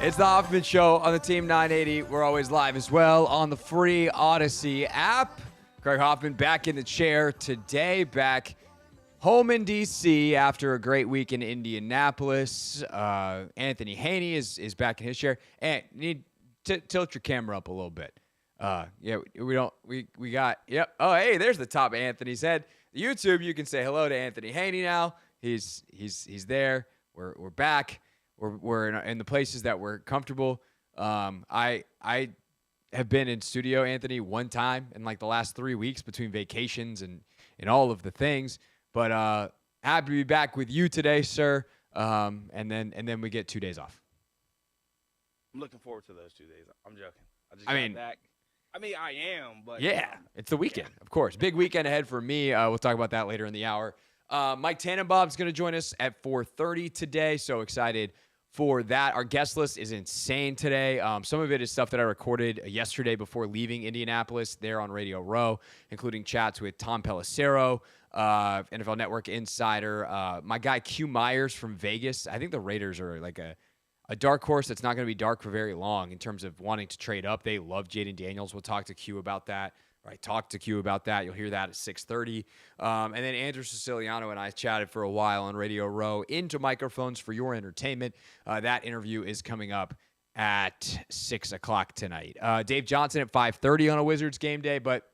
It's the Hoffman Show on the Team 980. We're always live as well on the free Odyssey app. Craig Hoffman back in the chair today, back home in D.C. after a great week in Indianapolis. Anthony Haney is back in his chair. And you need to tilt your camera up a little bit. We got, yep. Oh, hey, there's the top of Anthony's head. YouTube, you can say hello to Anthony Haney now. He's there. We're back. We're in the places that we're comfortable. I have been in studio, Anthony, one time in like the last 3 weeks between vacations and all of the things. But happy to be back with you today, sir. And then we get 2 days off. I'm looking forward to those 2 days. I'm joking. I got back. I mean, I am, but yeah, it's the weekend, of course. Big weekend ahead for me. We'll talk about that later in the hour. Mike Tanenbaum is going to join us at 4:30 today. So excited for that. Our guest list is insane today. Some of it is stuff that I recorded yesterday before leaving Indianapolis there on Radio Row, including chats with Tom Pelissero, NFL Network insider, my guy Q Myers from Vegas. I think the Raiders are like a dark horse that's not going to be dark for very long in terms of wanting to trade up. They love Jaden Daniels. We'll talk to Q about that. Right, talk to Q about that. You'll hear that at 6:30. And then Andrew Siciliano and I chatted for a while on Radio Row into microphones for your entertainment. That interview is coming up at 6 o'clock tonight. Dave Johnson at 5:30 on a Wizards game day. But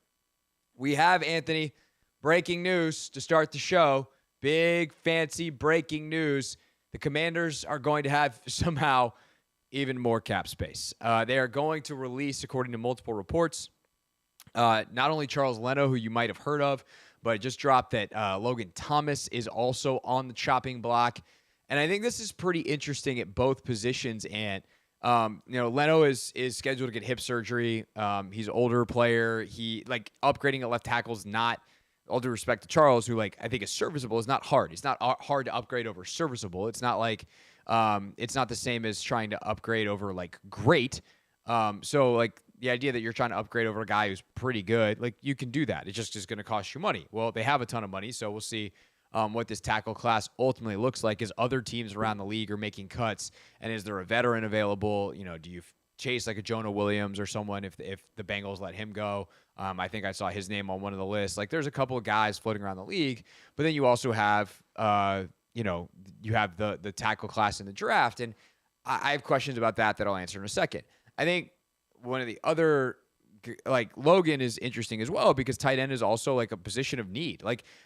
we have, Anthony, breaking news to start the show. Big, fancy breaking news. The Commanders are going to have somehow even more cap space. They are going to release, according to multiple reports, not only Charles Leno, who you might have heard of, but it just dropped that Logan Thomas is also on the chopping block. And I think this is pretty interesting at both positions. And, Leno is scheduled to get hip surgery. He's an older player. He, upgrading at left tackle is not, all due respect to Charles, who, I think is serviceable, is not hard. It's not hard to upgrade over serviceable. It's not like, it's not the same as trying to upgrade over, great. The idea that you're trying to upgrade over a guy who's pretty good, you can do that. It's just is going to cost you money. Well, they have a ton of money, so we'll see what this tackle class ultimately looks like as other teams around the league are making cuts. And is there a veteran available? Do you chase a Jonah Williams or someone if the Bengals let him go? I think I saw his name on one of the lists. There's a couple of guys floating around the league, but then you also have, you have the tackle class in the draft. And I have questions about that I'll answer in a second. I think one of the other, Logan is interesting as well because tight end is also a position of need.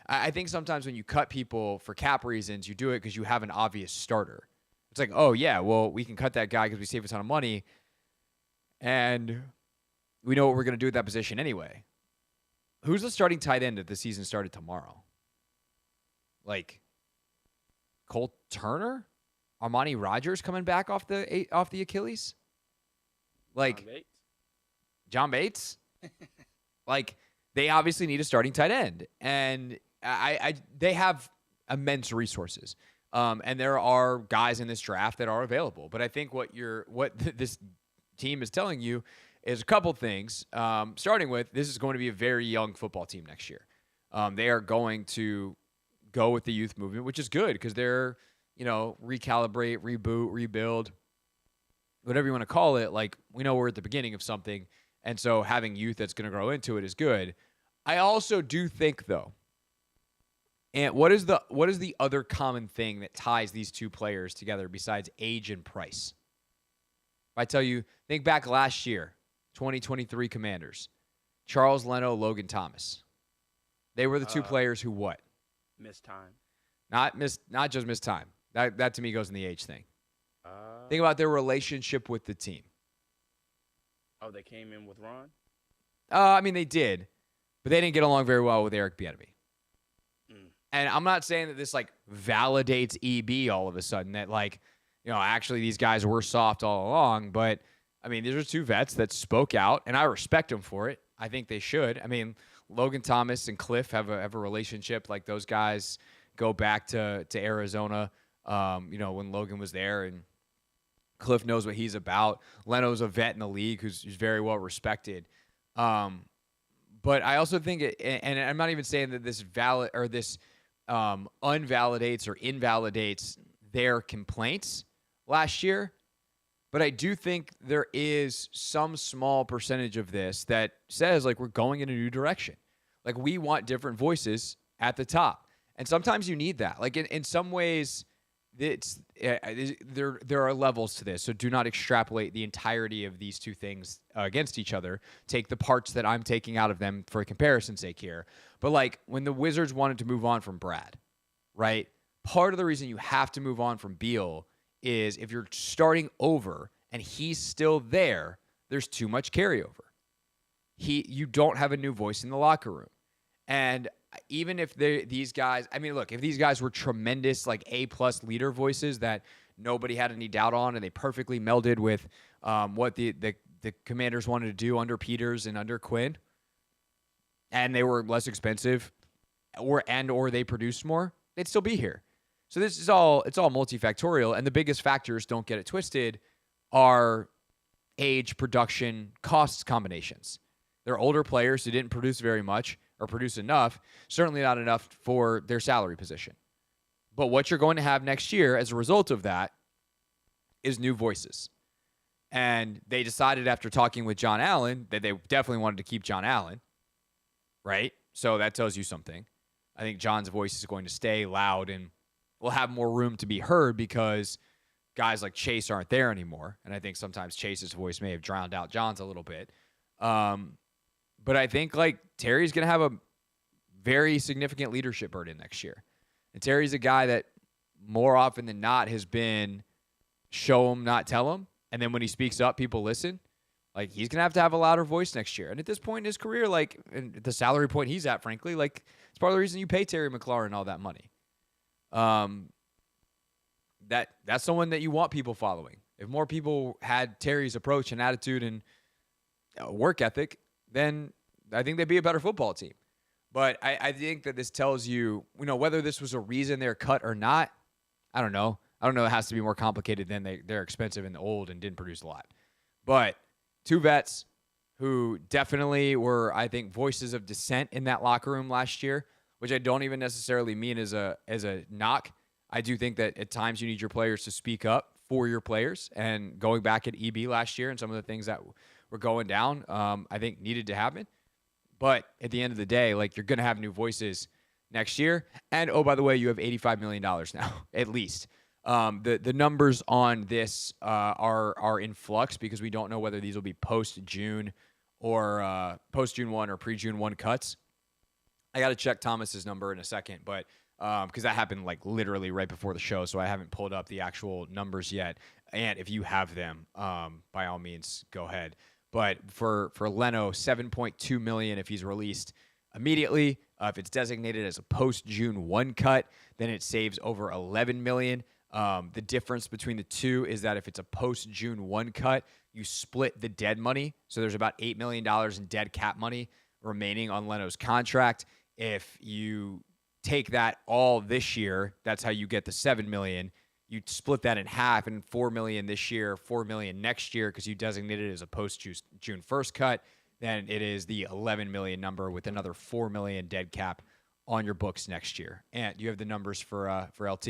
I think sometimes when you cut people for cap reasons, you do it because you have an obvious starter. It's oh yeah, well, we can cut that guy because we save a ton of money and we know what we're going to do with that position anyway. Who's the starting tight end if the season started tomorrow? Cole Turner? Armani Rogers coming back off the Achilles? John Bates? They obviously need a starting tight end. And they have immense resources. And there are guys in this draft that are available. But I think what this team is telling you is a couple things. Starting with, this is going to be a very young football team next year. They are going to go with the youth movement, which is good because they're, recalibrate, reboot, rebuild, whatever you want to call it. We know we're at the beginning of something. And so having youth that's going to grow into it is good. I also do think, though, and what is the other common thing that ties these two players together besides age and price? If I tell you, think back last year, 2023 Commanders, Charles Leno, Logan Thomas. They were the two players who what? Missed time. Not just missed time. That to me goes in the age thing. Think about their relationship with the team. Oh, they came in with Ron? They did, but they didn't get along very well with Eric Bieniemy. And I'm not saying that this validates EB all of a sudden that actually these guys were soft all along, but these are two vets that spoke out and I respect them for it. I think they should. Logan Thomas and Cliff have a relationship. Those guys go back to Arizona, when Logan was there, and Cliff knows what he's about. Leno's a vet in the league who's very well respected. But I also think and I'm not even saying that this unvalidates or invalidates their complaints last year, but I do think there is some small percentage of this that says we're going in a new direction. We want different voices at the top. And sometimes you need that. In some ways, there are levels to this. So do not extrapolate the entirety of these two things against each other. Take the parts that I'm taking out of them for comparison's sake here. But when the Wizards wanted to move on from Brad, right? Part of the reason you have to move on from Beal is if you're starting over and he's still there, there's too much carryover. You don't have a new voice in the locker room. And even if these guys, if these guys were tremendous, A+ leader voices that nobody had any doubt on, and they perfectly melded with what the Commanders wanted to do under Peters and under Quinn, and they were less expensive, or they produced more, they'd still be here. So it's all multifactorial, and the biggest factors, don't get it twisted, are age, production, costs combinations. They're older players who didn't produce very much or produce enough, certainly not enough for their salary position. But what you're going to have next year as a result of that is new voices. And they decided after talking with John Allen that they definitely wanted to keep John Allen, right? So that tells you something. I think John's voice is going to stay loud and will have more room to be heard because guys like Chase aren't there anymore. And I think sometimes Chase's voice may have drowned out John's a little bit. But I think like Terry's going to have a very significant leadership burden next year. And Terry's a guy that more often than not has been show him, not tell him. And then when he speaks up, people listen. Like, he's going to have a louder voice next year. And at this point in his career, like, and the salary point he's at, frankly, like, it's part of the reason you pay Terry McLaurin all that money. That's someone that you want people following. If more people had Terry's approach and attitude and work ethic, then I think they'd be a better football team. But I think that this tells you, whether this was a reason they're cut or not, I don't know. It has to be more complicated than they're expensive and old and didn't produce a lot. But two vets who definitely were, I think, voices of dissent in that locker room last year, which I don't even necessarily mean as a knock. I do think that at times you need your players to speak up for your players. And going back at EB last year and some of the things that were going down, I think needed to happen. But at the end of the day, like, you're going to have new voices next year. And, oh, by the way, you have $85 million now, at least. The numbers on this are in flux because we don't know whether these will be post-June or post-June 1 or pre-June 1 cuts. I got to check Thomas's number in a second, but because that happened like literally right before the show, so I haven't pulled up the actual numbers yet. And if you have them, by all means, go ahead. But for Leno, $7.2 million if he's released immediately. If it's designated as a post-June 1 cut, then it saves over $11 million. The difference between the two is that if it's a post-June 1 cut, you split the dead money. So there's about $8 million in dead cap money remaining on Leno's contract. If you take that all this year, that's how you get the $7 million. You split that in half, and $4 million this year, $4 million next year, because you designated it as a post-June 1st cut. Then it is the $11 million number with another $4 million dead cap on your books next year. And do you have the numbers for LT?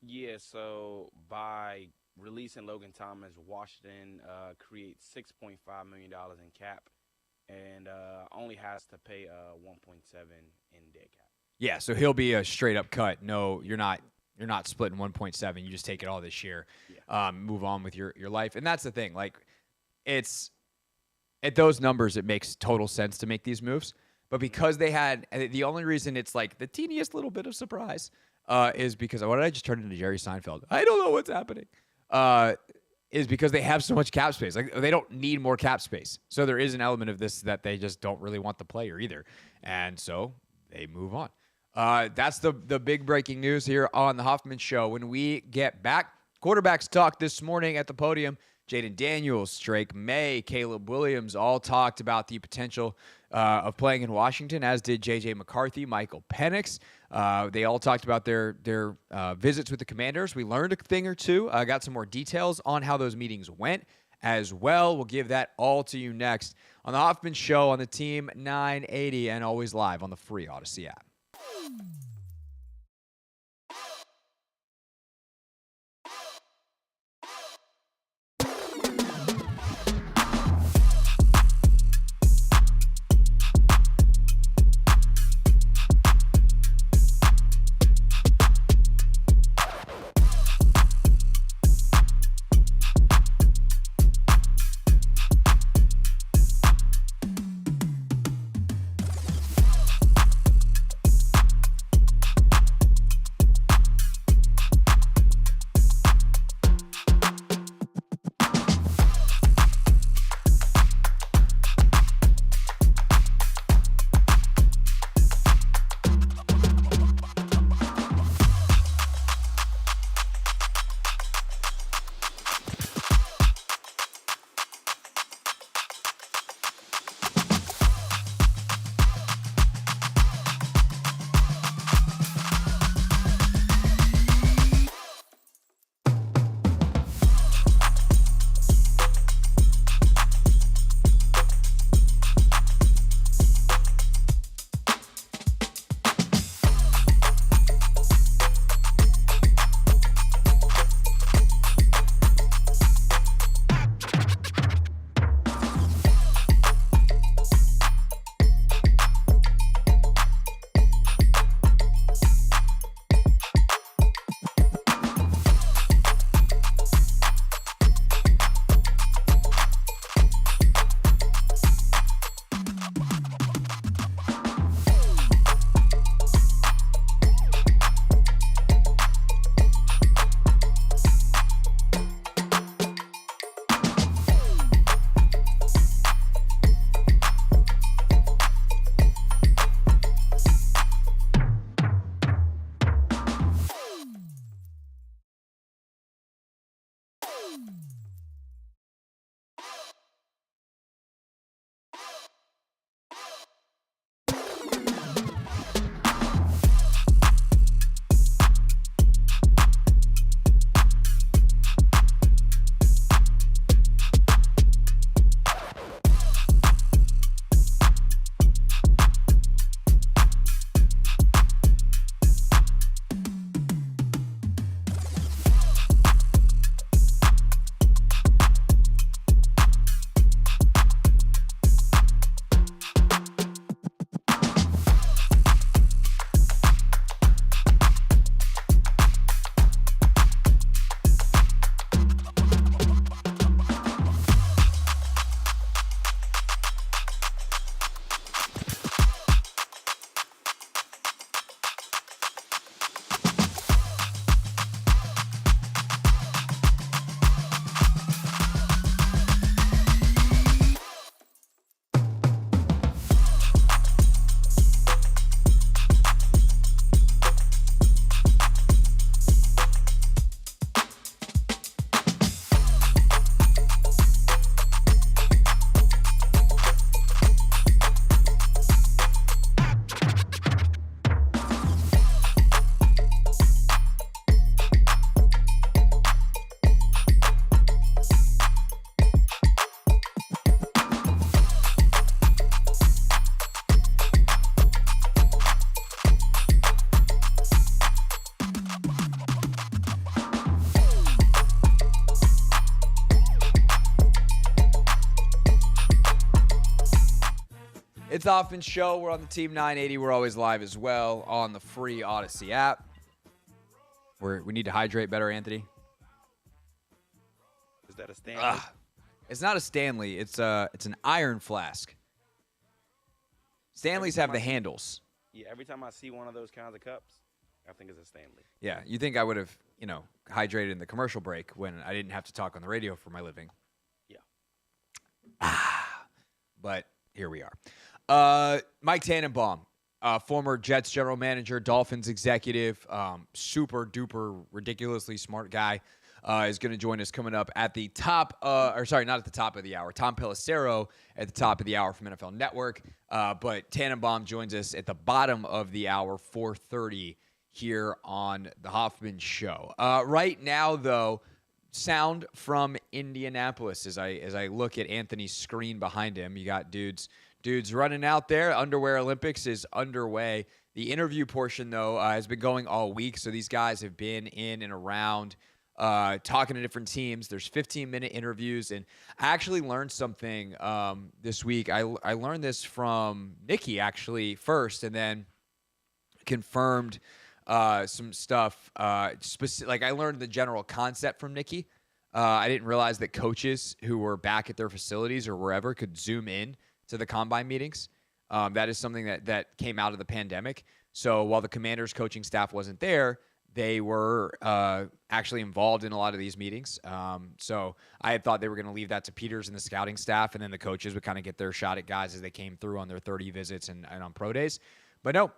Yeah, so by releasing Logan Thomas, Washington creates $6.5 million in cap and only has to pay $1.7 in dead cap. Yeah, so he'll be a straight-up cut. No, you're not splitting 1.7. You just take it all this year. Yeah. Move on with your life. And that's the thing. Like, it's at those numbers, it makes total sense to make these moves. But because they had, the only reason it's like the teeniest little bit of surprise is because, what did I just turn into Jerry Seinfeld? I don't know what's happening. Is because they have so much cap space. Like, they don't need more cap space. So there is an element of this that they just don't really want the player either. And so they move on. That's the big breaking news here on the Hoffman Show. When we get back, quarterbacks talk this morning at the podium. Jaden Daniels, Drake May, Caleb Williams all talked about the potential of playing in Washington, as did J.J. McCarthy, Michael Penix. They all talked about their visits with the Commanders. We learned a thing or two. Got some more details on how those meetings went as well. We'll give that all to you next on the Hoffman Show on the Team 980 and always live on the free Odyssey app. It's the Hoffman Show. We're on the Team 980. We're always live as well on the free Odyssey app. We need to hydrate better, Anthony. Is that a Stanley? It's not a Stanley. It's an iron flask. Stanleys have the handles. Yeah, every time I see one of those kinds of cups, I think it's a Stanley. Yeah, you think I would have, hydrated in the commercial break when I didn't have to talk on the radio for my living. Yeah. But here we are. Mike Tanenbaum, former Jets general manager, Dolphins executive, super duper ridiculously smart guy, is going to join us coming up at the top, not at the top of the hour. Tom Pelissero at the top of the hour from NFL Network. But Tanenbaum joins us at the bottom of the hour, 4:30 here on the Hoffman Show. Right now, though, sound from Indianapolis as I look at Anthony's screen behind him. You got dudes running out there. Underwear Olympics is underway. The interview portion, though, has been going all week. So these guys have been in and around talking to different teams. There's 15-minute interviews. And I actually learned something this week. I learned this from Nikki, actually, first, and then confirmed some stuff. I learned the general concept from Nikki. I didn't realize that coaches who were back at their facilities or wherever could zoom in to the combine meetings. That is something that came out of the pandemic. So while the Commanders coaching staff wasn't there, they were actually involved in a lot of these meetings. So I had thought they were going to leave that to Peters and the scouting staff, and then the coaches would kind of get their shot at guys as they came through on their 30 visits and on pro days. But no,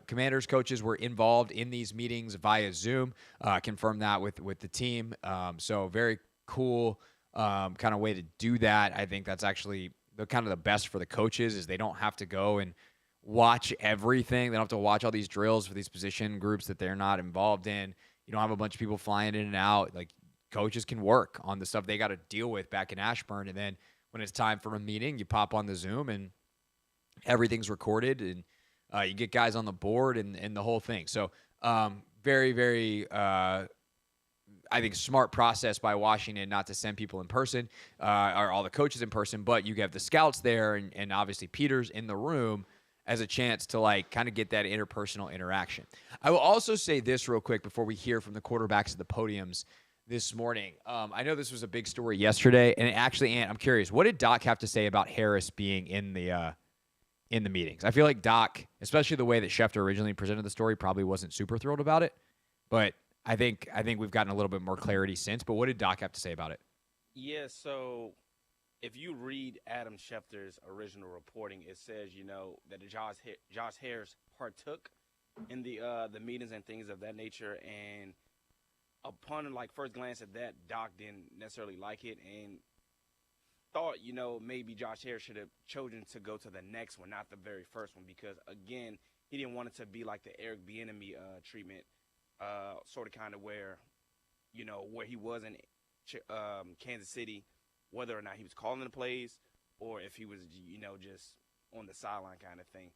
Commanders coaches were involved in these meetings via Zoom. Confirmed that with the team. So very cool kind of way to do that. I think that's actually the best for the coaches is they don't have to go and watch everything. They don't have to watch all these drills for these position groups that they're not involved in. You don't have a bunch of people flying in and out. Like, coaches can work on the stuff they got to deal with back in Ashburn. And then when it's time for a meeting, you pop on the Zoom and everything's recorded and you get guys on the board and the whole thing. So very, very, I think, smart process by Washington not to send people in person or all the coaches in person, but you have the scouts there and obviously Peters in the room as a chance to kind of get that interpersonal interaction. I will also say this real quick before we hear from the quarterbacks at the podiums this morning. I know this was a big story yesterday, and actually, Ant, I'm curious, what did Doc have to say about Harris being in the meetings? I feel like Doc, especially the way that Schefter originally presented the story, probably wasn't super thrilled about it, but I think we've gotten a little bit more clarity since. But what did Doc have to say about it? Yeah, so if you read Adam Schefter's original reporting, it says, that Josh Harris partook in the meetings and things of that nature. And upon first glance at that, Doc didn't necessarily like it and thought, maybe Josh Harris should have chosen to go to the next one, not the very first one, because again, he didn't want it to be like the Eric Bieniemy treatment, sort of kind of where he was in Kansas City, whether or not he was calling the plays or if he was, just on the sideline kind of thing.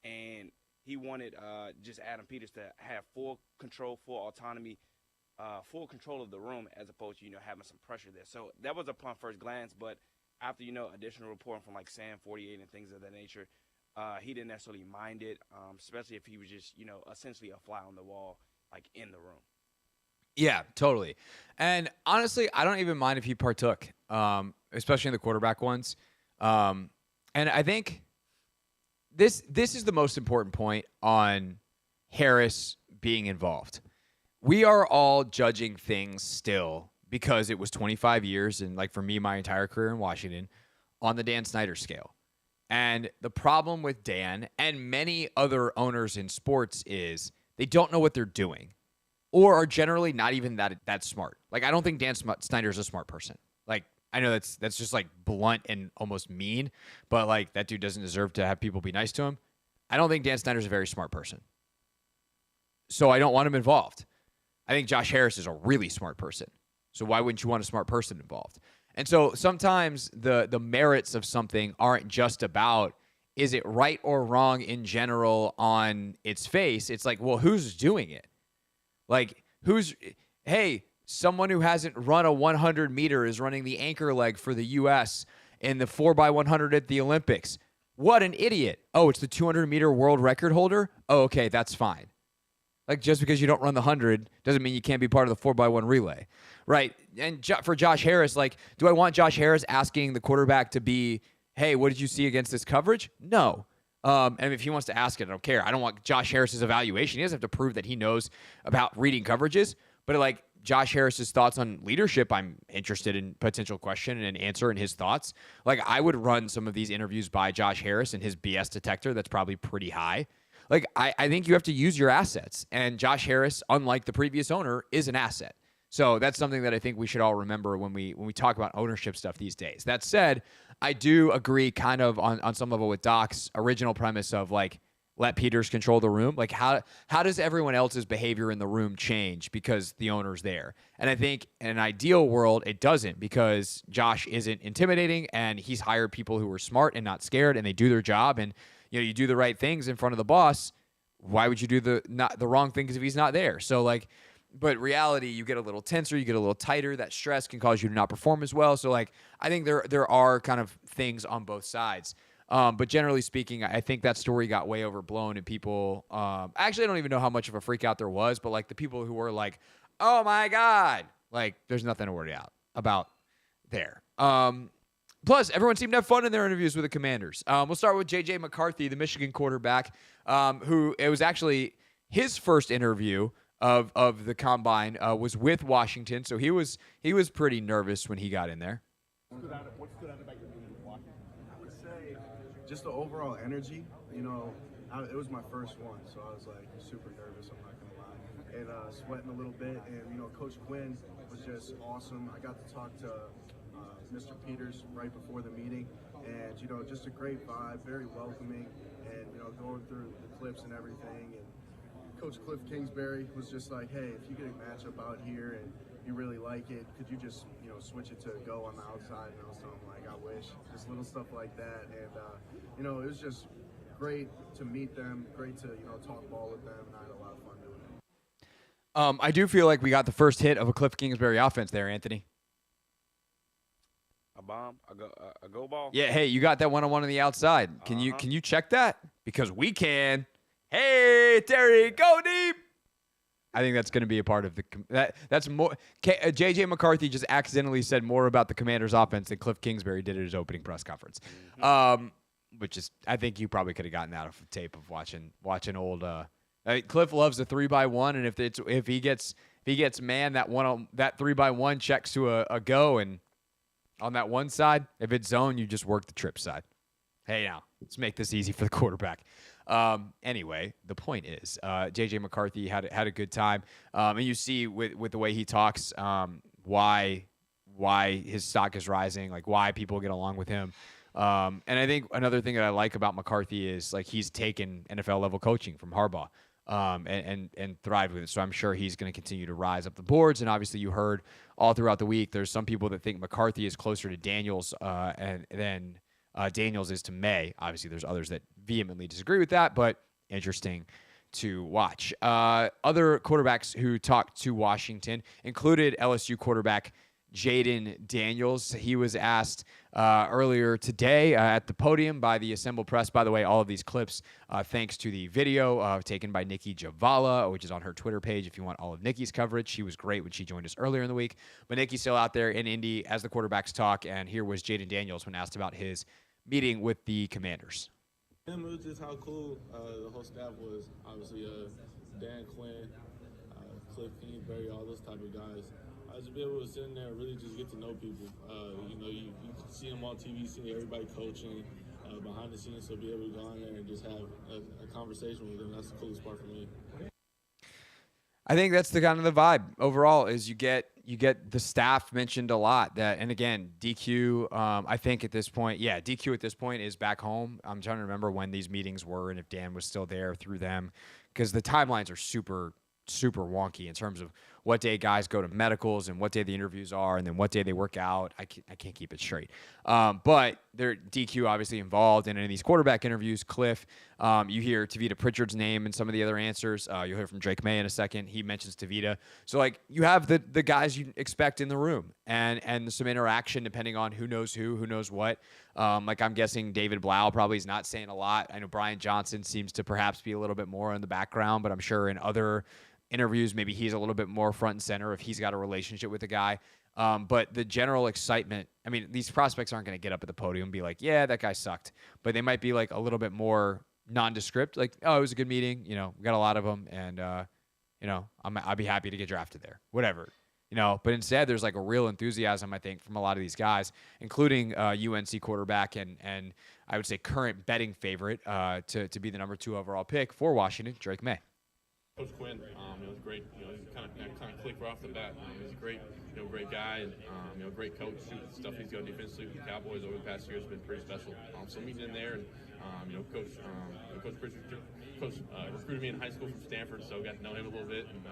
And he wanted just Adam Peters to have full control, full autonomy, full control of the room as opposed to, having some pressure there. So that was upon first glance, but after, additional reporting from Sam 48 and things of that nature, he didn't necessarily mind it, especially if he was just, essentially a fly on the wall, in the room. Yeah, totally. And honestly, I don't even mind if he partook, especially in the quarterback ones. And I think this is the most important point on Harris being involved. We are all judging things still because it was 25 years and, for me, my entire career in Washington, on the Dan Snyder scale. And the problem with Dan and many other owners in sports is they don't know what they're doing or are generally not even that smart. I don't think Dan Snyder's a smart person. I know that's just blunt and almost mean, but that dude doesn't deserve to have people be nice to him. I don't think Dan Snyder's a very smart person. So I don't want him involved. I think Josh Harris is a really smart person. So why wouldn't you want a smart person involved? And so sometimes the merits of something aren't just about, is it right or wrong in general on its face? It's well, who's doing it? Someone who hasn't run a 100 meter is running the anchor leg for the U.S. in the 4x100 at the Olympics. What an idiot. Oh, it's the 200-meter world record holder? Oh, okay, that's fine. Like, just because you don't run the 100 doesn't mean you can't be part of the 4x1 relay, right? And for Josh Harris, like, do I want Josh Harris asking the quarterback to be, hey, what did you see against this coverage? No. And if he wants to ask it, I don't care. I don't want Josh Harris's evaluation. He doesn't have to prove that he knows about reading coverages. But, like, Josh Harris's thoughts on leadership, I'm interested in potential question and answer and his thoughts. Like, I would run some of these interviews by Josh Harris and his BS detector that's probably pretty high. Like, I think you have to use your assets. And Josh Harris, unlike the previous owner, is an asset. So that's something that I think we should all remember when we talk about ownership stuff these days. That said, I do agree kind of on some level with Doc's original premise of, like, let Peters control the room. Like, how does everyone else's behavior in the room change because the owner's there? And I think in an ideal world, it doesn't, because Josh isn't intimidating and he's hired people who are smart and not scared and they do their job. And you do the right things in front of the boss. Why would you do the wrong things if he's not there? So, like, but reality, you get a little tenser, you get a little tighter. That stress can cause you to not perform as well. So, like, I think there are kind of things on both sides. But generally speaking, I think that story got way overblown, and people actually, I don't even know how much of a freak out there was, but, like, the people who were like, oh my God, like, there's nothing to worry about there. Plus, everyone seemed to have fun in their interviews with the Commanders. We'll start with J.J. McCarthy, the Michigan quarterback, who it was actually his first interview of the combine was with Washington, so he was pretty nervous when he got in there. What stood out about your meeting with Washington? I would say just the overall energy. It was my first one, so I was like super nervous. I'm not gonna lie, and sweating a little bit. And Coach Quinn was just awesome. I got to talk to Mr. Peters right before the meeting, and just a great vibe, very welcoming, and going through the clips and everything. And Coach Cliff Kingsbury was just like, hey, if you get a matchup out here and you really like it, could you just switch it to go on the outside? And I was telling him, like, I wish, just little stuff like that. And it was just great to meet them, great to talk ball with them, and I had a lot of fun doing it. I do feel like we got the first hit of a Cliff Kingsbury offense there, Anthony. A bomb, a go ball. Yeah, hey, you got that one-on-one on the outside. Can you check that? Because we can. Hey, Terry, go deep. I think that's going to be a part of that's more. J.J. McCarthy just accidentally said more about the Commanders' offense than Cliff Kingsbury did at his opening press conference. Which is, I think you probably could have gotten that off of tape of watching old. Cliff loves the 3x1, and if he gets man, that 3x1 checks to a go, and on that one side, if it's zone, you just work the trip side. Hey, now let's make this easy for the quarterback. Anyway, the point is, J.J. McCarthy had a good time, and you see with the way he talks, why his stock is rising, like why people get along with him. And I think another thing that I like about McCarthy is, like, he's taken NFL level coaching from Harbaugh, and thrived with it. So I'm sure he's going to continue to rise up the boards. And obviously, you heard all throughout the week, there's some people that think McCarthy is closer to Daniels than Daniels is to May. Obviously, there's others that vehemently disagree with that, but interesting to watch. Other quarterbacks who talked to Washington included LSU quarterback Jaden Daniels. He was asked earlier today at the podium by the assembled press. By the way, all of these clips, thanks to the video taken by Nikki Javala, which is on her Twitter page if you want all of Nikki's coverage. She was great when she joined us earlier in the week. But Nikki's still out there in Indy as the quarterbacks talk, and here was Jaden Daniels when asked about his meeting with the Commanders. It was just how cool the whole staff was. Obviously, Dan Quinn, Cliff Kingsbury, all those type of guys. To be able to sit in there and really just get to know people. You see them on TV, see everybody coaching behind the scenes, so be able to go in there and just have a conversation with them. That's the coolest part for me. I think that's the kind of the vibe overall is you get the staff mentioned a lot that, and again, DQ, I think at this point, DQ at this point is back home. I'm trying to remember when these meetings were and if Dan was still there through them, because the timelines are super, super wonky in terms of what day guys go to medicals and what day the interviews are and then what day they work out. I can't keep it straight. But they're DQ obviously involved. And in these quarterback interviews, Cliff, you hear Tavita Pritchard's name and some of the other answers. You'll hear from Drake May in a second. He mentions Tavita. So, like, you have the guys you expect in the room and some interaction depending on who knows who knows what. Like, I'm guessing David Blau probably is not saying a lot. I know Brian Johnson seems to perhaps be a little bit more in the background, but I'm sure in other interviews, maybe he's a little bit more front and center if he's got a relationship with the guy. But the general excitement, I mean, these prospects aren't going to get up at the podium and be like, yeah, that guy sucked. But they might be like a little bit more nondescript, like, oh, it was a good meeting. You know, we got a lot of them. And, you know, I'd be happy to get drafted there, whatever. You know, but instead there's like a real enthusiasm, I think, from a lot of these guys, including UNC quarterback and I would say current betting favorite to be the number 2 overall pick for Washington, Drake May. Coach Quinn, it was great. You know, kind of clicked right off the bat. He's a great, great guy, and great coach. Stuff he's done defensively with the Cowboys over the past year has been pretty special. So meeting in there, and Coach Pritchard, recruited me in high school from Stanford, so got to know him a little bit, and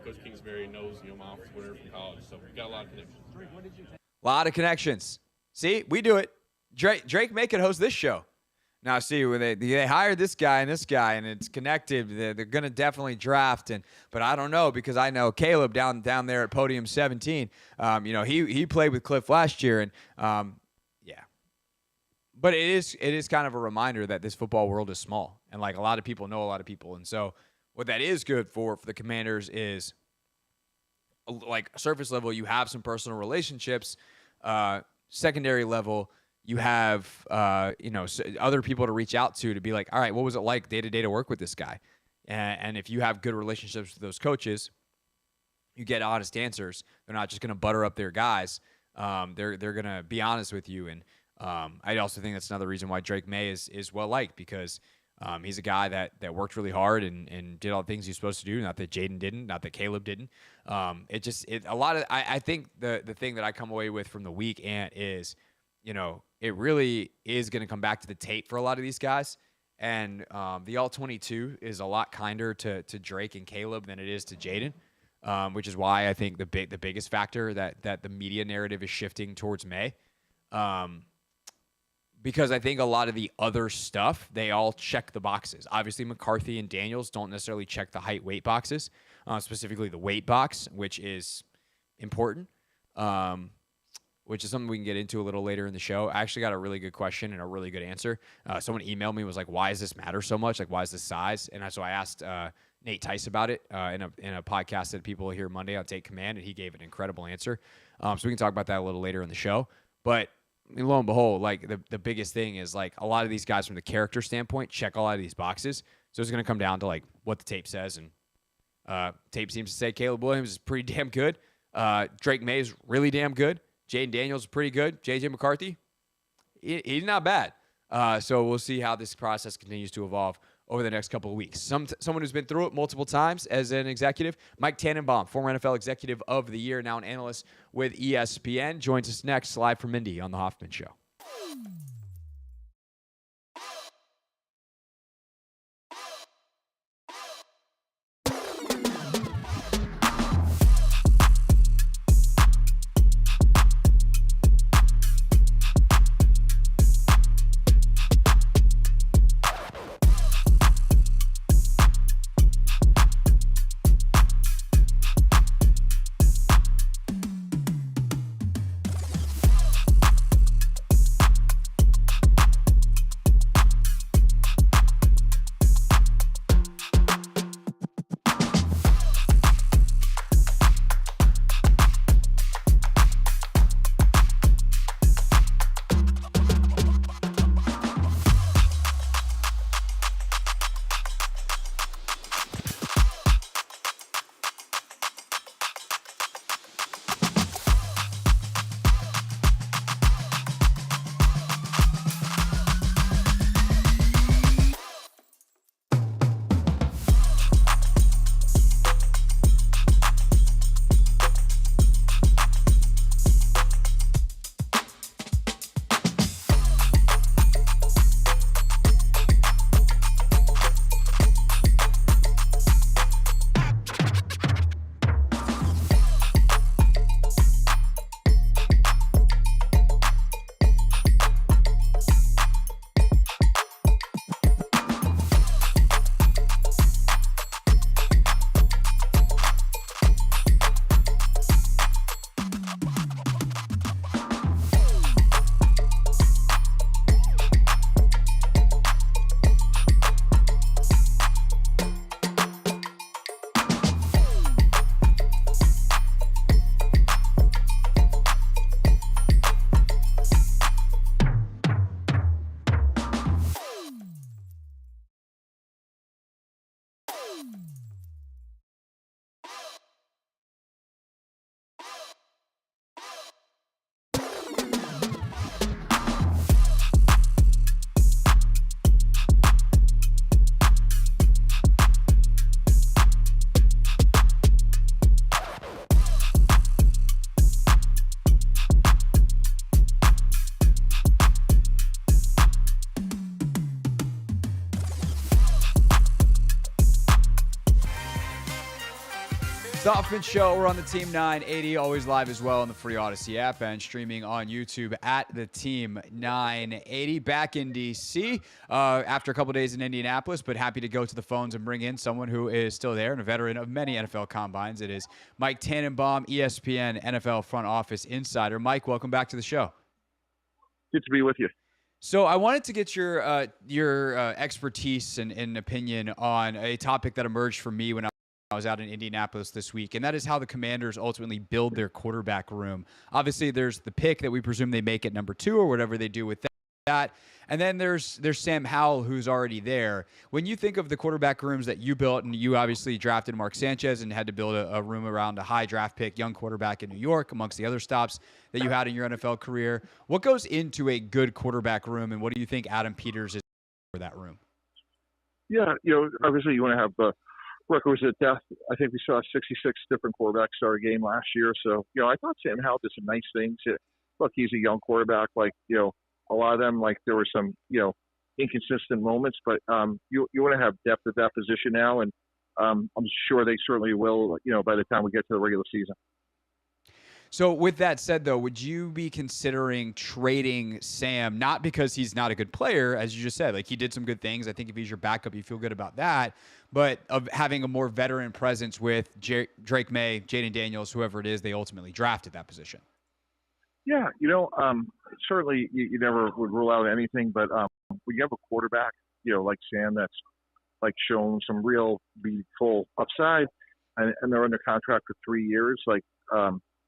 Coach Kingsbury knows my office winner from college, so we got a lot of connections. A lot of connections. See, we do it. Drake May could host this show. Now, see, when they hired this guy, and it's connected. They're going to definitely draft, but I don't know because I know Caleb down there at podium 17. He played with Cliff last year, and yeah. But it is kind of a reminder that this football world is small, and like a lot of people know a lot of people, and so what that is good for the Commanders is like surface level, you have some personal relationships. Secondary level, you have, other people to reach out to be like, all right, what was it like day to day to work with this guy? And if you have good relationships with those coaches, you get honest answers. They're not just going to butter up their guys. They're going to be honest with you. And I also think that's another reason why Drake May is well liked because he's a guy that worked really hard and did all the things he's supposed to do. Not that Jaden didn't, not that Caleb didn't. I think the thing that I come away with from the week, Ant, is, it really is going to come back to the tape for a lot of these guys. And the All-22 is a lot kinder to Drake and Caleb than it is to Jaden, which is why I think the biggest factor that the media narrative is shifting towards May. Because I think a lot of the other stuff, they all check the boxes. Obviously, McCarthy and Daniels don't necessarily check the height weight boxes, specifically the weight box, which is important, which is something we can get into a little later in the show. I actually got a really good question and a really good answer. Someone emailed me and was like, why does this matter so much? Like, why is this size? And so I asked Nate Tice about it in a podcast that people will hear Monday on Take Command, and he gave an incredible answer. So we can talk about that a little later in the show. But I mean, lo and behold, like the biggest thing is like a lot of these guys from the character standpoint check a lot of these boxes. So it's going to come down to like what the tape says. And tape seems to say Caleb Williams is pretty damn good. Drake May is really damn good. Jaden Daniels is pretty good. J.J. McCarthy, he's not bad. So we'll see how this process continues to evolve over the next couple of weeks. Someone who's been through it multiple times as an executive, Mike Tanenbaum, former NFL Executive of the Year, now an analyst with ESPN, joins us next live from Indy on The Hoffman Show. It's the Hoffman Show. We're on the Team 980, always live as well on the free Odyssey app and streaming on YouTube at the Team 980. Back in D.C. After a couple days in Indianapolis, but happy to go to the phones and bring in someone who is still there and a veteran of many NFL combines. It is Mike Tanenbaum, ESPN NFL front office insider. Mike, welcome back to the show. Good to be with you. So I wanted to get your expertise and opinion on a topic that emerged for me when I was out in Indianapolis this week, and that is how the Commanders ultimately build their quarterback room. Obviously, there's the pick that we presume they make at number 2 or whatever they do with that. And then there's Sam Howell, who's already there. When you think of the quarterback rooms that you built, and you obviously drafted Mark Sanchez and had to build a room around a high draft pick, young quarterback in New York, amongst the other stops that you had in your NFL career, what goes into a good quarterback room, and what do you think Adam Peters is for that room? Yeah, obviously you want to have the requisite depth. I think we saw 66 different quarterbacks start a game last year. So, I thought Sam Howell did some nice things. Look, he's a young quarterback. A lot of them, there were some, inconsistent moments, but you want to have depth at that position now. And I'm sure they certainly will, by the time we get to the regular season. So with that said, though, would you be considering trading Sam, not because he's not a good player, as you just said, he did some good things. I think if he's your backup, you feel good about that, but of having a more veteran presence with Drake May, Jaden Daniels, whoever it is they ultimately drafted that position? Yeah, certainly you never would rule out anything, but when you have a quarterback, like Sam, that's shown some real full upside, and they're under contract for 3 years,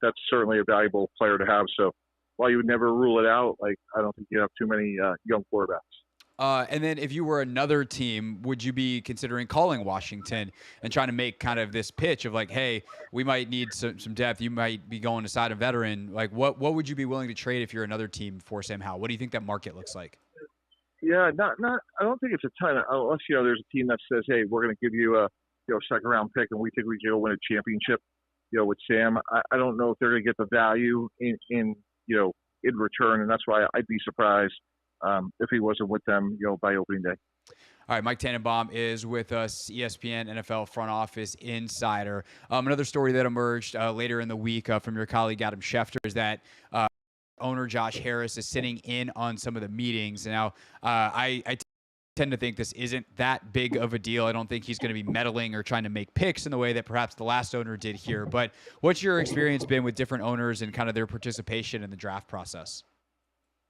that's certainly a valuable player to have. So while you would never rule it out, I don't think you have too many young quarterbacks. And then if you were another team, would you be considering calling Washington and trying to make kind of this pitch of hey, we might need some depth. You might be going aside a veteran. What would you be willing to trade if you're another team for Sam Howell? What do you think that market looks like? Yeah, not. I don't think it's a ton unless there's a team that says, hey, we're going to give you a second round pick and we think we can go win a championship. With Sam, I don't know if they're going to get the value in return, and that's why I'd be surprised if he wasn't with them, by opening day. All right, Mike Tanenbaum is with us, ESPN NFL front office insider. Another story that emerged later in the week from your colleague Adam Schefter is that owner Josh Harris is sitting in on some of the meetings. Now, I tend to think this isn't that big of a deal. I don't think he's going to be meddling or trying to make picks in the way that perhaps the last owner did here. But what's your experience been with different owners and kind of their participation in the draft process?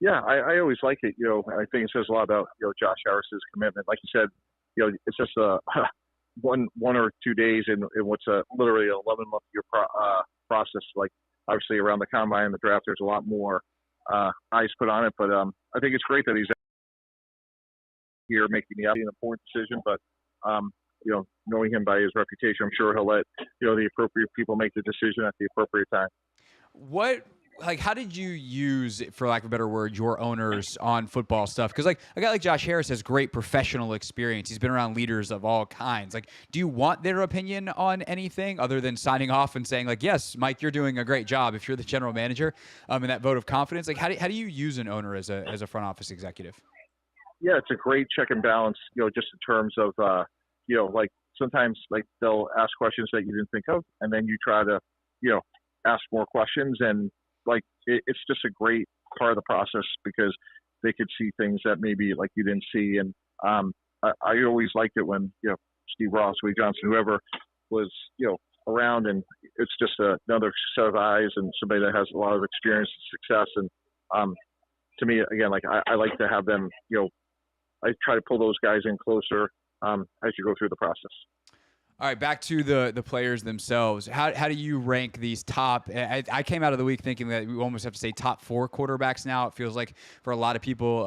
Yeah, I always like it. I think it says a lot about Josh Harris's commitment. Like you said, it's just one or 2 days in what's literally an 11-month year process. Obviously around the combine and the draft, there's a lot more eyes put on it. But I think it's great that he's here making the important decision, but knowing him by his reputation, I'm sure he'll let the appropriate people make the decision at the appropriate time. How did you use, for lack of a better word, your owners on football stuff? Because a guy like Josh Harris has great professional experience. He's been around leaders of all kinds. Do you want their opinion on anything other than signing off and saying yes, Mike, you're doing a great job if you're the general manager, and that vote of confidence? How do you use an owner as a front office executive? Yeah, it's a great check and balance, just in terms of, sometimes they'll ask questions that you didn't think of, and then you try to, ask more questions. And it's just a great part of the process because they could see things that maybe you didn't see. And I always liked it when, Steve Ross, Wade Johnson, whoever was, around, and it's just another set of eyes and somebody that has a lot of experience and success. And to me, again, I like to have them, I try to pull those guys in closer as you go through the process. All right, back to the players themselves. How do you rank these top? I came out of the week thinking that we almost have to say top 4 quarterbacks now. It feels like for a lot of people,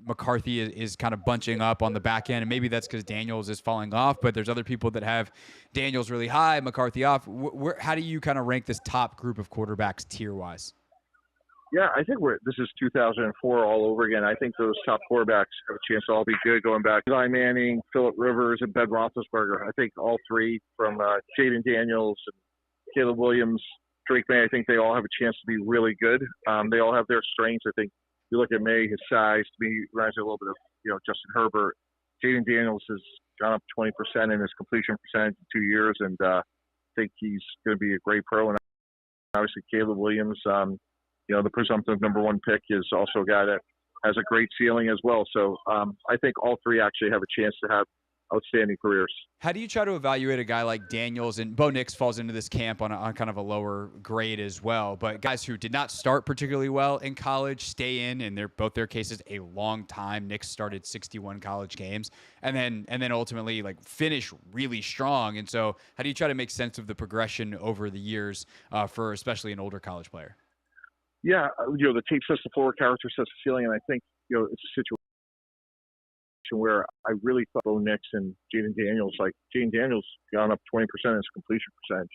McCarthy is kind of bunching up on the back end, and maybe that's because Daniels is falling off, but there's other people that have Daniels really high, McCarthy off. How do you kind of rank this top group of quarterbacks tier-wise? Yeah, I think this is 2004 all over again. I think those top quarterbacks have a chance to all be good going back. Eli Manning, Phillip Rivers, and Ben Roethlisberger. I think all three from Jaden Daniels and Caleb Williams, Drake May, I think they all have a chance to be really good. They all have their strengths. I think you look at May, his size, to me, reminds me a little bit of Justin Herbert. Jaden Daniels has gone up 20% in his completion percentage in 2 years, and think he's going to be a great pro. And obviously Caleb Williams, the presumptive number one pick, is also a guy that has a great ceiling as well. So I think all three actually have a chance to have outstanding careers. How do you try to evaluate a guy like Daniels? And Bo Nix falls into this camp on kind of a lower grade as well. But guys who did not start particularly well in college stay in both their cases a long time. Nix started 61 college games and then ultimately like finish really strong. And so how do you try to make sense of the progression over the years for especially an older college player? Yeah, the tape sets the floor, character sets the ceiling, and I think it's a situation where I really thought Bo Nix and Jaden Daniels, like Jaden Daniels gone up 20% in his completion percentage.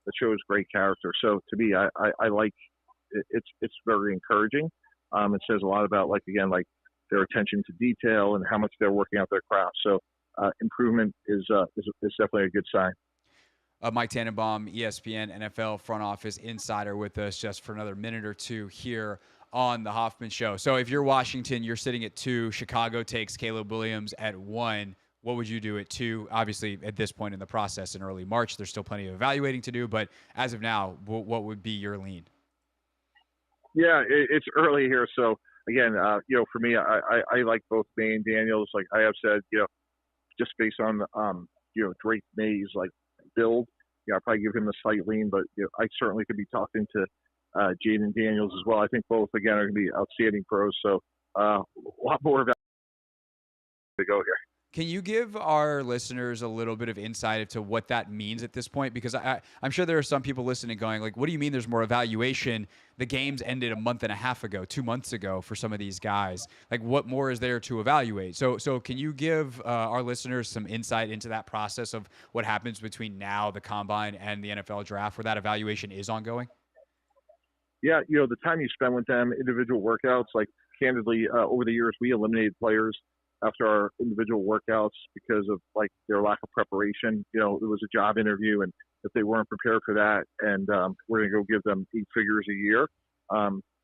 That shows great character. So to me, I like it's very encouraging. It says a lot about their attention to detail and how much they're working out their craft. So improvement is definitely a good sign. Mike Tanenbaum, ESPN NFL front office insider, with us just for another minute or two here on the Hoffman Show. So if you're Washington, you're sitting at 2. Chicago takes Caleb Williams at 1. What would you do at 2? Obviously, at this point in the process in early March, there's still plenty of evaluating to do. But as of now, what would be your lean? Yeah, it's early here. So, again, for me, I like both May and Daniels. Like I have said, just based on, Drake May's, build, I'll probably give him a slight lean. But, I certainly could be talking to Jaden Daniels as well. I think both, again, are going to be outstanding pros. So a lot more value to go here. Can you give our listeners a little bit of insight into what that means at this point? Because I'm sure there are some people listening going, what do you mean there's more evaluation? The games ended a month and a half ago, 2 months ago for some of these guys. What more is there to evaluate? So can you give our listeners some insight into that process of what happens between now, the Combine, and the NFL Draft, where that evaluation is ongoing? Yeah, the time you spend with them, individual workouts, candidly, over the years, we eliminated players after our individual workouts because of their lack of preparation. It was a job interview, and if they weren't prepared for that, and we're going to go give them 8 figures a year,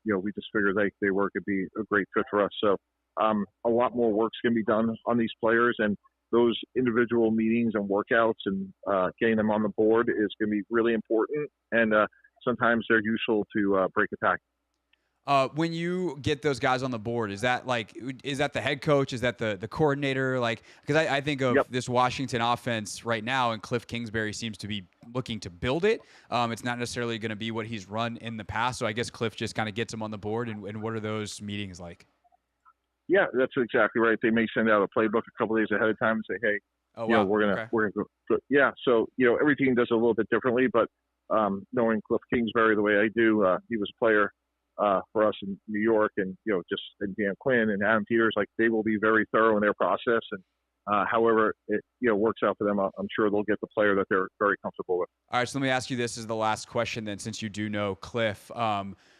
we just figured they were going to be a great fit for us. So a lot more work's going to be done on these players, and those individual meetings and workouts and getting them on the board is going to be really important. And sometimes they're useful to break a tackle. When you get those guys on the board, is that the head coach? Is that the coordinator? Because I think of this Washington offense right now, and Cliff Kingsbury seems to be looking to build it. It's not necessarily going to be what he's run in the past. So I guess Cliff just kind of gets them on the board. And what are those meetings like? Yeah, that's exactly right. They may send out a playbook a couple days ahead of time and say, hey, we're gonna go. Yeah. So, everything does it a little bit differently, but knowing Cliff Kingsbury the way I do, he was a player for us in New York, and and Dan Quinn and Adam Peters, they will be very thorough in their process, and however it works out for them, I'm sure they'll get the player that they're very comfortable with. All right, so let me ask you this as the last question then, since you do know Cliff.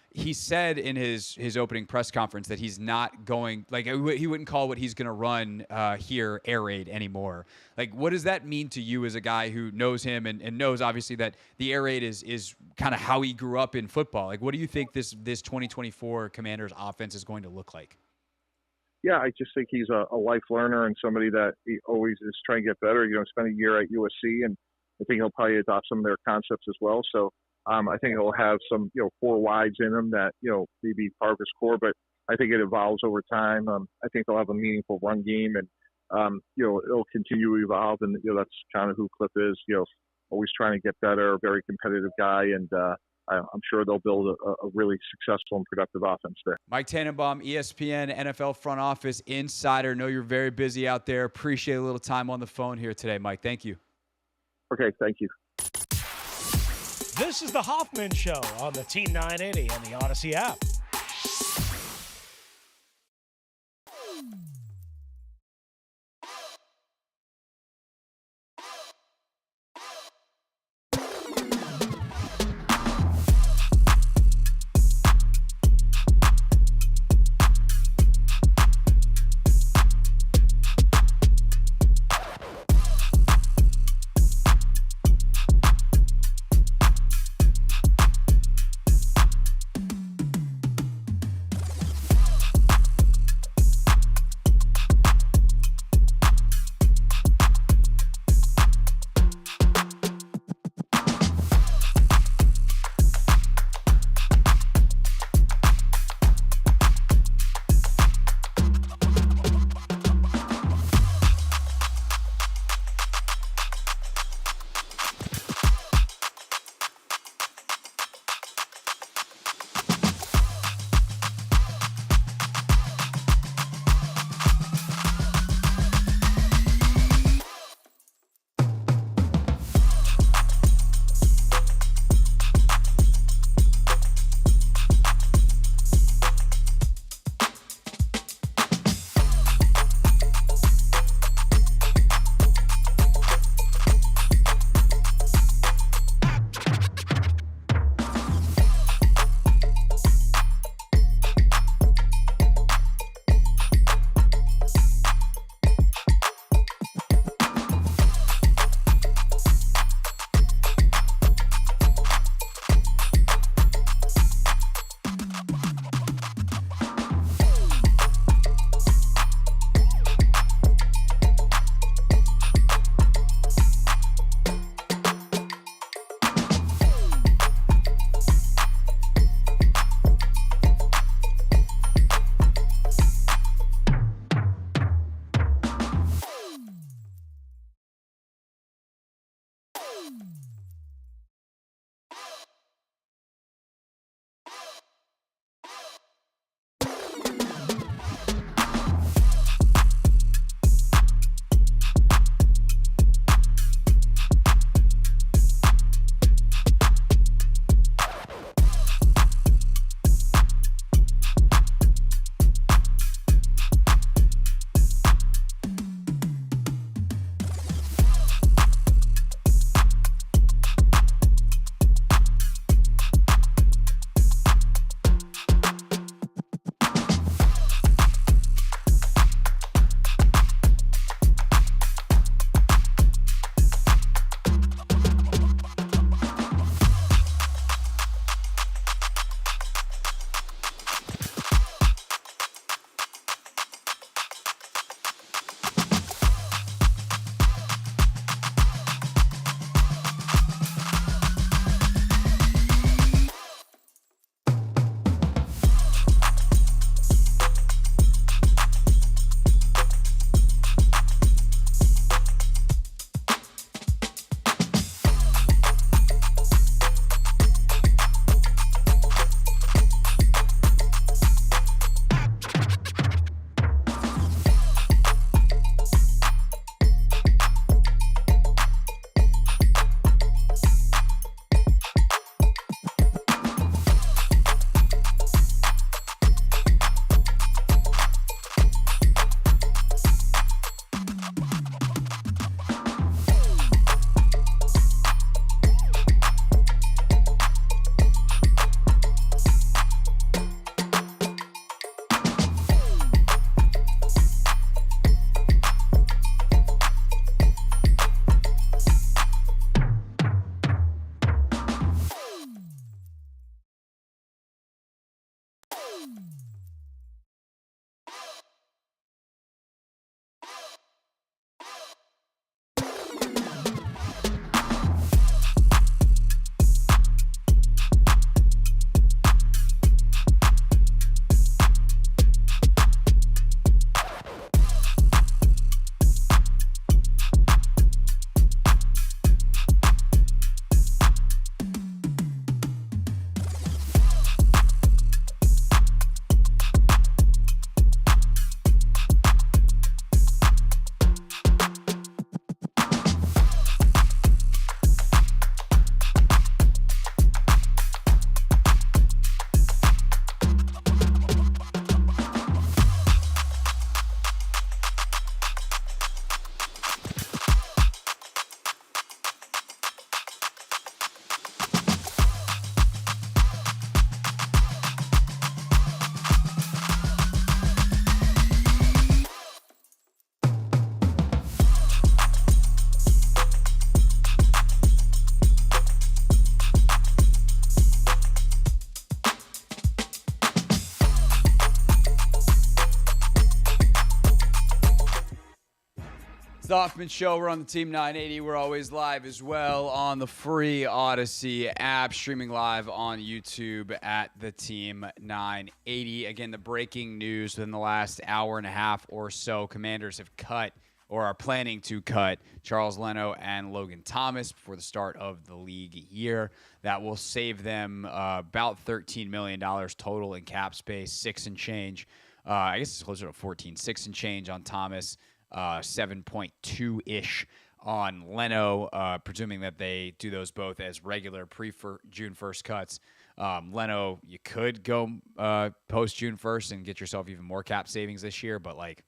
He said in his opening press conference that he's not going, he wouldn't call what he's going to run here air raid anymore. What does that mean to you as a guy who knows him and knows obviously that the air raid is kind of how he grew up in football? What do you think this 2024 Commanders offense is going to look like? Yeah, I just think he's a life learner and somebody that he always is trying to get better. Spent a year at USC, and I think he'll probably adopt some of their concepts as well. So I think he'll have some, 4 wides in him that, maybe part of his core, but I think it evolves over time. I think they'll have a meaningful run game, and, it'll continue to evolve. And, that's kind of who Cliff is, always trying to get better, very competitive guy. And I'm sure they'll build a really successful and productive offense there. Mike Tanenbaum, ESPN NFL front office insider. Know you're very busy out there. Appreciate a little time on the phone here today, Mike. Thank you. Okay, thank you. This is the Hoffman Show on the Team 980 and the Odyssey app. It's the Hoffman Show. We're on the Team 980. We're always live as well on the free Odyssey app, streaming live on YouTube at the Team 980. Again, the breaking news within the last hour and a half or so, Commanders have cut or are planning to cut Charles Leno and Logan Thomas before the start of the league year. That will save them about $13 million total in cap space, 6 and change. I guess it's closer to 14, 6 and change on Thomas. 7.2-ish on Leno, presuming that they do those both as regular pre-June 1st cuts. Leno, you could go post-June 1st and get yourself even more cap savings this year, but like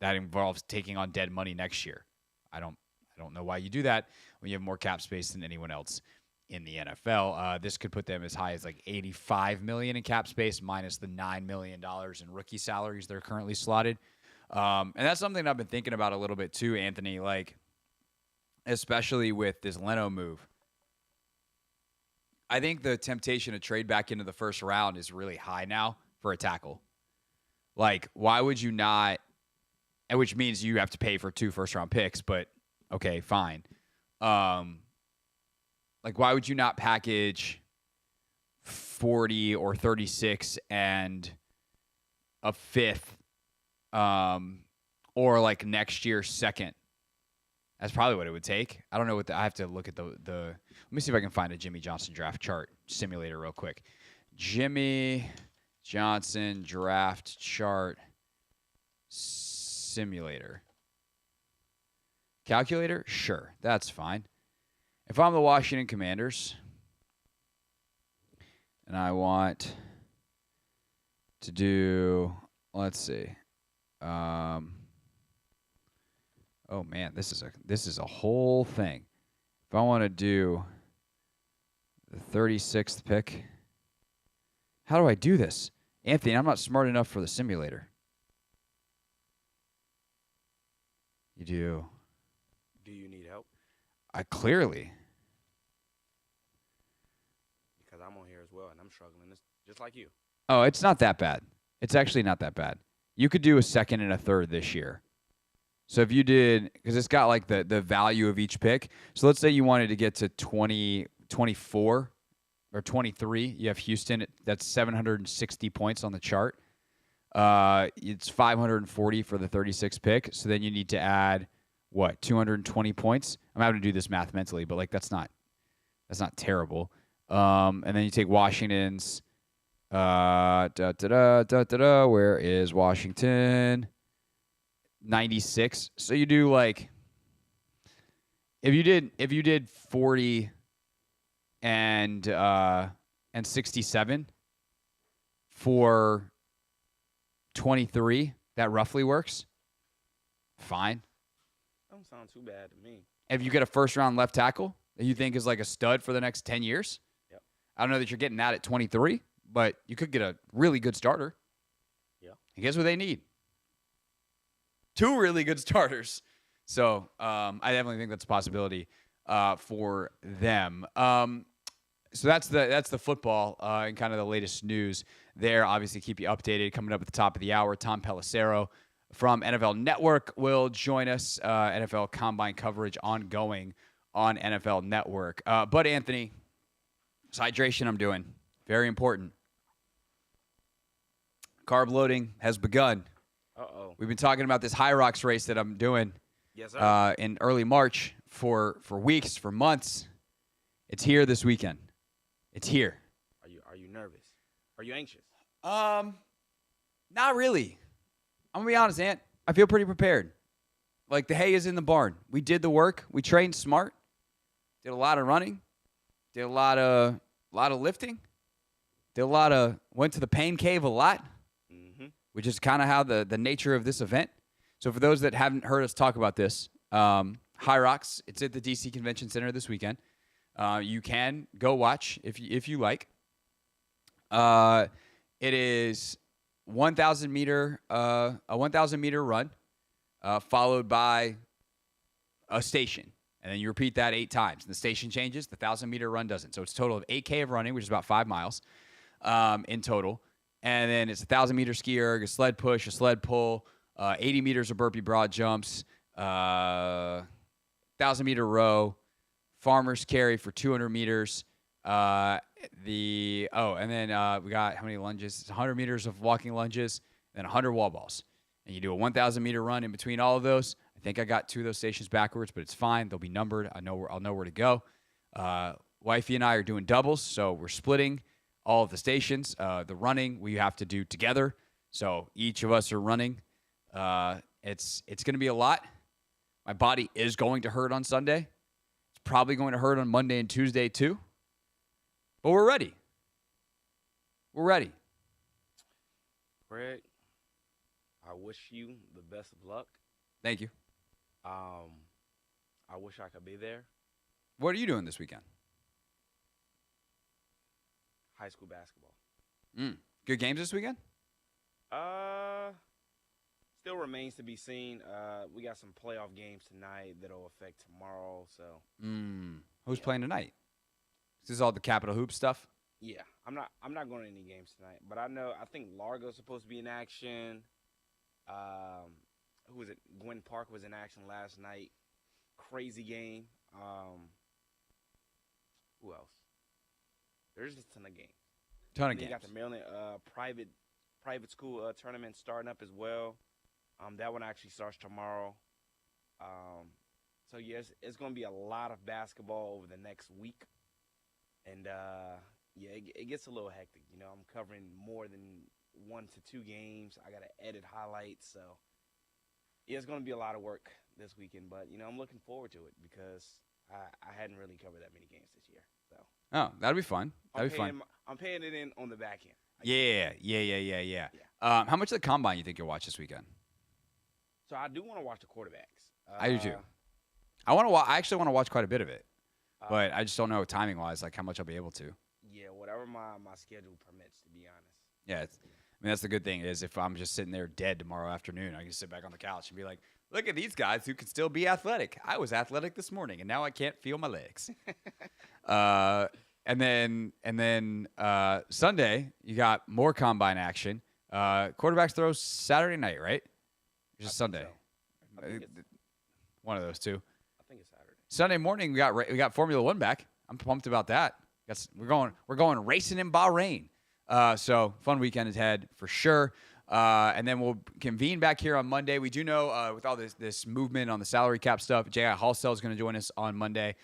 that involves taking on dead money next year. I don't know why you do that when you have more cap space than anyone else in the NFL. This could put them as high as like $85 million in cap space minus the $9 million in rookie salaries they're currently slotted. And that's something I've been thinking about a little bit too, Anthony, like, especially with this Leno move. I think the temptation to trade back into the first round is really high now for a tackle. Like, why would you not, and which means you have to pay for 2 first-round picks, but okay, fine. Like, why would you not package 40 or 36 and a 5th? Or like next year's second. That's probably what it would take. I don't know what I have to look at the. Let me see if I can find a Jimmy Johnson draft chart simulator real quick. Jimmy Johnson draft chart simulator. Calculator? Sure, that's fine. If I'm the Washington Commanders and I want to do, let's see. Oh man, this is a whole thing. If I want to do the 36th pick, how do I do this? Anthony, I'm not smart enough for the simulator. You do. Do you need help? I clearly. Because I'm on here as well, and I'm struggling just like you. Oh, it's not that bad. It's actually not that bad. You could do a second and a third this year. So if you did, because it's got like the value of each pick. So let's say you wanted to get to 24 or 23. You have Houston. That's 760 points on the chart. It's 540 for the 36th pick. So then you need to add, 220 points? I'm having to do this math mentally, but like that's not terrible. And then you take Washington's. Where is Washington? 96. So you do like if you did 40 and 67 for 23, that roughly works. Fine. Don't sound too bad to me. If you get a first round left tackle that you think is like a stud for the next 10 years, yep. I don't know that you're getting that at 23. But you could get a really good starter. Yeah. And guess what they need? 2 really good starters. So I definitely think that's a possibility for them. So that's the football and kind of the latest news there. Obviously, keep you updated. Coming up at the top of the hour, Tom Pelissero from NFL Network will join us. NFL Combine coverage ongoing on NFL Network. But, Anthony, it's hydration I'm doing. Very important. Carb loading has begun. Uh-oh. We've been talking about this High Rocks race that I'm doing yes, sir. In early March for weeks, for months. It's here this weekend. It's here. Are you nervous? Are you anxious? Not really. I'm going to be honest, Ant. I feel pretty prepared. Like, the hay is in the barn. We did the work. We trained smart. Did a lot of running. Did a lot of lifting. Went to the pain cave a lot. Which is kind of how the nature of this event. So for those that haven't heard us talk about this, High Rocks, it's at the DC Convention Center this weekend. You can go watch if you like. It is 1,000 meter run, followed by a station, and then you repeat that 8 times. And the station changes, the 1,000 meter run doesn't. So it's a total of 8K of running, which is about 5 miles in total. And then it's a 1,000 meter ski erg, a sled push, a sled pull, 80 meters of burpee broad jumps, 1,000-meter row, farmer's carry for 200 meters. And then we got how many lunges? It's 100 meters of walking lunges, then 100 wall balls. And you do a 1,000-meter run in between all of those. I think I got 2 of those stations backwards, but it's fine. They'll be numbered. I'll know where to go. Wifey and I are doing doubles, so we're splitting all of the stations. The running we have to do together, so each of us are running. It's going to be a lot. My body is going to hurt on Sunday. It's probably going to hurt on Monday and Tuesday too. But we're ready. We're ready. Greg, I wish you the best of luck. Thank you. I wish I could be there. What are you doing this weekend? High school basketball. Good games this weekend? Still remains to be seen. We got some playoff games tonight that'll affect tomorrow. So. Who's playing tonight? This is all the Capitol Hoop stuff. Yeah, I'm not going to any games tonight, but I think Largo's supposed to be in action. Who was it? Gwen Park was in action last night. Crazy game. Who else? There's just a ton of games. You got the Maryland private school tournament starting up as well. That one actually starts tomorrow. So yes, it's going to be a lot of basketball over the next week. And, it gets a little hectic. You know, I'm covering more than 1 to 2 games. I got to edit highlights. So, yeah, it's going to be a lot of work this weekend. But, I'm looking forward to it because I hadn't really covered that many games this year. So. Oh, that'll be fun. That'll be fun. I'm paying it in on the back end. Yeah. How much of the combine you think you'll watch this weekend? So, I do want to watch the quarterbacks. I do too. I actually want to watch quite a bit of it. But I just don't know timing-wise, like how much I'll be able to. Yeah, whatever my schedule permits, to be honest. Yeah, that's the good thing is if I'm just sitting there dead tomorrow afternoon, I can sit back on the couch and be like, look at these guys who can still be athletic. I was athletic this morning, and now I can't feel my legs. And then Sunday, you got more combine action. Quarterbacks throw Saturday night, right? Just Sunday. So. One of those two. I think it's Saturday. Sunday morning, we got Formula One back. I'm pumped about that. We're going racing in Bahrain. So fun weekend ahead for sure. And then we'll convene back here on Monday. We do know with all this movement on the salary cap stuff, J.I. Hallsell is going to join us on Monday.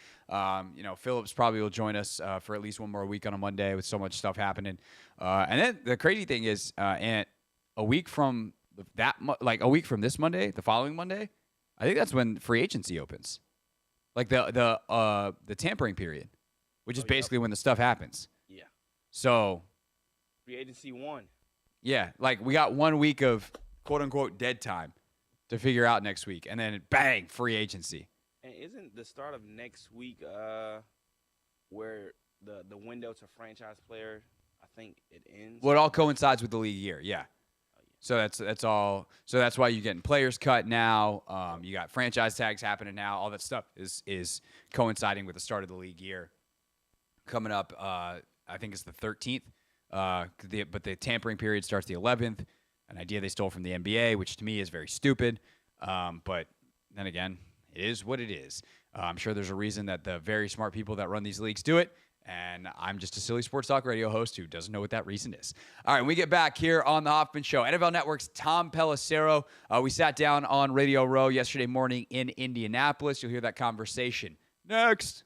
Phillips probably will join us for at least one more week on a Monday with so much stuff happening. And then the crazy thing is, and a week from a week from this Monday, the following Monday, I think that's when free agency opens. Like the tampering period, which is basically when the stuff happens. Yeah. So. Free agency 1. Yeah, like we got 1 week of quote unquote dead time to figure out next week, and then bang, free agency. And isn't the start of next week where the window to franchise player? I think it ends. Well, it all coincides with the league year. Yeah. So that's all. So that's why you're getting players cut now. You got franchise tags happening now. All that stuff is coinciding with the start of the league year. Coming up, I think it's the 13th. But the tampering period starts the 11th. An idea they stole from the NBA, which to me is very stupid. But then again, it is what it is. I'm sure there's a reason that the very smart people that run these leagues do it. And I'm just a silly sports talk radio host who doesn't know what that reason is. All right, when we get back here on the Hoffman Show, NFL Network's Tom Pelissero. We sat down on Radio Row yesterday morning in Indianapolis. You'll hear that conversation next.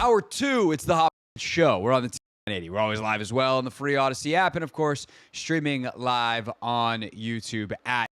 Hour 2, it's the Hoffman Show. We're on the T980. We're always live as well on the free Odyssey app, and of course, streaming live on YouTube at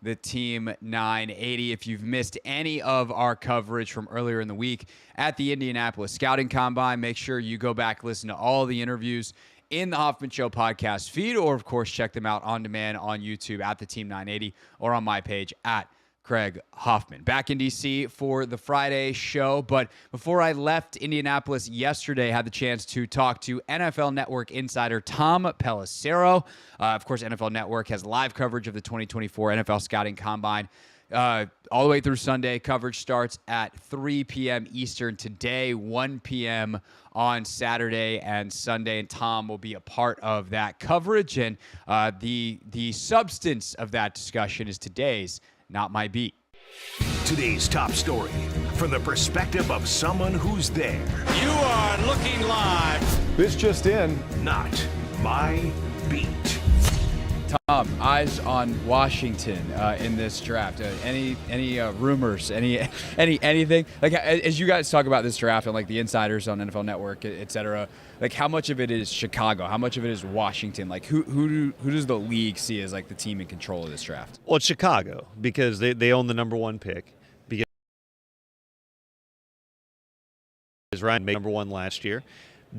the Team 980. If you've missed any of our coverage from earlier in the week at the Indianapolis Scouting Combine, make sure you go back, listen to all the interviews in the Hoffman Show podcast feed, or of course, check them out on demand on YouTube at the Team 980 or on my page at Craig Hoffman. Back in D.C. for the Friday show, but before I left Indianapolis yesterday, I had the chance to talk to NFL Network insider Tom Pelissero. Of course, NFL Network has live coverage of the 2024 NFL Scouting Combine all the way through Sunday. Coverage starts at 3 p.m. Eastern today, 1 p.m. on Saturday and Sunday, and Tom will be a part of that coverage. And the substance of that discussion is today's Not My Beat. Today's top story from the perspective of someone who's there. You are looking live. This just in. Not My Beat. Tom, eyes on Washington in this draft. Any rumors? Anything? Like, as you guys talk about this draft and like the insiders on NFL Network, et cetera, like how much of it is Chicago? How much of it is Washington? Like who does the league see as like the team in control of this draft? Well, it's Chicago because they own the number one pick. Because Ryan made number one last year.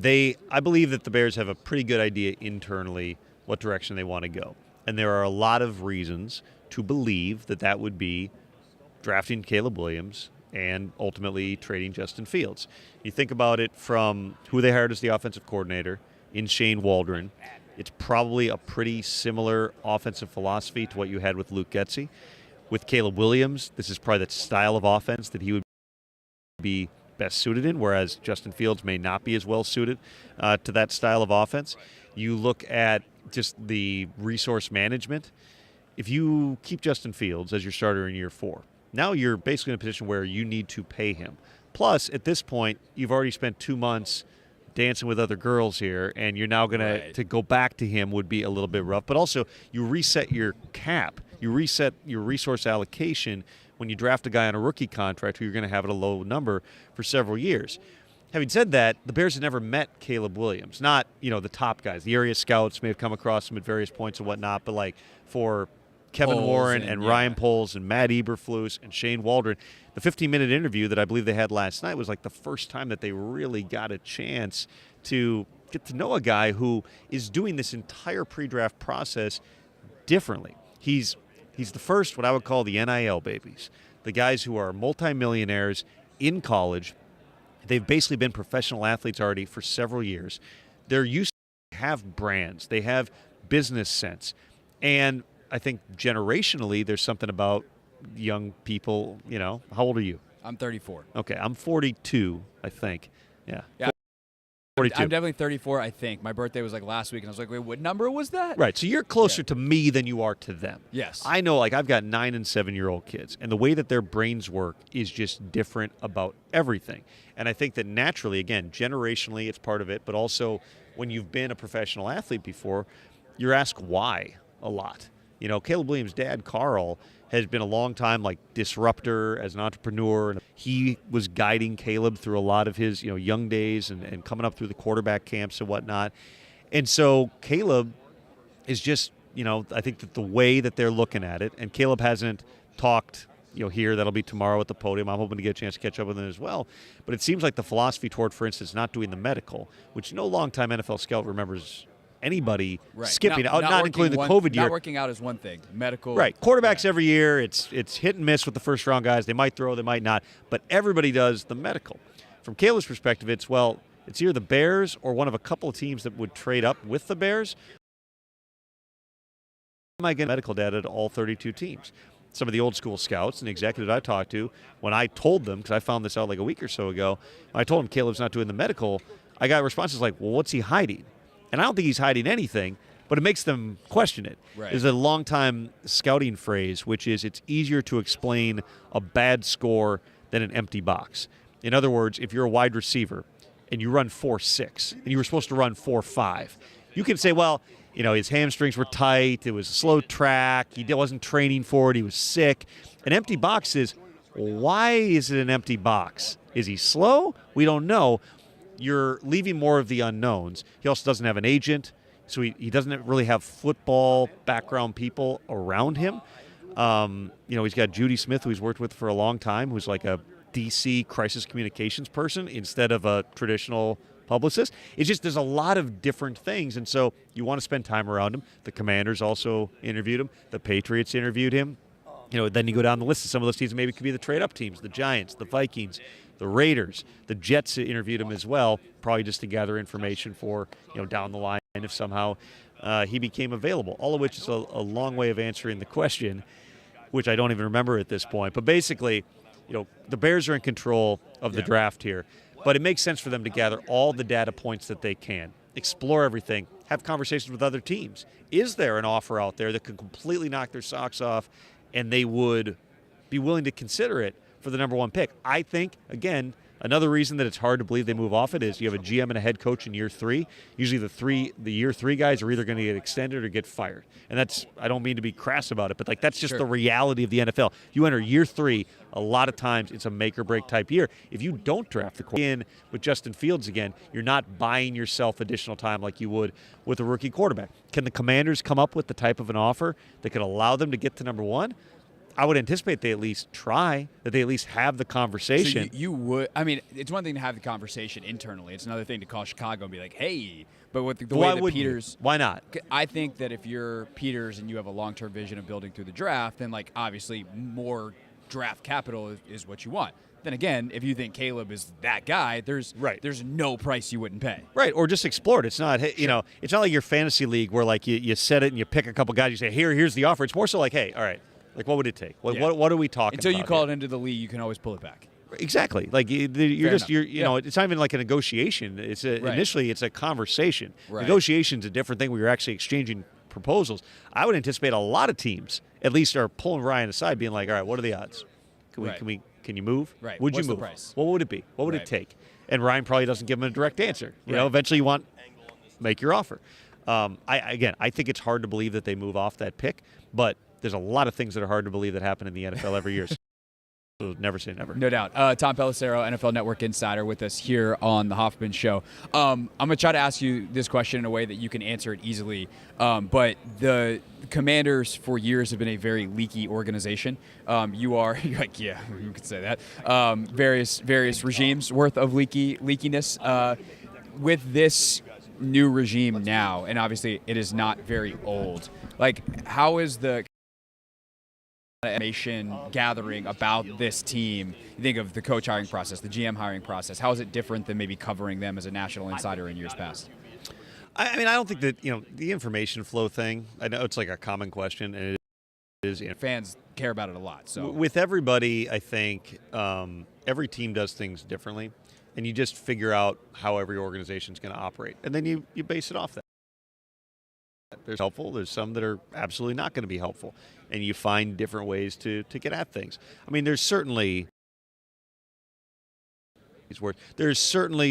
I believe that the Bears have a pretty good idea internally what direction they want to go. And there are a lot of reasons to believe that that would be drafting Caleb Williams and ultimately trading Justin Fields. You think about it from who they hired as the offensive coordinator in Shane Waldron. It's probably a pretty similar offensive philosophy to what you had with Luke Getsy. With Caleb Williams, this is probably the style of offense that he would be best suited in, whereas Justin Fields may not be as well suited to that style of offense. You look at just the resource management. If you keep Justin Fields as your starter in year 4, now you're basically in a position where you need to pay him. Plus, at this point, you've already spent 2 months dancing with other girls here, and you're now going to go back to him would be a little bit rough. But also, you reset your cap. You reset your resource allocation when you draft a guy on a rookie contract who you're going to have at a low number for several years. Having said that, the Bears have never met Caleb Williams. Not, the top guys. The area scouts may have come across him at various points and whatnot, but like for Kevin Warren and Ryan Poles and Matt Eberflus and Shane Waldron, the 15-minute interview that I believe they had last night was like the first time that they really got a chance to get to know a guy who is doing this entire pre-draft process differently. He's the first, what I would call the NIL babies, the guys who are multimillionaires in college. They've basically been professional athletes already for several years. They're used to have brands. They have business sense. And I think generationally there's something about young people, how old are you? I'm 34. Okay, I'm 42, I think. Yeah. 42. I'm definitely 34, I think. My birthday was like last week, and I was like, wait, what number was that? Right, so you're closer to me than you are to them. Yes. I know, I've got 9 and 7-year-old kids, and the way that their brains work is just different about everything. And I think that naturally, again, generationally, it's part of it, but also when you've been a professional athlete before, you're asked why a lot. Caleb Williams' dad, Carl, has been a long time disruptor as an entrepreneur. He was guiding Caleb through a lot of his young days and coming up through the quarterback camps and whatnot. And so Caleb is just, I think that the way that they're looking at it, and Caleb hasn't talked here, that'll be tomorrow at the podium. I'm hoping to get a chance to catch up with him as well. But it seems like the philosophy toward, for instance, not doing the medical, which no longtime NFL scout remembers anybody skipping out, not including the COVID year. Not working out is one thing. Medical. Right. Quarterbacks every year, it's hit and miss with the first-round guys. They might throw, they might not. But everybody does the medical. From Caleb's perspective, it's either the Bears or one of a couple of teams that would trade up with the Bears. Am I getting medical data to all 32 teams? Some of the old school scouts and executives I talked to, when I told them, because I found this out like a week or so ago, when I told them Caleb's not doing the medical, I got responses like, well, what's he hiding? And I don't think he's hiding anything, but it makes them question it. Right. There's a long-time scouting phrase, which is it's easier to explain a bad score than an empty box. In other words, if you're a wide receiver and you run 4.6 and you were supposed to run 4.5, you can say, well, his hamstrings were tight, it was a slow track, he wasn't training for it, he was sick. An empty box is, Why is it an empty box? Is he slow? We don't know. You're leaving more of the unknowns. He also doesn't have an agent, so he doesn't really have football background people around him. He's got Judy Smith, who he's worked with for a long time, who's like a DC crisis communications person instead of a traditional publicist. It's just there's a lot of different things, and so you want to spend time around him. The Commanders also interviewed him. The Patriots interviewed him. Then you go down the list, and some of those teams maybe could be the trade-up teams, the Giants, the Vikings, the Raiders. The Jets interviewed him as well, probably just to gather information for, down the line if somehow he became available, all of which is a long way of answering the question, which I don't even remember at this point. But basically, the Bears are in control of the draft here, but it makes sense for them to gather all the data points that they can, explore everything, have conversations with other teams. Is there an offer out there that could completely knock their socks off and they would be willing to consider it for the number 1 pick? I think, again, another reason that it's hard to believe they move off it is you have a GM and a head coach in year 3. Usually the year 3 guys are either going to get extended or get fired. And that's, I don't mean to be crass about it, but that's just the reality of the NFL. You enter year 3, a lot of times it's a make or break type year. If you don't draft the quarterback in with Justin Fields again, you're not buying yourself additional time like you would with a rookie quarterback. Can the Commanders come up with the type of an offer that could allow them to get to number 1? I would anticipate they at least try, that they at least have the conversation. So you would, I mean, it's one thing to have the conversation internally. It's another thing to call Chicago and be like, hey, but with the way that Peters. Why not? I think that if you're Peters and you have a long-term vision of building through the draft, then obviously more draft capital is what you want. Then again, if you think Caleb is that guy, there's no price you wouldn't pay. Right, or just explore it. It's not, it's not like your fantasy league where you set it and you pick a couple guys, you say, here's the offer. It's more so like, hey, all right. What would it take? What are we talking about? Until you call here? it into the league, you can always pull it back. Exactly. It's not even like a negotiation. Initially it's a conversation. Right. Negotiation's a different thing where you're actually exchanging proposals. I would anticipate a lot of teams at least are pulling Ryan aside, being like, all right, what are the odds? Can you move? Right. Would What's you move? the price? What would it be? What would it take? And Ryan probably doesn't give him a direct answer. Eventually you want make your offer. I think it's hard to believe that they move off that pick, but there's a lot of things that are hard to believe that happen in the NFL every year. So never say never. No doubt. Tom Pelissero, NFL Network insider, with us here on the Hoffman Show. I'm going to try to ask you this question in a way that you can answer it easily. But the Commanders for years have been a very leaky organization. You're like, yeah, you could say that. Various regimes worth of leakiness. With this new regime now, and obviously it is not very old, how is the information gathering about this team? You think of the coach hiring process, the GM hiring process. How is it different than maybe covering them as a national insider in years past? I don't think that the information flow thing. I know it's like a common question, and it is. Fans care about it a lot. So with everybody, I think every team does things differently, and you just figure out how every organization is going to operate, and then you base it off that. There's helpful. There's some that are absolutely not going to be helpful, and you find different ways to get at things. I mean, there's certainly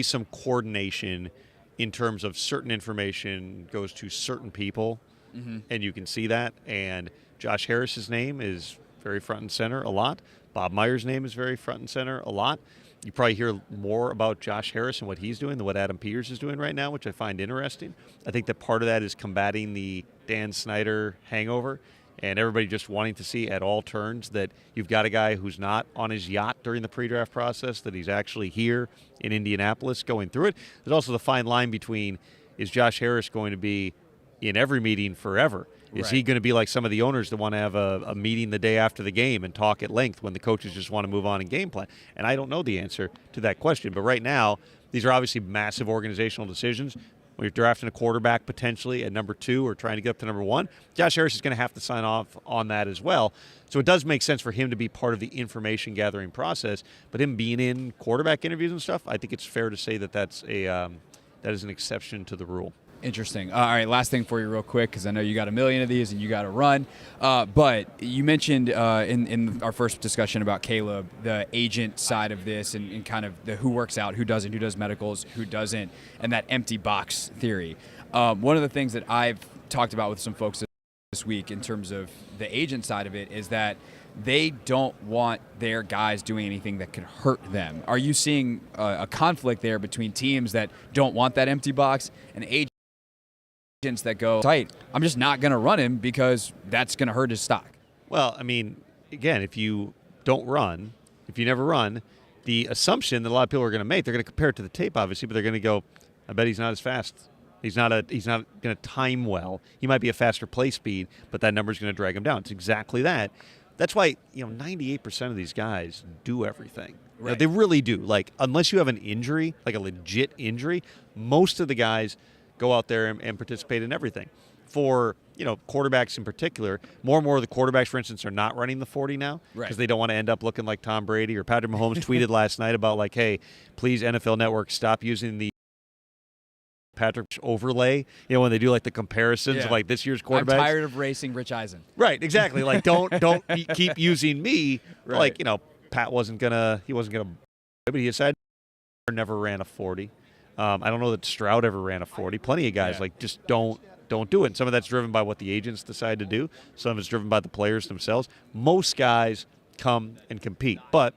some coordination in terms of certain information goes to certain people, and you can see that. And Josh Harris's name is very front and center a lot. Bob Meyer's name is very front and center a lot. You probably hear more about Josh Harris and what he's doing than what Adam Peters is doing right now, which I find interesting. I think that part of that is combating the Dan Snyder hangover and everybody just wanting to see at all turns that you've got a guy who's not on his yacht during the pre-draft process, that he's actually here in Indianapolis going through it. There's also the fine line between, is Josh Harris going to be in every meeting forever? Is he going to be like some of the owners that want to have a meeting the day after the game and talk at length when the coaches just want to move on and game plan? And I don't know the answer to that question. But right now, these are obviously massive organizational decisions. When you're drafting a quarterback potentially at number 2 or trying to get up to number 1, Josh Harris is going to have to sign off on that as well. So it does make sense for him to be part of the information gathering process. But him being in quarterback interviews and stuff, I think it's fair to say that that is an exception to the rule. Interesting. All right, last thing for you real quick, because I know you got a million of these and you got to run. But you mentioned in our first discussion about Caleb, the agent side of this and kind of the who works out, who doesn't, who does medicals, who doesn't, and that empty box theory. One of the things that I've talked about with some folks this week in terms of the agent side of it is that they don't want their guys doing anything that could hurt them. Are you seeing a conflict there between teams that don't want that empty box and agents that go, tight, I'm just not going to run him because that's going to hurt his stock? Well, I mean, again, if you don't run, if you never run, the assumption that a lot of people are going to make, they're going to compare it to the tape, obviously, but they're going to go, I bet he's not as fast. He's not going to time well. He might be a faster play speed, but that number is going to drag him down. It's exactly that. That's why 98% of these guys do everything. Right. They really do. Like, unless you have an injury, like a legit injury, most of the guys go out there and participate in everything. For quarterbacks in particular, more and more of the quarterbacks, for instance, are not running the 40 now because they don't want to end up looking like Tom Brady. Or Patrick Mahomes tweeted last night about like, hey, please NFL Network stop using the Patrick overlay, when they do like the comparisons of like this year's quarterbacks. I'm tired of racing Rich Eisen. Right, exactly. Like don't keep using me. Right. Like, Pat wasn't gonna, but he decided never ran a 40. I don't know that Stroud ever ran a 40. Plenty of guys like just don't do it. And some of that's driven by what the agents decide to do. Some of it's driven by the players themselves. Most guys come and compete, but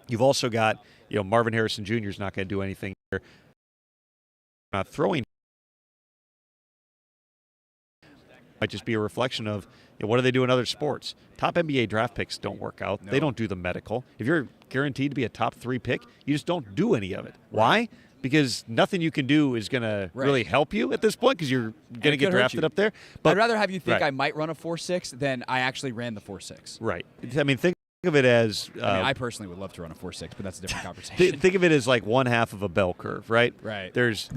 you've also got Marvin Harrison Jr. is not going to do anything here. Not throwing might just be a reflection of what do they do in other sports. Top NBA draft picks don't work out. No. They don't do the medical. If you're guaranteed to be a top 3 pick, you just don't do any of it. Why? Because nothing you can do is going to really help you at this point because you're going to get drafted up there. But I'd rather have you think I might run a 4.6 than I actually ran the 4.6. Right. I mean, think of it as I personally would love to run a 4.6, but that's a different conversation. Think of it as like one half of a bell curve, right? Right. There's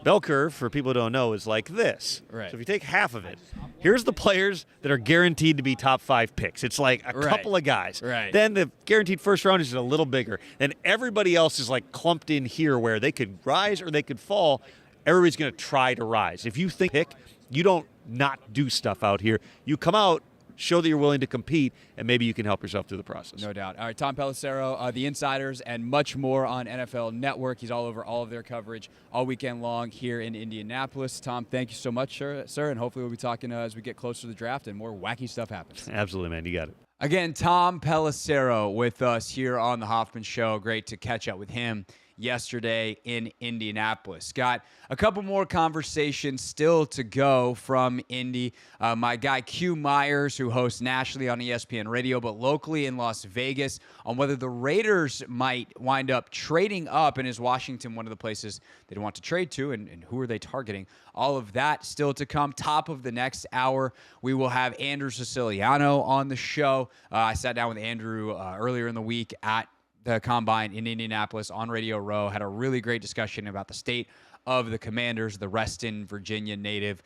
bell curve, for people who don't know, is like this. Right. So if you take half of it, here's the players that are guaranteed to be top 5 picks. It's like a couple of guys. Right. Then the guaranteed first round is a little bigger. Then everybody else is like clumped in here where they could rise or they could fall. Everybody's going to try to rise. If you think pick, you don't not do stuff out here. You come out, show that you're willing to compete, and maybe you can help yourself through the process. No doubt. All right, Tom Pelissero, the Insiders, and much more on NFL Network. He's all over all of their coverage all weekend long here in Indianapolis. Tom, thank you so much, sir, and hopefully we'll be talking as we get closer to the draft and more wacky stuff happens. Absolutely, man. You got it. Again, Tom Pelissero with us here on the Hoffman Show. Great to catch up with him yesterday in Indianapolis. Got a couple more conversations still to go from Indy. My guy Q Myers, who hosts nationally on ESPN Radio, but locally in Las Vegas, on whether the Raiders might wind up trading up, and is Washington one of the places they'd want to trade to, and who are they targeting? All of that still to come. Top of the next hour, we will have Andrew Siciliano on the show. I sat down with Andrew earlier in the week at the Combine in Indianapolis on Radio Row, had a really great discussion about the state of the Commanders, the Reston, Virginia native,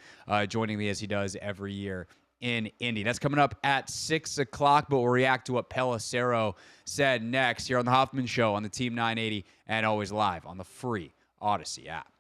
joining me as he does every year in Indy. That's coming up at 6 o'clock, but we'll react to what Pelissero said next here on the Hoffman Show on the Team 980 and always live on the free Odyssey app.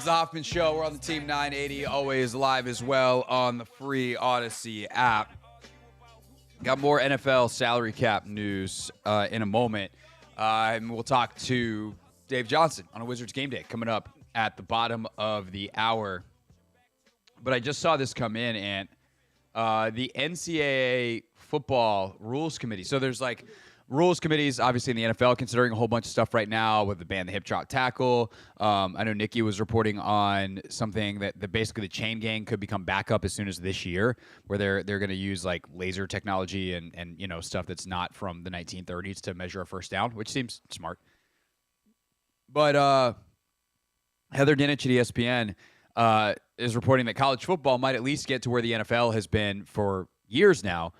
the Hoffman Show. We're on the Team 980, always live as well on the free Odyssey app. Got more NFL salary cap news in a moment. And we'll talk to Dave Johnson on a Wizards game day coming up at the bottom of the hour. But I just saw this come in, and the NCAA football rules committee. So there's like rules committees, obviously, in the NFL, considering a whole bunch of stuff right now with the ban the hip drop tackle. I know Nikki was reporting on something that basically the chain gang could become backup as soon as this year, where they're going to use like laser technology and you know stuff that's not from the 1930s to measure a first down, which seems smart. But Heather Dinich at ESPN is reporting that college football might at least get to where the NFL has been for years now.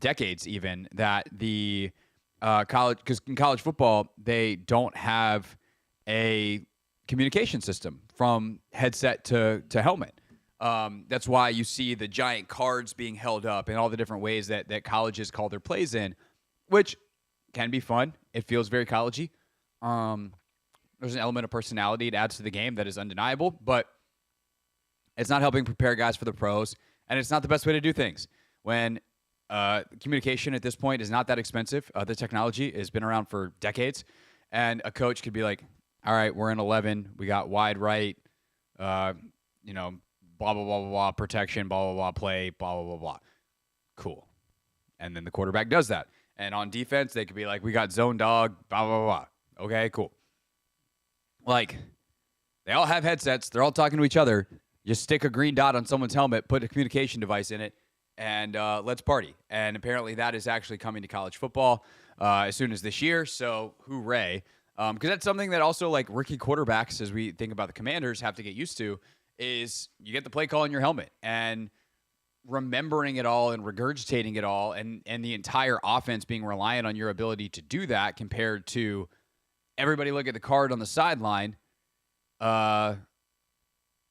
Decades even, that the college, because in college football they don't have a communication system from headset to helmet. That's why you see the giant cards being held up and all the different ways that colleges call their plays in, which can be fun. It feels very collegey. There's an element of personality it adds to the game that is undeniable, but it's not helping prepare guys for the pros, and it's not the best way to do things. When communication at this point is not that expensive. The technology has been around for decades, and a coach could be like, all right, we're in 11. We got wide right, blah, blah, blah, blah, blah, protection, blah, blah, blah, play, blah, blah, blah, blah. Cool. And then the quarterback does that. And on defense, they could be like, we got zone dog, blah, blah, blah. Okay, cool. Like, they all have headsets. They're all talking to each other. Just stick a green dot on someone's helmet, put a communication device in it, and let's party. And apparently that is actually coming to college football as soon as this year, so hooray. Because that's something that also, like, rookie quarterbacks, as we think about the Commanders, have to get used to, is you get the play call in your helmet. And remembering it all and regurgitating it all and the entire offense being reliant on your ability to do that compared to everybody look at the card on the sideline,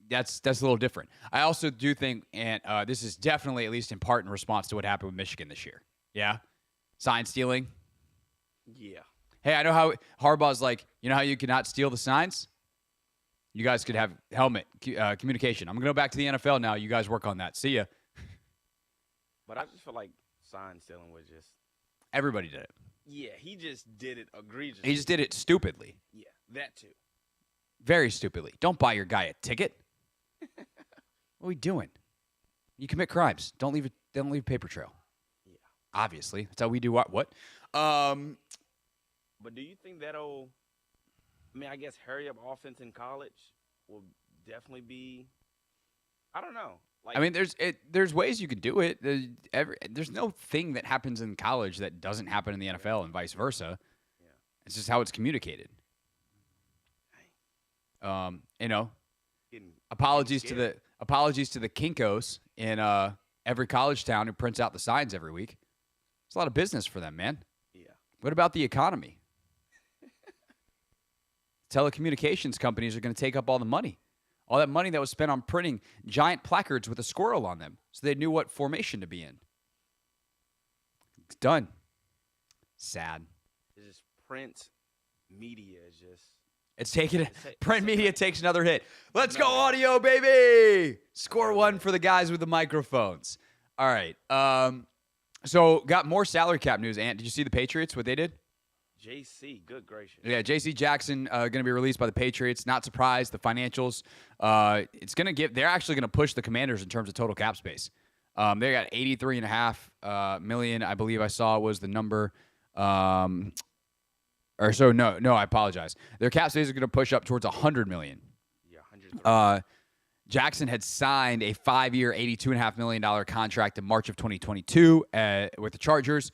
that's a little different. I also do think, and this is definitely, at least in part, in response to what happened with Michigan this year. Yeah? Sign stealing? Yeah. Hey, I know how Harbaugh's like, you know how you cannot steal the signs? You guys could have helmet communication. I'm going to go back to the NFL now. You guys work on that. See ya. But I just feel like sign stealing was just... Everybody did it. Yeah, he just did it egregiously. He just did it stupidly. Yeah, that too. Very stupidly. Don't buy your guy a ticket. What are we doing? You commit crimes. Don't leave a paper trail. Yeah. Obviously. That's how we do what? But do you think that'll, I guess hurry up offense in college will definitely be, I don't know. Like, there's ways you can do it. There's no thing that happens in college that doesn't happen in the NFL and vice versa. Yeah. It's just how it's communicated. Apologies to the Kinkos in every college town who prints out the signs every week. It's a lot of business for them, man. Yeah. What about the economy? Telecommunications companies are going to take up all the money. All that money that was spent on printing giant placards with a squirrel on them so they knew what formation to be in. It's done. Sad. It's just print media is just... It's taking print media takes another hit. Let's go audio, baby. Score one for the guys with the microphones. All right. So got more salary cap news. Ant, did you see the Patriots, what they did? JC, good gracious. Yeah, JC Jackson going to be released by the Patriots. Not surprised. The financials, they're actually going to push the Commanders in terms of total cap space. They got $83.5 million, I believe I saw was the number. No, I apologize. Their cap space is going to push up towards $100 million. Yeah, 100. Jackson had signed a 5-year, $82.5 million contract in March of 2022 with the Chargers.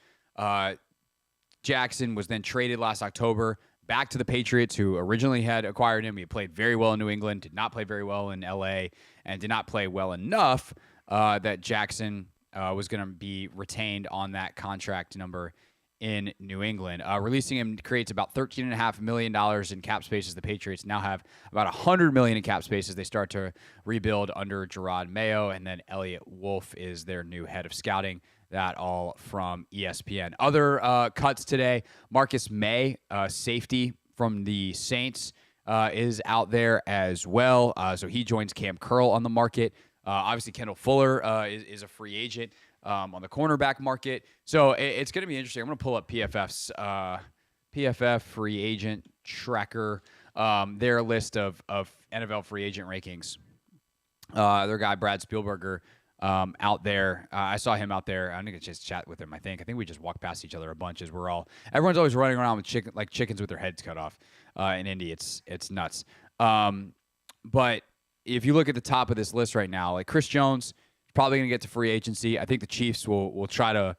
Jackson was then traded last October back to the Patriots, who originally had acquired him. He played very well in New England, did not play very well in L.A., and did not play well enough that Jackson was going to be retained on that contract number in New England. Releasing him creates about $13.5 million in cap space, as the Patriots now have about $100 million in cap space as they start to rebuild under Gerard Mayo, and then Elliott Wolf is their new head of scouting. That all from ESPN. Other cuts today, Marcus May, safety from the Saints, is out there as well. So he joins Cam Curl on the market. Obviously, Kendall Fuller is a free agent on the cornerback market. So it's going to be interesting. I'm going to pull up PFF's PFF free agent tracker, their list of NFL free agent rankings. Their guy, Brad Spielberger, out there. I saw him out there. I'm going to just chat with him, I think. We just walked past each other a bunch as everyone's always running around with chickens with their heads cut off in Indy. It's nuts. But if you look at the top of this list right now, like Chris Jones is probably going to get to free agency. I think the Chiefs will try to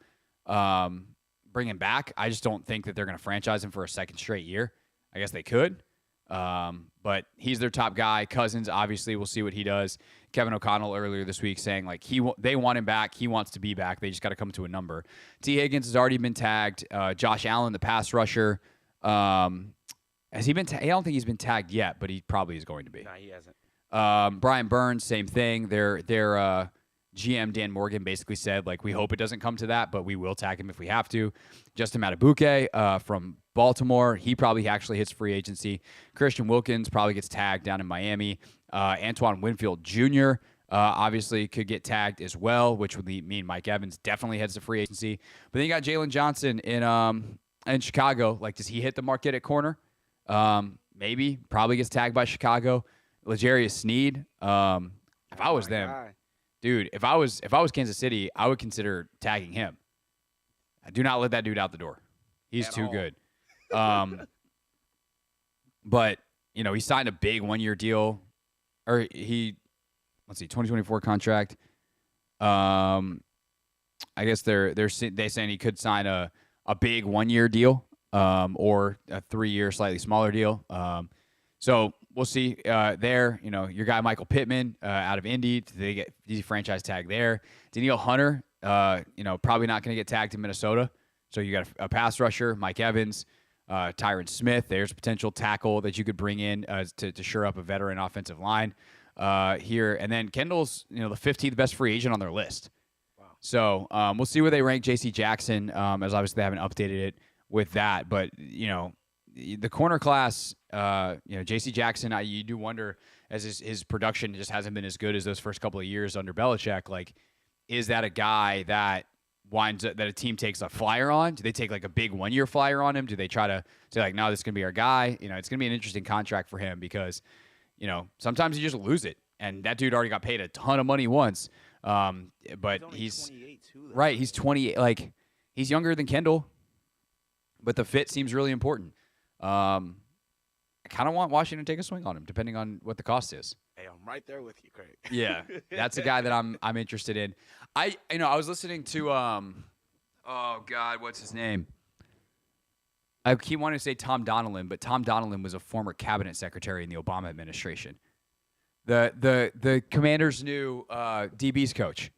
bring him back. I just don't think that they're going to franchise him for a second straight year. I guess they could. But he's their top guy. Cousins, obviously, we'll see what he does. Kevin O'Connell earlier this week saying, like, they want him back. He wants to be back. They just got to come to a number. T. Higgins has already been tagged. Josh Allen, the pass rusher. Has he been I don't think he's been tagged yet, but he probably is going to be. No, he hasn't. Brian Burns, same thing. Their GM, Dan Morgan, basically said, like, we hope it doesn't come to that, but we will tag him if we have to. Justin Matabuke from Baltimore, he probably actually hits free agency. Christian Wilkins probably gets tagged down in Miami. Antoine Winfield Jr. Obviously could get tagged as well, which would mean Mike Evans definitely heads to free agency. But then you got Jalen Johnson in Chicago. Like, does he hit the market at corner? Maybe. Probably gets tagged by Chicago. L'Jarius Sneed. If I was them, dude, if I was Kansas City, I would consider tagging him. Do not let that dude out the door. He's too good. But, you know, he signed a big one-year deal. Or 2024 contract. I guess they're saying he could sign a big one-year deal or a 3-year slightly smaller deal. So we'll see there. You know, your guy Michael Pittman out of Indy, they get easy franchise tag there. Danielle Hunter, you know, probably not going to get tagged in Minnesota. So you got a pass rusher, Mike Evans, Tyron Smith. There's potential tackle that you could bring in to shore up a veteran offensive line here. And then Kendall's, you know, the 15th best free agent on their list. Wow. So we'll see where they rank J.C. Jackson, as obviously they haven't updated it with that. But, you know, the corner class, you know, J.C. Jackson, you do wonder, as his production just hasn't been as good as those first couple of years under Belichick, like, is that a guy that a team takes a flyer on? Do they take like a big 1-year flyer on him? Do they try to say like, no, this is going to be our guy? You know, it's going to be an interesting contract for him because, you know, sometimes you just lose it. And that dude already got paid a ton of money once. But he's 28 too, though. Right. He's 28. Like, he's younger than Kendall, but the fit seems really important. I kind of want Washington to take a swing on him, depending on what the cost is. Hey, I'm right there with you, Craig. Yeah, that's a guy that I'm interested in. I was listening to oh God, what's his name? I keep wanting to say Tom Donilon, but Tom Donilon was a former cabinet secretary in the Obama administration. The Commanders' new DB's coach.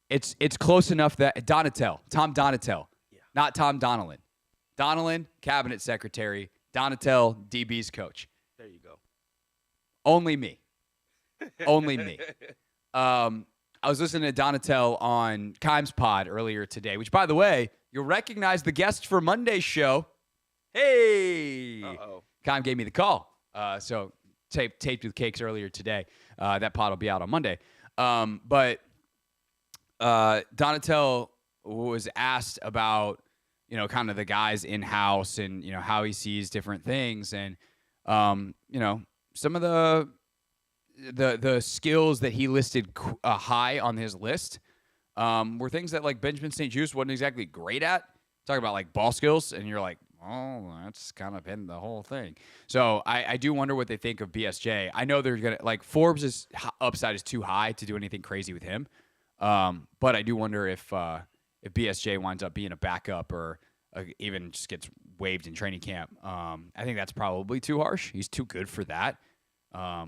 It's close enough that Tom Donatel, not Tom Donilon. Donilon, cabinet secretary. Donatel, DB's coach. There you go. Only me. Only me. I was listening to Donatel on Kimes Pod earlier today, which, by the way, you'll recognize the guest for Monday's show. Hey! Uh-oh. Kime gave me the call. So taped with cakes earlier today. That pod will be out on Monday. But Donatel was asked about, you know, kind of the guys in-house and, you know, how he sees different things. And, you know, some of the skills that he listed high on his list were things that, like, Benjamin St. Juste wasn't exactly great at. Talking about, like, ball skills, and you're like, oh, that's kind of been the whole thing. So I do wonder what they think of BSJ. I know they're going to, like, Forbes' upside is too high to do anything crazy with him. But I do wonder if BSJ winds up being a backup or even just gets waived in training camp. I think that's probably too harsh. He's too good for that. I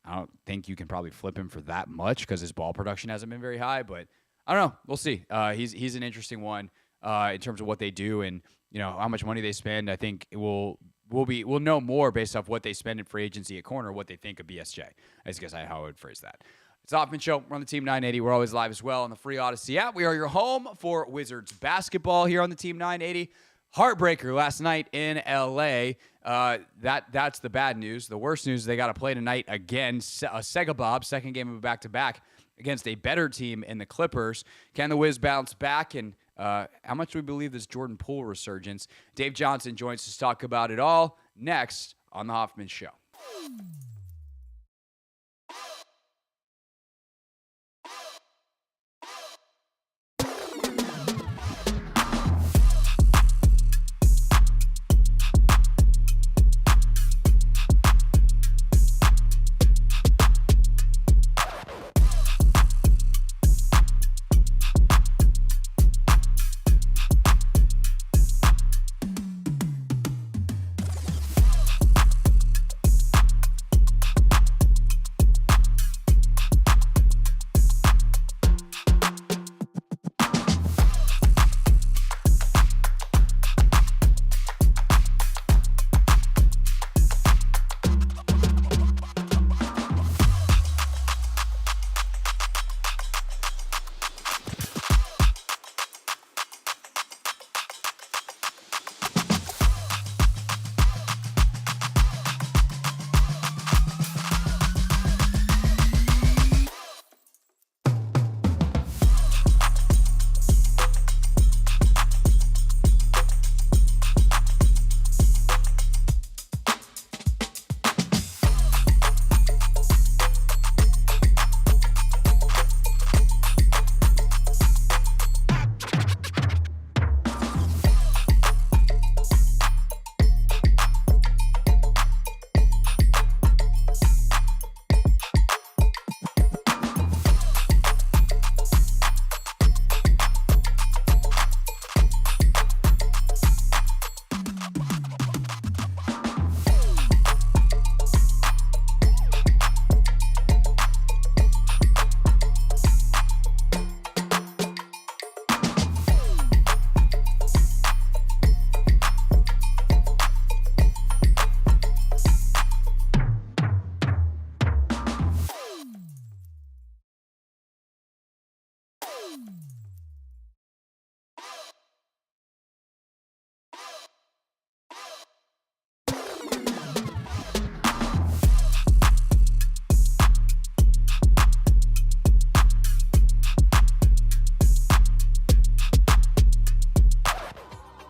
don't think you can probably flip him for that much because his ball production hasn't been very high. But I don't know. We'll see. He's an interesting one in terms of what they do and, you know, how much money they spend. I think we'll know more based off what they spend in free agency at corner, what they think of BSJ. I guess how I would phrase that. It's the Hoffman Show. We're on the Team 980. We're always live as well on the free Odyssey app. We are your home for Wizards basketball here on the Team 980. Heartbreaker last night in L.A. That's the bad news. The worst news, they got to play tonight again. A Sega Bob, second game of a back-to-back against a better team in the Clippers. Can the Wiz bounce back? And how much do we believe this Jordan Poole resurgence? Dave Johnson joins us to talk about it all next on The Hoffman Show.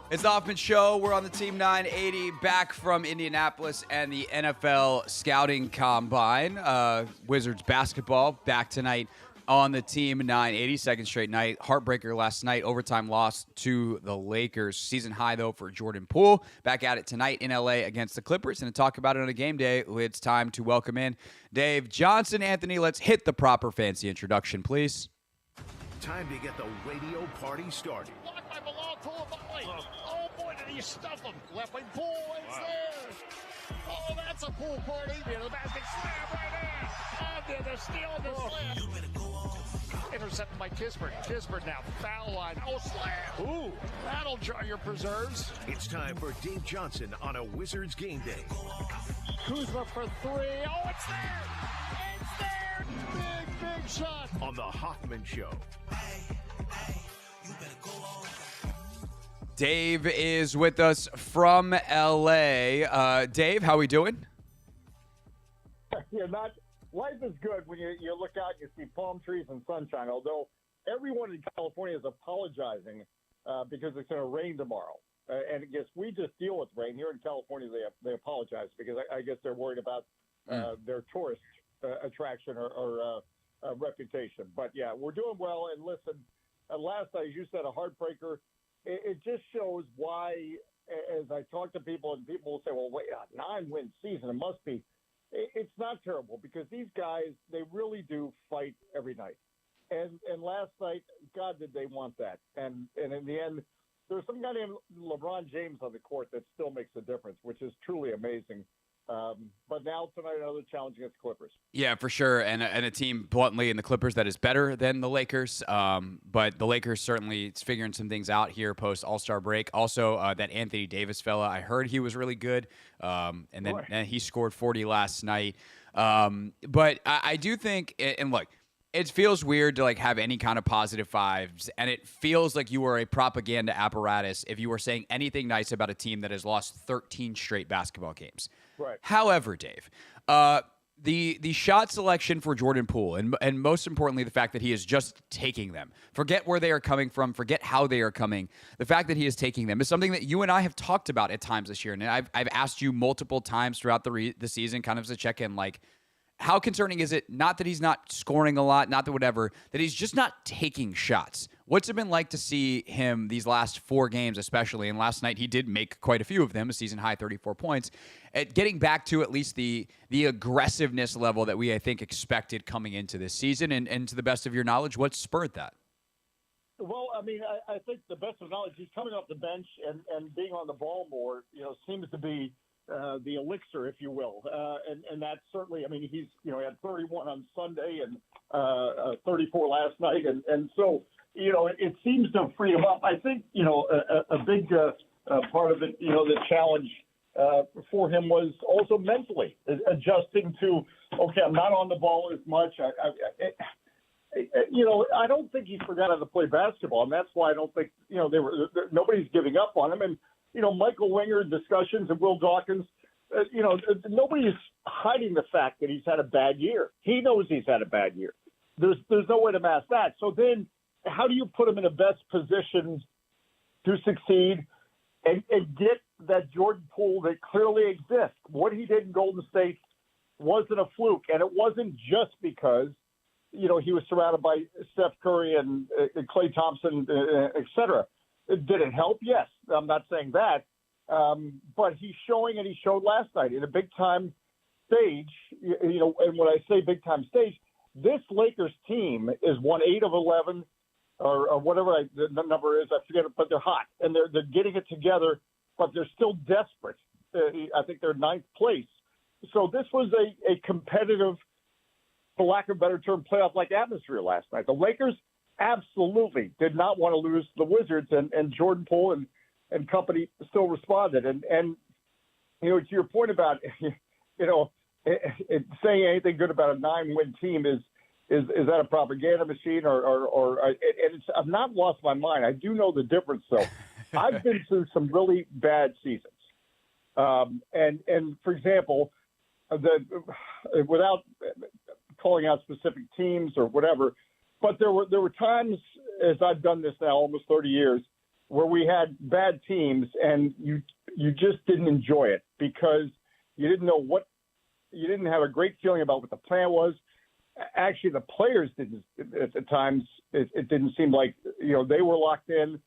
It's the Hoffman Show. We're on the Team 980 back from Indianapolis and the NFL Scouting Combine. Wizards basketball back tonight on the Team 980, second straight night. Heartbreaker last night, overtime loss to the Lakers. Season high, though, for Jordan Poole. Back at it tonight in L.A. against the Clippers. And to talk about it on a game day, it's time to welcome in Dave Johnson. Anthony, let's hit the proper fancy introduction, please. Time to get the radio party started. Blocked by Bilal Coulibaly. Oh, boy, did he stuff him. Left wing Poole, it's there. Oh, that's a Poole party. Near the basket, slam right in. And the steal of the slam. Intercepted by Kispert. Kispert now, foul line. Oh, slam. Ooh, that'll jar your preserves. It's time for Dave Johnson on a Wizards game day. Kuzma for three. Oh, it's there. It's there. Big shot. On the Hoffman Show. Dave is with us from L.A. Dave, how we doing? Yeah, life is good when you look out and you see palm trees and sunshine, although everyone in California is apologizing because it's going to rain tomorrow. And I guess we just deal with rain. Here in California, they apologize because I guess they're worried about their tourist attraction or reputation. But, yeah, we're doing well. And listen, last night, as you said, a heartbreaker. It just shows why, as I talk to people, and people will say, well, wait, a 9-win season, it must be. It's not terrible because these guys, they really do fight every night. And last night, God, did they want that. And in the end, there's some guy named LeBron James on the court that still makes a difference, which is truly amazing. But now tonight, another challenge against the Clippers. Yeah, for sure. And a team bluntly in the Clippers that is better than the Lakers. But the Lakers certainly is figuring some things out here post All-Star break. Also, that Anthony Davis fella, I heard he was really good. And then he scored 40 last night. But I do think, and look, it feels weird to like have any kind of positive vibes, and it feels like you were a propaganda apparatus if you were saying anything nice about a team that has lost 13 straight basketball games. Right. However, Dave, the shot selection for Jordan Poole, and most importantly, the fact that he is just taking them. Forget where they are coming from. Forget how they are coming. The fact that he is taking them is something that you and I have talked about at times this year, and I've asked you multiple times throughout the season, kind of as a check-in, like, how concerning is it, not that he's not scoring a lot, not that whatever, that he's just not taking shots? What's it been like to see him these last 4 games especially, and last night he did make quite a few of them, a season-high 34 points, at getting back to at least the aggressiveness level that we, I think, expected coming into this season, and to the best of your knowledge, what spurred that? Well, I mean, I think the best of knowledge, he's coming off the bench and being on the ball more, seems to be the elixir, if you will. And that's certainly, I mean, he had 31 on Sunday and 34 last night. And so, it seems to free him up. I think, a big part of it, the challenge for him was also mentally adjusting to, okay, I'm not on the ball as much. I don't think he forgot how to play basketball, and that's why I don't think, nobody's giving up on him. And, Michael Winger discussions and Will Dawkins, nobody's hiding the fact that he's had a bad year. He knows he's had a bad year. There's no way to mask that. So then how do you put him in the best position to succeed and get that Jordan Poole that clearly exists? What he did in Golden State wasn't a fluke, and it wasn't just because, he was surrounded by Steph Curry and Klay Thompson, et cetera. Did it help? Yes. I'm not saying that. But he's showing, and he showed last night in a big-time stage, and when I say big-time stage, this Lakers team is won 8 of 11 or whatever the number is. I forget it, but they're hot, and they're getting it together, but they're still desperate. I think they're 9th place. So this was a competitive, for lack of a better term, playoff-like atmosphere last night. The Lakers absolutely did not want to lose the Wizards, and Jordan Poole and company still responded. And to your point about, saying anything good about a 9-win team is that a propaganda machine or I've not lost my mind. I do know the difference, though. I've been through some really bad seasons. And for example, without calling out specific teams or whatever, but there were times, as I've done this now almost 30 years, where we had bad teams and you just didn't enjoy it because you didn't know you didn't have a great feeling about what the plan was. Actually, the players didn't at times. It didn't seem like they were locked in.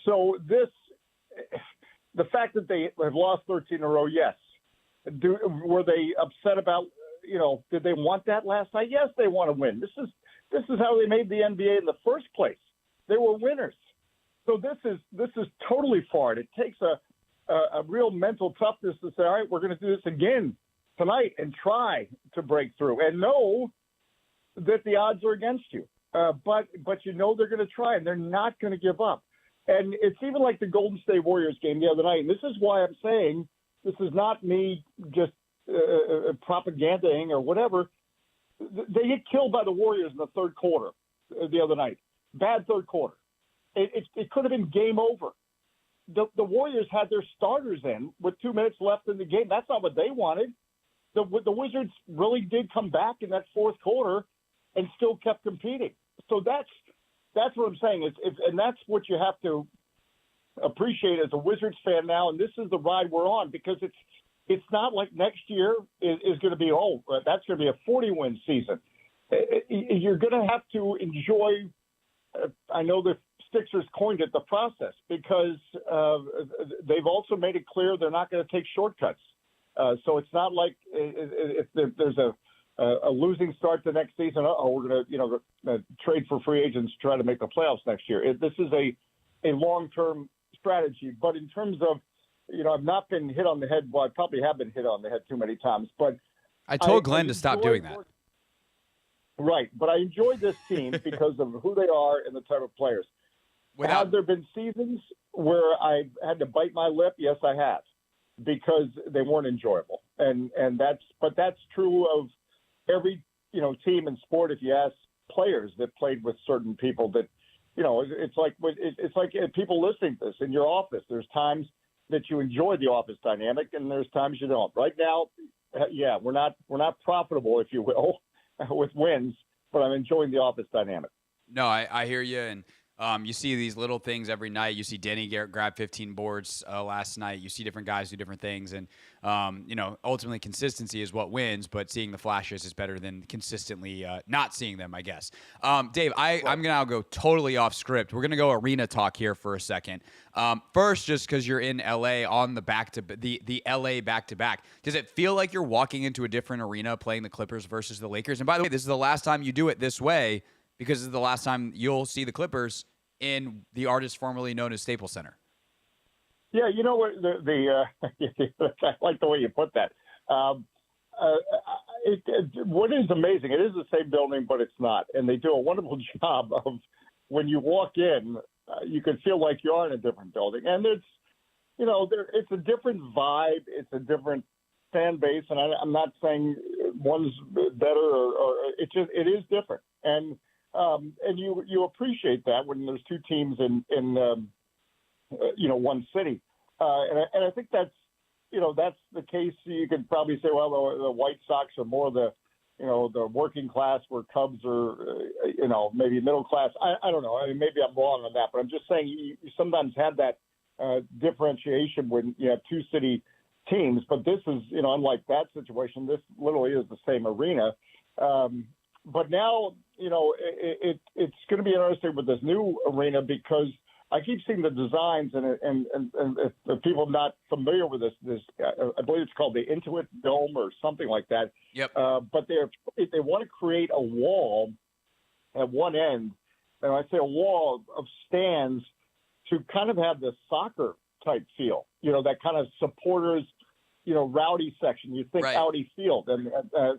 So the fact that they have lost 13 in a row, yes. Were they upset about? Did they want that last night? Yes, they want to win. This is how they made the NBA in the first place. They were winners. So this is totally foreign. It takes a real mental toughness to say, all right, we're going to do this again tonight and try to break through and know that the odds are against you. But they're going to try and they're not going to give up. And it's even like the Golden State Warriors game the other night. And this is why I'm saying this is not me just propagandaing or whatever. They get killed by the Warriors in the third quarter the other night. Bad third quarter. It could have been game over. The Warriors had their starters in with 2 minutes left in the game. That's not what they wanted. The Wizards really did come back in that fourth quarter and still kept competing. So that's what I'm saying. And that's what you have to appreciate as a Wizards fan now. And this is the ride we're on because it's not like next year is going to be, that's going to be a 40-win season. You're going to have to enjoy, I know the Sixers coined it, the process, because they've also made it clear they're not going to take shortcuts. So it's not like if there's a losing start to next season, we're going to trade for free agents to try to make the playoffs next year. This is a long-term strategy. But in terms of, I've not been hit on the head. Well, I probably have been hit on the head too many times. But I told Glenn to stop doing that. Right. But I enjoy this team because of who they are and the type of players. Have there been seasons where I had to bite my lip? Yes, I have, because they weren't enjoyable. And that's true of every team and sport, if you ask players that played with certain people that, it's like people listening to this in your office. There's times that you enjoy the office dynamic, and there's times you don't. Right now, we're not profitable, if you will, with wins, but I'm enjoying the office dynamic. No, I hear you, and you see these little things every night. You see Denny grab 15 boards last night. You see different guys do different things, and ultimately consistency is what wins. But seeing the flashes is better than consistently not seeing them, I guess. Dave, I'm gonna go totally off script. We're gonna go arena talk here for a second. First, just because you're in LA on the LA back-to-back, does it feel like you're walking into a different arena playing the Clippers versus the Lakers? And by the way, this is the last time you do it this way, because this is the last time you'll see the Clippers in the artist formerly known as Staples Center. Yeah, you know what? I like the way you put that. What is amazing, it is the same building, but it's not. And they do a wonderful job of, when you walk in, you can feel like you are in a different building. And it's, it's a different vibe. It's a different fan base. And I'm not saying one's better or it is different. And you appreciate that when there's two teams in one city. And I think that's the case. You could probably say, well, the White Sox are more the working class, where Cubs are, maybe middle class. I don't know. I mean, maybe I'm wrong on that, but I'm just saying you sometimes have that differentiation when you have two city teams. But this is, unlike that situation, this literally is the same arena. But now, it's going to be interesting with this new arena, because I keep seeing the designs, and if people not familiar with this, I believe it's called the Intuit Dome or something like that. Yep. But they want to create a wall at one end, and I say a wall of stands to kind of have this soccer type feel. That kind of supporters, rowdy section. You think right. Audi Field and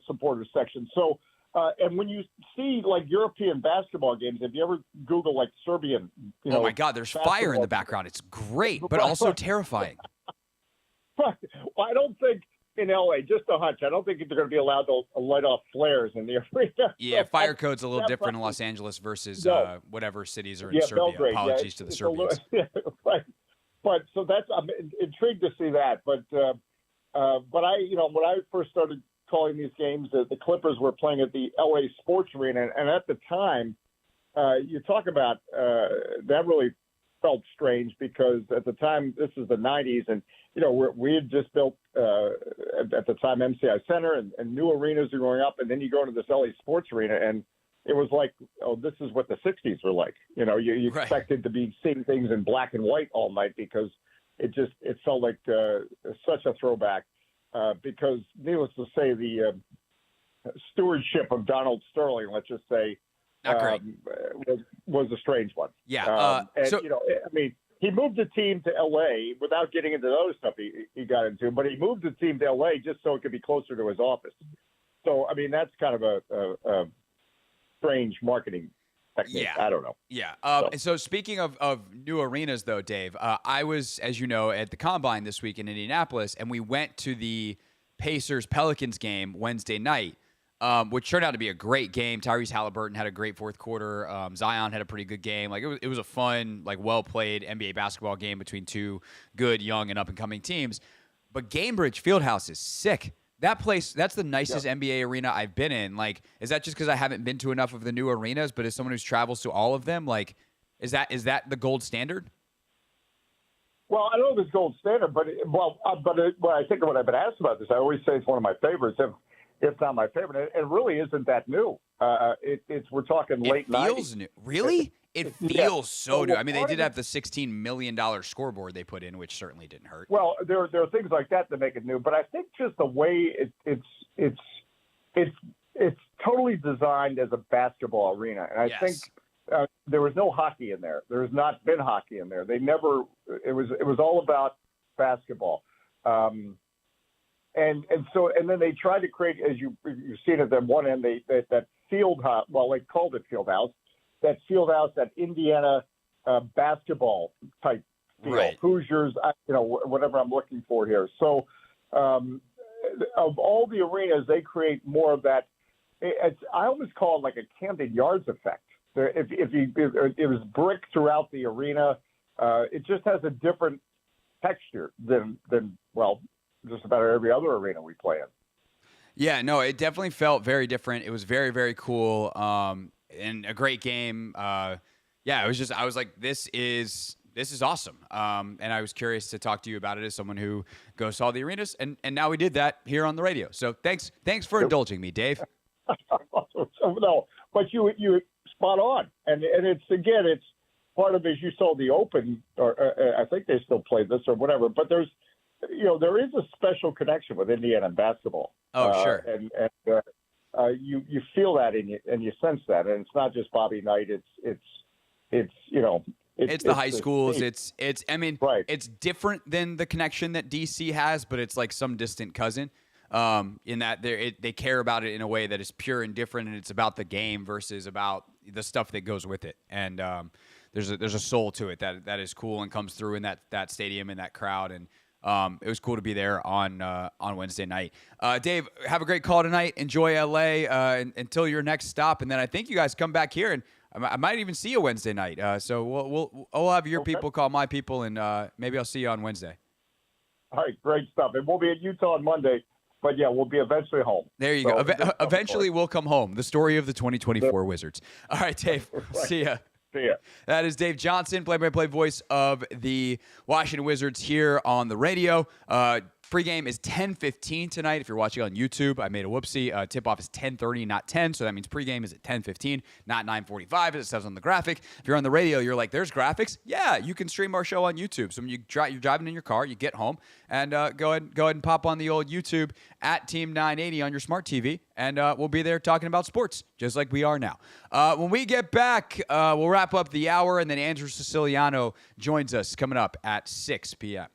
supporters section. So. And when you see like European basketball games, if you ever Google like Serbian, oh my God, there's fire in the background. It's great, but also terrifying. Well, I don't think in LA, just a hunch, I don't think they're going to be allowed to light off flares in the arena. Yeah, fire code's a little different in Los Angeles versus whatever cities are in Serbia. Belgrade, Apologies to the Serbians. Right. But so I'm intrigued to see that. But I, when I first started calling these games, the Clippers were playing at the LA Sports Arena, and at the time, you talk about that really felt strange, because at the time, this is the 90s, and we had just built at the time MCI Center, and new arenas are going up, and then you go to this LA Sports Arena, and it was like, oh, this is what the 60s were like. You right. expected to be seeing things in black and white all night, because it felt like such a throwback. Because, needless to say, the stewardship of Donald Sterling, let's just say, was a strange one. Yeah. He moved the team to L.A. without getting into the other stuff he got into, but he moved the team to L.A. just so it could be closer to his office. So, that's kind of a strange marketing technique. Yeah. I don't know. Yeah. So speaking of new arenas, though, Dave, I was, as you know, at the Combine this week in Indianapolis, and we went to the Pacers-Pelicans game Wednesday night, which turned out to be a great game. Tyrese Halliburton had a great fourth quarter. Zion had a pretty good game. Like it was a fun, like well-played NBA basketball game between two good, young, and up-and-coming teams. But Gainbridge Fieldhouse is sick. That place, that's the nicest NBA arena I've been in. Like, is that just because I haven't been to enough of the new arenas? But as someone who travels to all of them, like, is that the gold standard? Well, I don't know if it's gold standard, but when I think of what I've been asked about this, I always say it's one of my favorites, if not my favorite. It really isn't that new. We're talking late 90s. It feels new. Really? It feels so new. I mean, they did have the $16 million scoreboard they put in, which certainly didn't hurt. Well, there are things like that make it new, but I think just the way it's totally designed as a basketball arena, and I think there was no hockey in there. There has not been hockey in there. They never. It was all about basketball, and then they tried to create, as you've seen at the one end, that field house. Well, they called it field house. That field house, that Indiana basketball type feel. Right. Hoosiers, whatever I'm looking for here. So, of all the arenas, they create more of that I almost call it like a Camden Yards effect. If it was brick throughout the arena, it just has a different texture than just about every other arena we play in. Yeah, no, it definitely felt very different. It was very, very cool, and a great game. Yeah, it was just, I was like, this is awesome. And I was curious to talk to you about it as someone who goes to all the arenas, and now we did that here on the radio. So thanks for indulging me, Dave. No, but you spot on, and it's part of, as you saw the Open, or I think they still play this or whatever. But there is a special connection with Indiana basketball. Oh, sure. And you feel that and you sense that, and it's not just Bobby Knight. It's the high schools. I mean, right. It's different than the connection that DC has, but it's like some distant cousin. In that they care about it in a way that is pure and different, and it's about the game versus about the stuff that goes with it. And there's a soul to it that is cool and comes through in that stadium and that crowd. And it was cool to be there on Wednesday night. Dave, have a great call tonight. Enjoy LA until your next stop, and then I think you guys come back here, and I might even see you Wednesday night. So we'll have your people call my people, and maybe I'll see you on Wednesday. All right, great stuff. And we'll be at Utah on Monday. But, yeah, we'll be eventually home. There you go. Eventually we'll come home. The story of the 2024 Wizards. All right, Dave. Right. See ya. See ya. That is Dave Johnson, play-by-play voice of the Washington Wizards here on the radio. Pregame is 10:15 tonight. If you're watching on YouTube, I made a whoopsie. Tip-off is 10:30, not 10. So that means pregame is at 10:15, not 9:45, as it says on the graphic. If you're on the radio, you're like, there's graphics? Yeah, you can stream our show on YouTube. So when you're driving in your car, you get home, and go ahead and pop on the old YouTube at Team 980 on your smart TV, and we'll be there talking about sports, just like we are now. When we get back, we'll wrap up the hour, and then Andrew Siciliano joins us coming up at 6 p.m.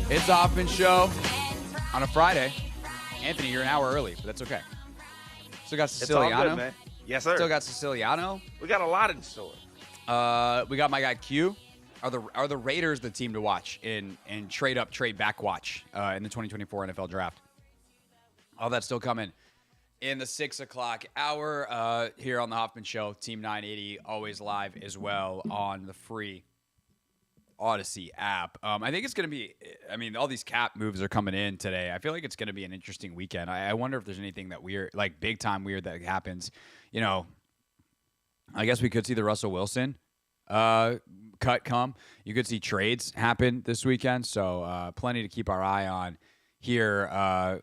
It's the Hoffman Show on a Friday. Anthony, you're an hour early, but that's okay. Still got Siciliano. It's all good, man. Yes, sir. Still got Siciliano. We got a lot in store. We got my guy Q. Are the Raiders the team to watch in trade up, trade back watch in the 2024 NFL Draft? All that's still coming in the 6 o'clock hour here on the Hoffman Show. Team 980, always live as well on the free Odyssey app. I think it's going to be, all these cap moves are coming in today. I feel like it's going to be an interesting weekend. I wonder if there's anything that weird, like big time weird that happens. I guess we could see the Russell Wilson cut come. You could see trades happen this weekend. So plenty to keep our eye on here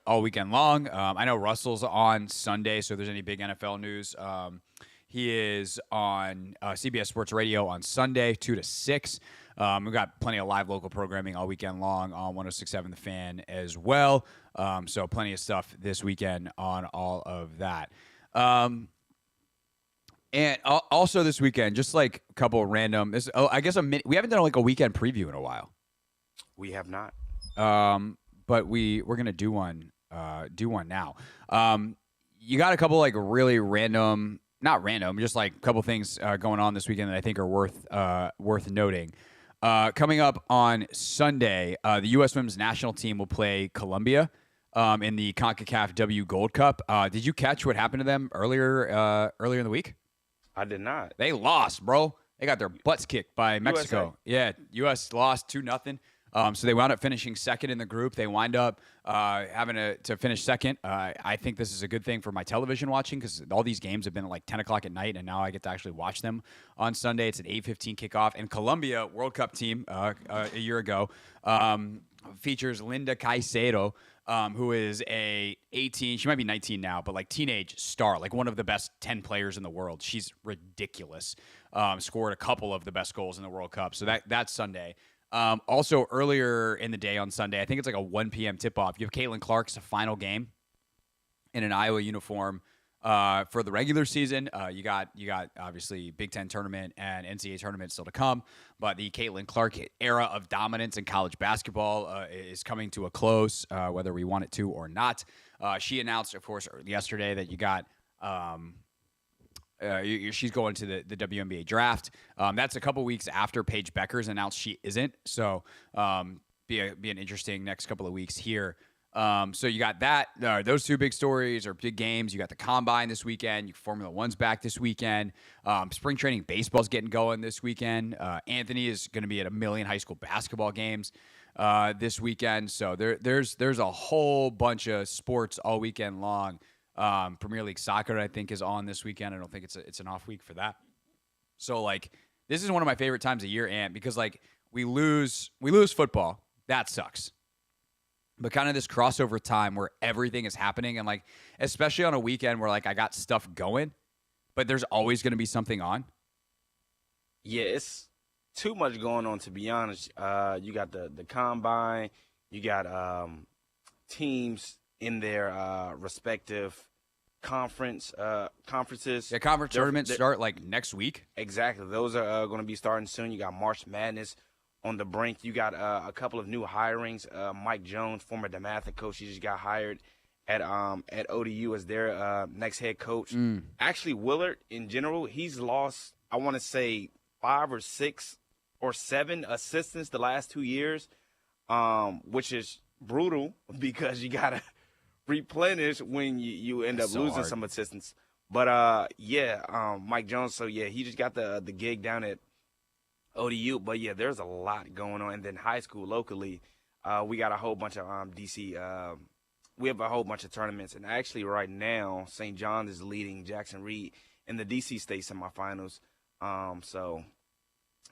all weekend long. I know Russell's on Sunday, so if there's any big NFL news, he is on CBS Sports Radio on Sunday, 2 to 6. We've got plenty of live local programming all weekend long on 106.7 The Fan as well. So plenty of stuff this weekend on all of that. And also this weekend, just like a couple of random. We haven't done like a weekend preview in a while. We have not. But we're gonna do one now. You got a couple like really random, not random, just like a couple things going on this weekend that I think are worth noting. Coming up on Sunday, the U.S. Women's National Team will play Colombia in the CONCACAF W Gold Cup. Did you catch what happened to them earlier in the week? I did not. They lost, bro. They got their butts kicked by Mexico. USA. Yeah, U.S. lost 2-0. So they wound up finishing second in the group. They wind up having to finish second. I think this is a good thing for my television watching because all these games have been at like 10 o'clock at night, and now I get to actually watch them on Sunday. It's an 8:15 kickoff. And Colombia, World Cup team a year ago, features Linda Caicedo, who is a 18, she might be 19 now, but like teenage star, like one of the best 10 players in the world. She's ridiculous. Scored a couple of the best goals in the World Cup. So that's Sunday. Also, earlier in the day on Sunday, I think it's like a 1 p.m. tip-off. You have Caitlin Clark's final game in an Iowa uniform for the regular season. You got obviously Big Ten tournament and NCAA tournament still to come, but the Caitlin Clark era of dominance in college basketball is coming to a close, whether we want it to or not. She announced, of course, yesterday that you got she's going to the WNBA draft. That's a couple weeks after Paige Becker's announced she isn't. So be an interesting next couple of weeks here. So you got that. Those two big stories are big games. You got the Combine this weekend. Formula One's back this weekend. Spring training baseball's getting going this weekend. Anthony is going to be at a million high school basketball games this weekend. So there's a whole bunch of sports all weekend long. Premier League soccer, I think, is on this weekend. I don't think it's an off week for that. So like, this is one of my favorite times of year, Ant, because like we lose football. That sucks. But kind of this crossover time where everything is happening, and like, especially on a weekend where like I got stuff going, but there's always going to be something on. Yeah, it's too much going on, to be honest. You got the Combine. You got teams in their respective conferences. Yeah, conference tournaments start like next week. Exactly. Those are going to be starting soon. You got March Madness on the brink. You got a couple of new hirings. Mike Jones, former DeMatha coach, he just got hired at ODU as their next head coach. Actually, Willard, in general, he's lost, I want to say, 5 or 6 or 7 assistants the last 2 years, which is brutal because you got to replenish when you end up losing some assistants. But Mike Jones, so yeah, he just got the gig down at ODU. But yeah, there's a lot going on. And then high school locally, we got a whole bunch of DC. We have a whole bunch of tournaments, and actually right now St. John's is leading Jackson Reed in the DC state semifinals. So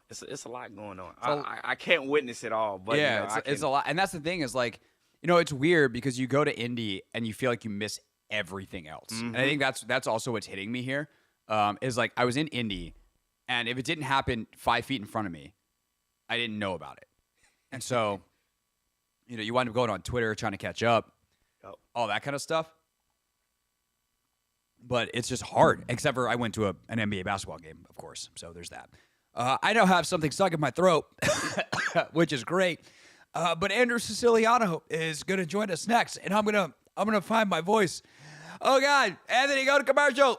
it's a lot going on. So, I can't witness it all, but yeah, it's a lot. And that's the thing is like, it's weird because you go to Indy and you feel like you miss everything else. Mm-hmm. And I think that's also what's hitting me here. Is like I was in Indy, and if it didn't happen 5 feet in front of me, I didn't know about it. And so, you wind up going on Twitter trying to catch up, all that kind of stuff. But it's just hard, except for I went to an NBA basketball game, of course. So there's that. I now have something stuck in my throat, which is great. But Andrew Siciliano is going to join us next, and I'm gonna find my voice. Oh God, Anthony, go to commercial.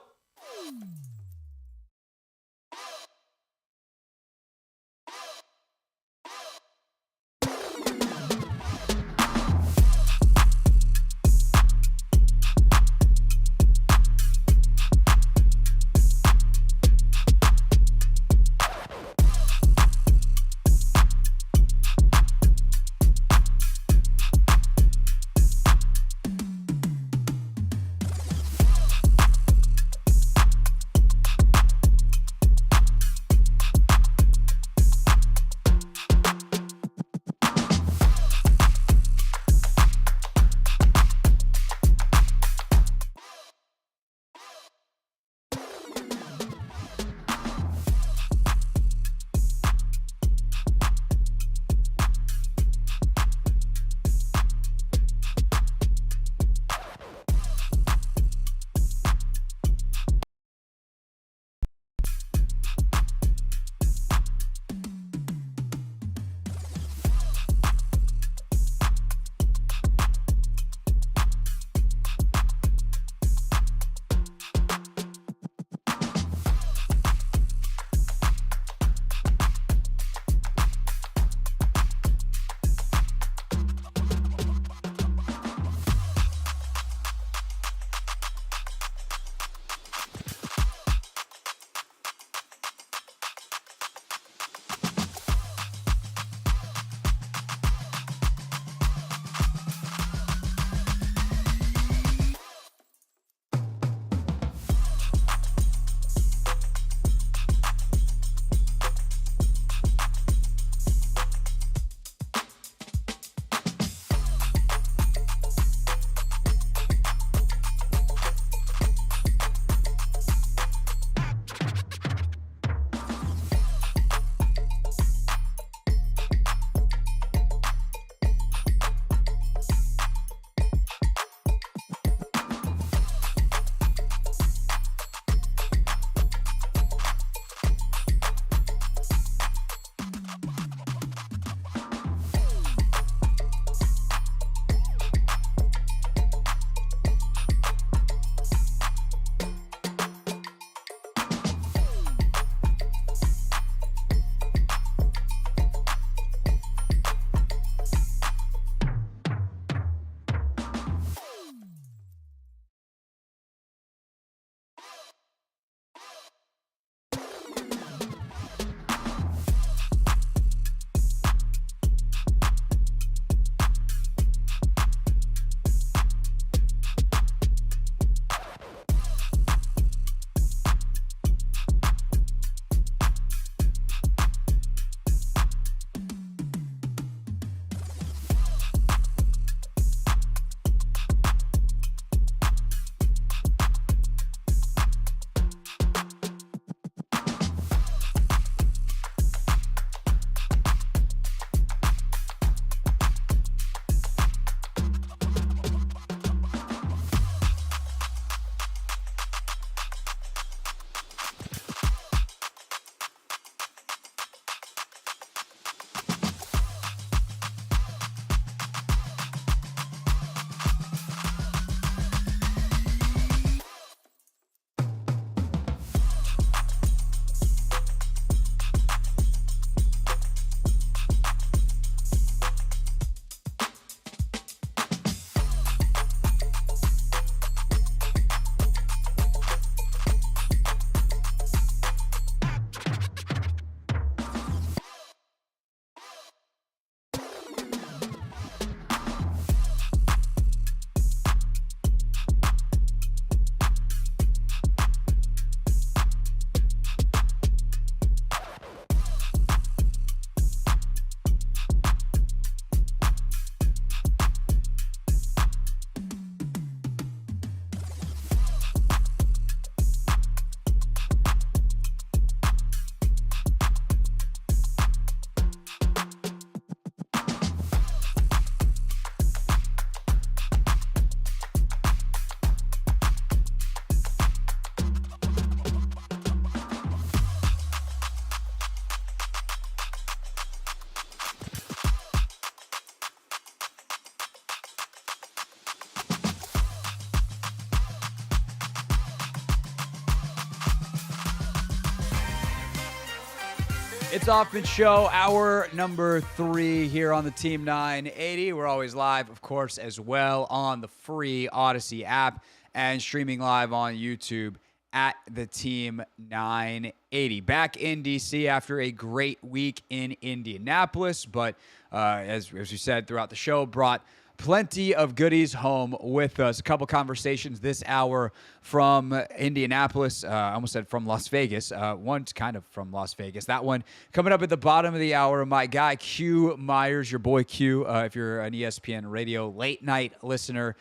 It's Hoffman Show, hour number 3 here on the Team 980. We're always live, of course, as well on the free Odyssey app and streaming live on YouTube at the Team 980. Back in D.C. after a great week in Indianapolis, but as we said throughout the show, brought plenty of goodies home with us. A couple conversations this hour from Indianapolis. I almost said from Las Vegas. One's kind of from Las Vegas. That one coming up at the bottom of the hour. My guy, Q Myers, your boy Q, if you're an ESPN radio late night listener.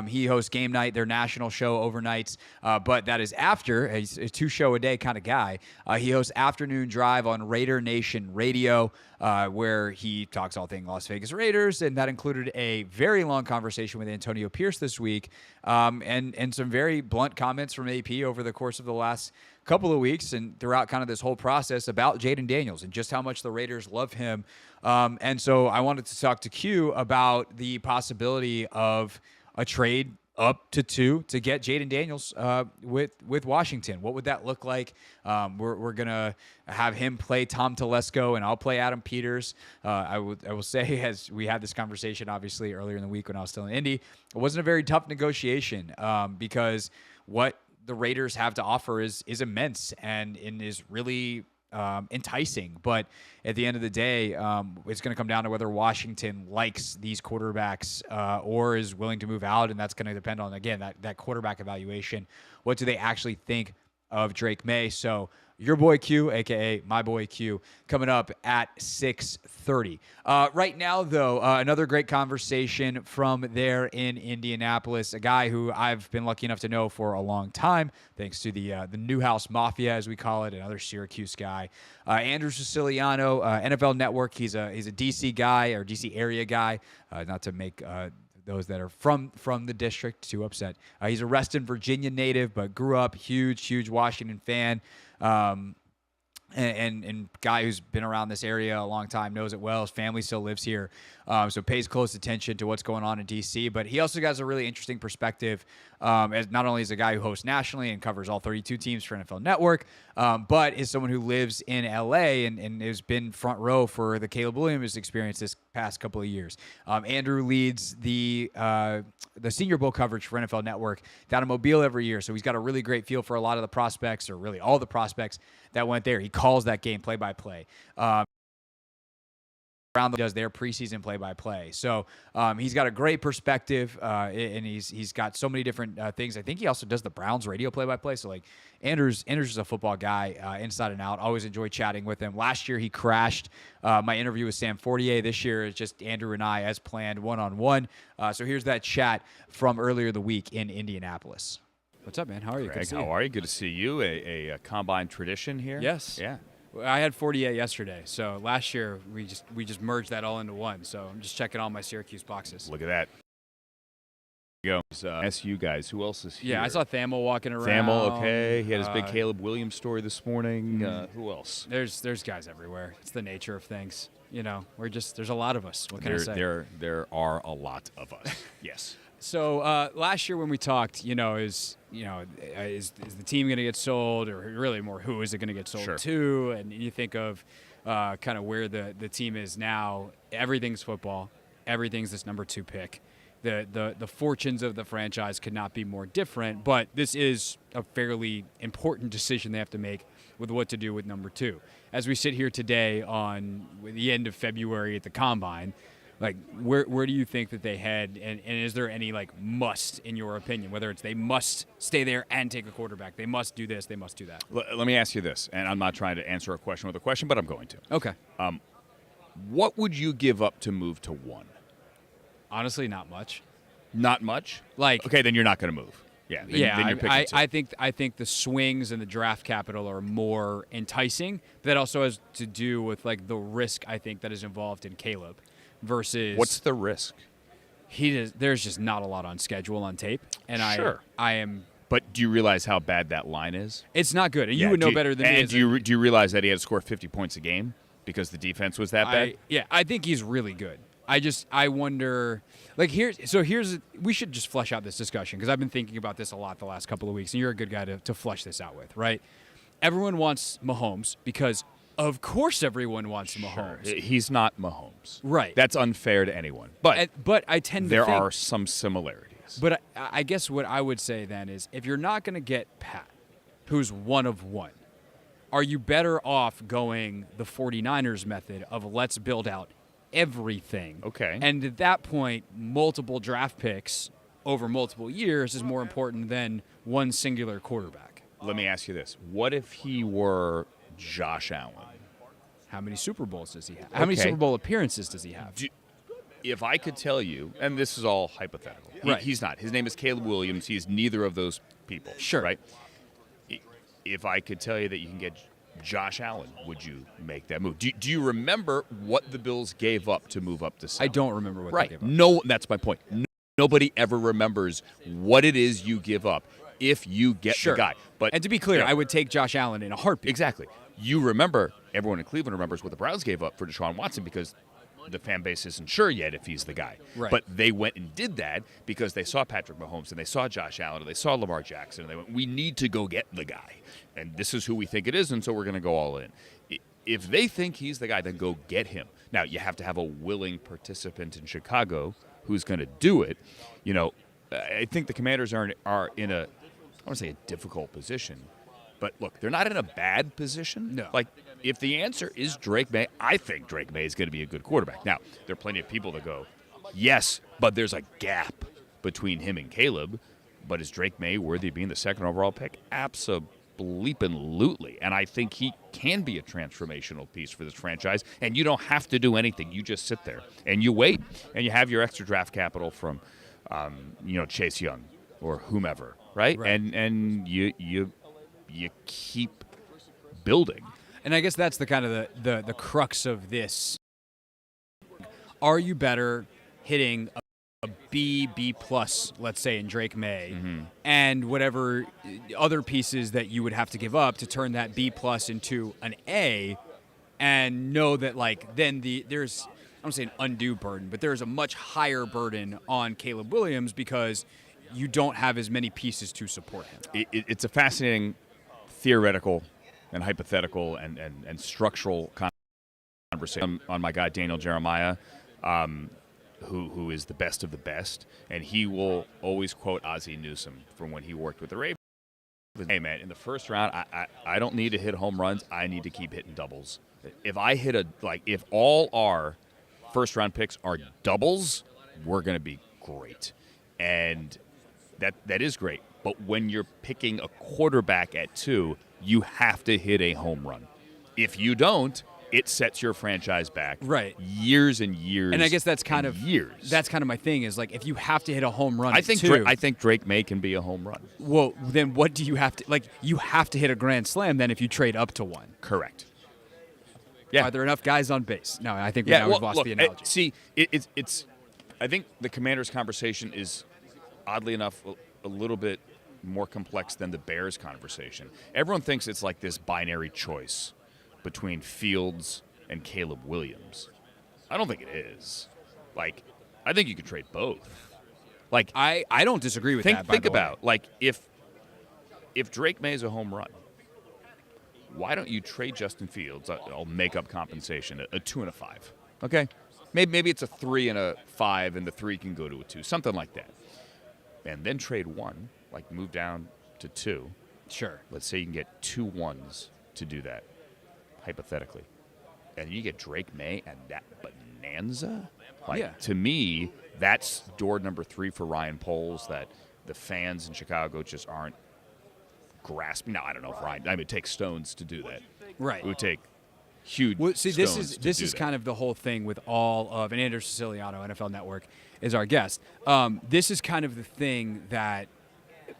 He hosts Game Night, their national show overnights. But that is after, he's a 2-show-a-day kind of guy. He hosts Afternoon Drive on Raider Nation Radio, where he talks all things Las Vegas Raiders, and that included a very long conversation with Antonio Pierce this week, and some very blunt comments from AP over the course of the last couple of weeks and throughout kind of this whole process about Jaden Daniels and just how much the Raiders love him. And so I wanted to talk to Q about the possibility of a trade up to 2 to get Jaden Daniels with Washington. What would that look like? We're gonna have him play Tom Telesco, and I'll play Adam Peters. I will say, as we had this conversation obviously earlier in the week when I was still in Indy, it wasn't a very tough negotiation because what the Raiders have to offer is immense and is really enticing. But at the end of the day, it's going to come down to whether Washington likes these quarterbacks or is willing to move out, and that's going to depend on, again, that quarterback evaluation. What do they actually think of Drake May? So your boy Q, a.k.a. my boy Q, coming up at 6:30. Right now, though, another great conversation from there in Indianapolis, a guy who I've been lucky enough to know for a long time, thanks to the Newhouse Mafia, as we call it, another Syracuse guy. Andrew Siciliano, NFL Network. He's a D.C. guy or D.C. area guy, not to make those that are from the district too upset. He's a Reston, Virginia native, but grew up huge Washington fan. And guy who's been around this area a long time, knows it well. His family still lives here, so pays close attention to what's going on in D.C. But he also has a really interesting perspective, as not only as a guy who hosts nationally and covers all 32 teams for NFL Network, but is someone who lives in L.A. and has been front row for the Caleb Williams experience this past couple of years. Andrew leads the Senior Bowl coverage for NFL Network down in Mobile every year, so he's got a really great feel for a lot of the prospects, or really all the prospects that went there. He calls that game play-by-play. Does their preseason play-by-play. So he's got a great perspective, and he's got so many different things. I think he also does the Browns radio play-by-play. So like Andrew's a football guy inside and out. Always enjoy chatting with him. Last year he crashed my interview with Sam Fortier. This year it's just Andrew and I as planned, one-on-one. So here's that chat from earlier the week in Indianapolis. What's up, man? How are you? Greg, how are you? Good to see you. A combine tradition here. Yes. Yeah. I had 48 yesterday, so last year we just merged that all into one. So I'm just checking all my Syracuse boxes. Look at that. Go. SU guys. Who else is here? Yeah, I saw Thamel walking around. Thamel, okay. He had his big Caleb Williams story this morning. Who else? There's guys everywhere. It's the nature of things. You know, there's a lot of us. What can I say? There are a lot of us. Yes. So last year when we talked, is the team going to get sold, or really more, who is it going to get sold to? And you think of kind of where the team is now. Everything's football. Everything's this number 2 pick. The fortunes of the franchise could not be more different, but this is a fairly important decision they have to make with what to do with number 2. As we sit here today on the end of February at the Combine, like, where do you think that they head, and is there any, like, must, in your opinion, whether it's they must stay there and take a quarterback, they must do this, they must do that? Let me ask you this, and I'm not trying to answer a question with a question, but I'm going to. Okay. What would you give up to move to 1? Honestly, not much. Not much? Like, okay, then you're not going to move. Yeah, then you're picking 2. I think the swings and the draft capital are more enticing. That also has to do with, like, the risk, I think, that is involved in Caleb. Versus, what's the risk? There's just not a lot on schedule on tape, and sure. I am. But do you realize how bad that line is? It's not good, and you would know better than me. And do you realize that he had to score 50 points a game because the defense was that bad? I think he's really good. I wonder, like, we should just flesh out this discussion, because I've been thinking about this a lot the last couple of weeks, and you're a good guy to flesh this out with, right? Everyone wants Mahomes because Of course, everyone wants Mahomes. Sure. He's not Mahomes. Right. That's unfair to anyone. But I tend to there think, are some similarities. But I guess what I would say then is, if you're not going to get Pat, who's one of one, are you better off going the 49ers method of let's build out everything? Okay. And at that point, multiple draft picks over multiple years is more important than one singular quarterback. Let me ask you this. What if he were Josh Allen? How many Super Bowls does he have? How many Super Bowl appearances does he have? If I could tell you, and this is all hypothetical. Right. He's not. His name is Caleb Williams. He is neither of those people. Sure. Right? If I could tell you that you can get Josh Allen, would you make that move? Do you remember what the Bills gave up to move up to 7? I don't remember what Right. they gave up. No, that's my point. Nobody ever remembers what it is you give up if you get Sure. the guy. But And to be clear, I would take Josh Allen in a heartbeat. Exactly. You remember, everyone in Cleveland remembers what the Browns gave up for Deshaun Watson because the fan base isn't sure yet if he's the guy. Right. But they went and did that because they saw Patrick Mahomes and they saw Josh Allen and they saw Lamar Jackson and they went, we need to go get the guy. And this is who we think it is, and so we're going to go all in. If they think he's the guy, then go get him. Now, you have to have a willing participant in Chicago who's going to do it. You know, I think the Commanders are in a, I want to say a difficult position. But look, they're not in a bad position. No. Like, if the answer is Drake May, I think Drake May is going to be a good quarterback. Now, there are plenty of people that go, yes, but there's a gap between him and Caleb. But is Drake May worthy of being the second overall pick? Absolutely. And I think he can be a transformational piece for this franchise. And you don't have to do anything. You just sit there and you wait. And you have your extra draft capital from, Chase Young or whomever, right? And you keep building. And I guess that's the kind of the crux of this. Are you better hitting a B plus, let's say, in Drake May, and whatever other pieces that you would have to give up to turn that B plus into an A, and know that then there's, I don't say an undue burden, but there's a much higher burden on Caleb Williams because you don't have as many pieces to support him. It's a fascinating theoretical and hypothetical and structural conversation on my guy Daniel Jeremiah, who is the best of the best, and he will always quote Ozzie Newsome from when he worked with the Ravens. Hey man, in the first round, I don't need to hit home runs. I need to keep hitting doubles. If I hit if all our first round picks are doubles, we're going to be great, and that is great. But when you're picking a quarterback at 2, you have to hit a home run. If you don't, it sets your franchise back years and years. And I guess that's kind of years. That's kind of my thing is if you have to hit a home run, I think Drake May can be a home run. Well, then what do you have to You have to hit a grand slam then if you trade up to 1. Correct. Yeah. Are there enough guys on base? No, I think we've lost the analogy. It's. I think the Commanders' conversation is oddly enough a little bit more complex than the Bears conversation. Everyone thinks it's like this binary choice between Fields and Caleb Williams. I don't think it is. I think you could trade both. I don't disagree with that. Think about if Drake May is a home run, why don't you trade Justin Fields? I'll make up compensation, a 2 and a 5. Okay, maybe it's a 3 and a 5, and the 3 can go to a 2, something like that, and then trade 1, move down to 2. Sure. Let's say you can get 2 1s to do that, hypothetically, and you get Drake May and that bonanza. To me, that's door number 3 for Ryan Poles that the fans in Chicago just aren't grasping. Now, I don't know if Ryan. It takes stones to do that. Right. It would take huge. Well, see, stones this is kind of the whole thing with all of, and Andrew Siciliano, NFL Network, is our guest. This is kind of the thing that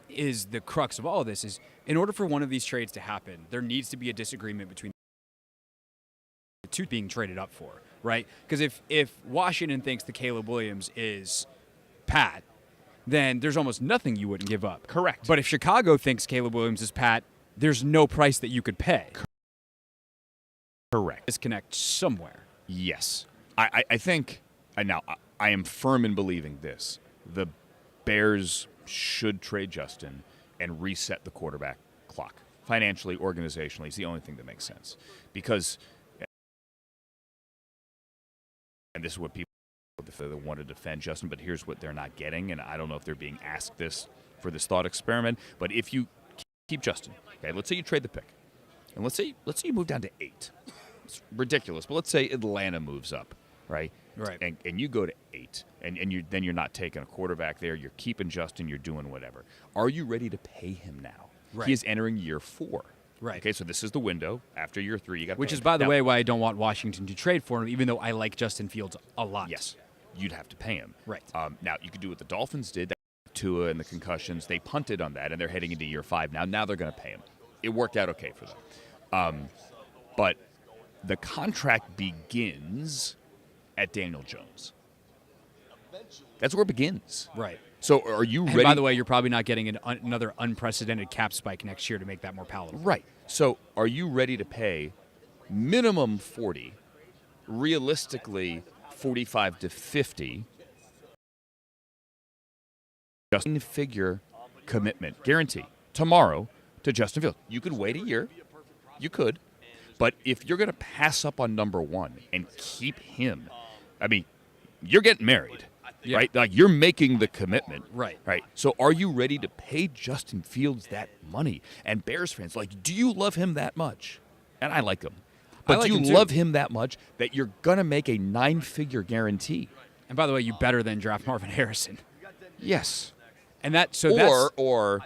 is the crux of all of this. Is in order for one of these trades to happen, there needs to be a disagreement between the two being traded up for, right? Because if Washington thinks the Caleb Williams is Pat, then there's almost nothing you wouldn't give up. Correct. But if Chicago thinks Caleb Williams is Pat, there's no price that you could pay. Correct. Disconnect somewhere. Yes. I think, now, I am firm in believing this. The Bears should trade Justin and reset the quarterback clock financially, organizationally, is the only thing that makes sense. Because, and this is what people want to defend Justin, but here's what they're not getting, and I don't know if they're being asked this for this thought experiment, but if you keep Justin, okay, let's say you trade the pick, and let's say you move down to 8. It's ridiculous, but let's say Atlanta moves up, right? Right. And you go to 8, and you're not taking a quarterback there. You're keeping Justin. You're doing whatever. Are you ready to pay him now? Right. He is entering year 4. Right. Okay, so this is the window. After year 3, you got. Which is, by the way, why I don't want Washington to trade for him, even though I like Justin Fields a lot. Yes, you'd have to pay him. Right. Now you could do what the Dolphins did. Tua and the concussions, they punted on that, and they're heading into year 5 now. Now they're going to pay him. It worked out okay for them. But the contract begins at Daniel Jones. That's where it begins. Right. So are you ready? And by the way, you're probably not getting another unprecedented cap spike next year to make that more palatable. Right. So are you ready to pay minimum 40, realistically 45 to 50, Justin figure commitment, guarantee, tomorrow to Justin Fields? You could wait a year. You could. But if you're going to pass up on number 1 and keep him, I mean, you're getting married, right? Like, you're making the commitment. Right. Right. So are you ready to pay Justin Fields that money? And Bears fans, like, do you love him that much? And I like him. But like do him you too. love him that much that you're going to make a 9-figure guarantee? And by the way, you better than draft Marvin Harrison. Yes. And that that's or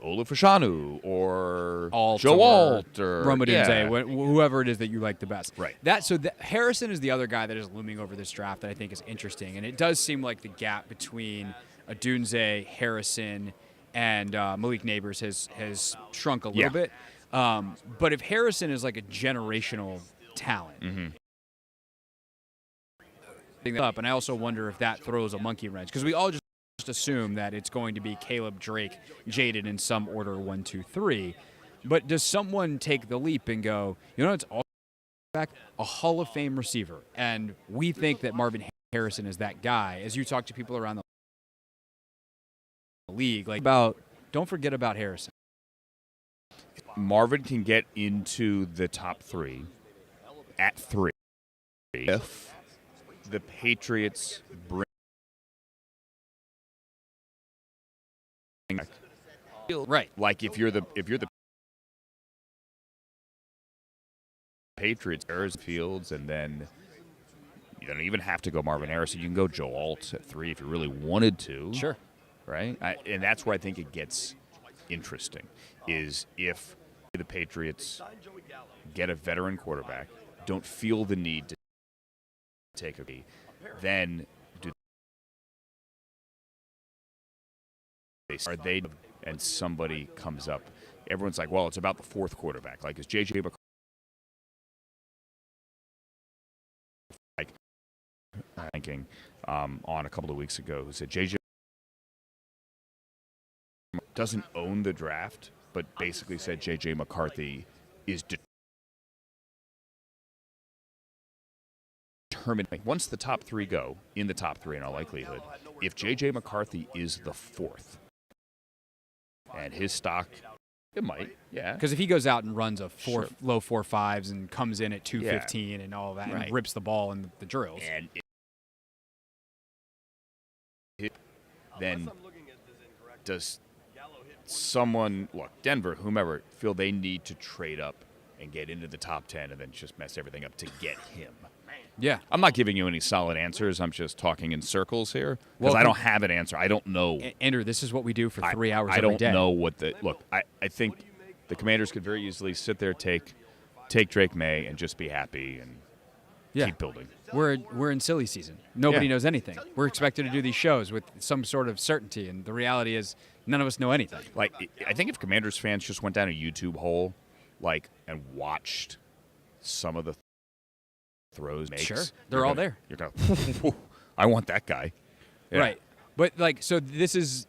Olaf Fashanu or Alt Joe or Alt or Romadunze, whoever it is that you like the best. Right. Harrison is the other guy that is looming over this draft that I think is interesting, and it does seem like the gap between Odunze, Harrison, and Malik Neighbors has shrunk a little bit. But if Harrison is like a generational talent, up, and I also wonder if that throws a monkey wrench, because we all just assume that it's going to be Caleb, Drake, Jaden in some order 1, 2, 3. But does someone take the leap and go, you know, it's all back a Hall of Fame receiver, and we think that Marvin Harrison is that guy? As you talk to people around the league, like, don't forget about Harrison. Marvin can get into the top 3 at 3 if the Patriots bring right. Like if you're the Patriots, there's Fields, and then you don't even have to go Marvin Harrison. You can go Joe Alt at 3 if you really wanted to. Sure. Right? And that's where I think it gets interesting, is if the Patriots get a veteran quarterback, don't feel the need to take a B, then are they, and somebody comes up, everyone's like, well, it's about the 4th quarterback. Like, is J.J. like thinking on a couple of weeks ago, who said J.J. doesn't own the draft, but basically said J.J. McCarthy is determined. Once the top 3 go, in the top 3 in all likelihood, if J.J. McCarthy is the 4th, and his stock, it might, yeah. Because if he goes out and runs a low 4.5s and comes in at 215 and all that, and rips the ball in the drills, and then does someone, look, Denver, whomever, feel they need to trade up and get into the top 10 and then just mess everything up to get him? Yeah. I'm not giving you any solid answers. I'm just talking in circles here because I don't have an answer. I don't know. Andrew, this is what we do for 3 hours every day. I don't know what the – look, I think the Commanders could very easily sit there, take Drake May and just be happy and keep building. We're in silly season. Nobody knows anything. We're expected to do these shows with some sort of certainty, and the reality is none of us know anything. Like, I think if Commanders fans just went down a YouTube hole, like, and watched some of the throws makes. Sure, they're all there. You're going, I want that guy. Yeah. Right. But, like, so this is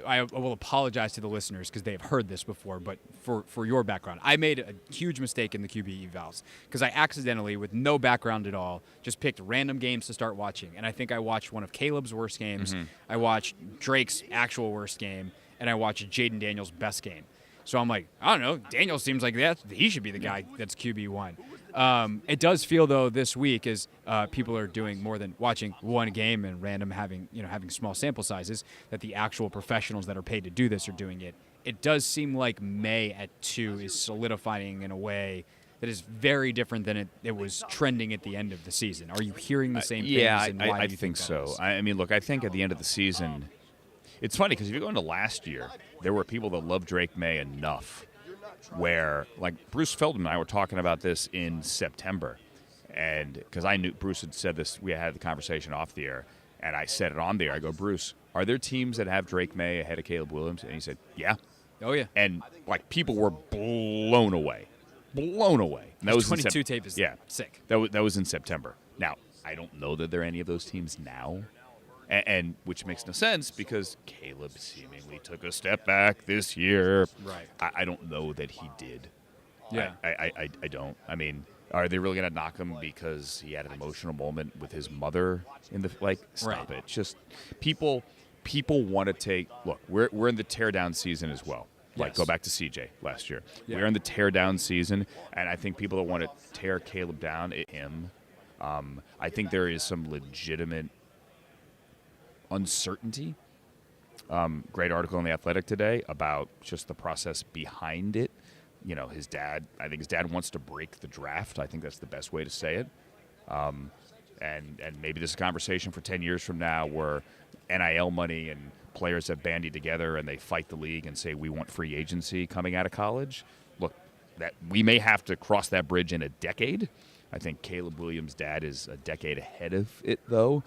I will apologize to the listeners because they have heard this before, but for your background, I made a huge mistake in the QB evals because I accidentally, with no background at all, just picked random games to start watching. And I think I watched one of Caleb's worst games, I watched Drake's actual worst game, and I watched Jaden Daniels' best game. So I'm like, I don't know. Daniel seems like he should be the guy that's QB1. It does feel though this week as people are doing more than watching one game and having small sample sizes, that the actual professionals that are paid to do this are doing it. It does seem like May at 2 is solidifying in a way that is very different than it was trending at the end of the season. Are you hearing the same things? Yeah, and why I do you think that so. is? I mean, look, I think at the end of the season, it's funny because if you go into last year, there were people that loved Drake May enough where, like, Bruce Feldman and I were talking about this in September, and because I knew Bruce had said this, we had the conversation off the air, and I said it on the air. I go, Bruce, are there teams that have Drake May ahead of Caleb Williams? And he said, yeah. Oh, yeah. And, like, people were blown away. Blown away. And that was 22 tape is sick. That was in September. Now, I don't know that there are any of those teams now, and which makes no sense because Caleb seemingly took a step back this year. Right. I don't know that he did. Yeah. I don't. I mean, are they really going to knock him because he had an emotional moment with his mother in the Stop it. Just people want to take. Look, we're in the teardown season as well. Like, go back to CJ last year. Yeah. We're in the tear-down season, and I think people that want to tear Caleb down, him. I think there is some legitimate uncertainty. Great article in The Athletic today about just the process behind it. You know, I think his dad wants to break the draft. I think that's the best way to say it. And maybe this is a conversation for 10 years from now where NIL money and players have bandied together and they fight the league and say we want free agency coming out of college. Look, that we may have to cross that bridge in a decade. I think Caleb Williams' dad is a decade ahead of it, though.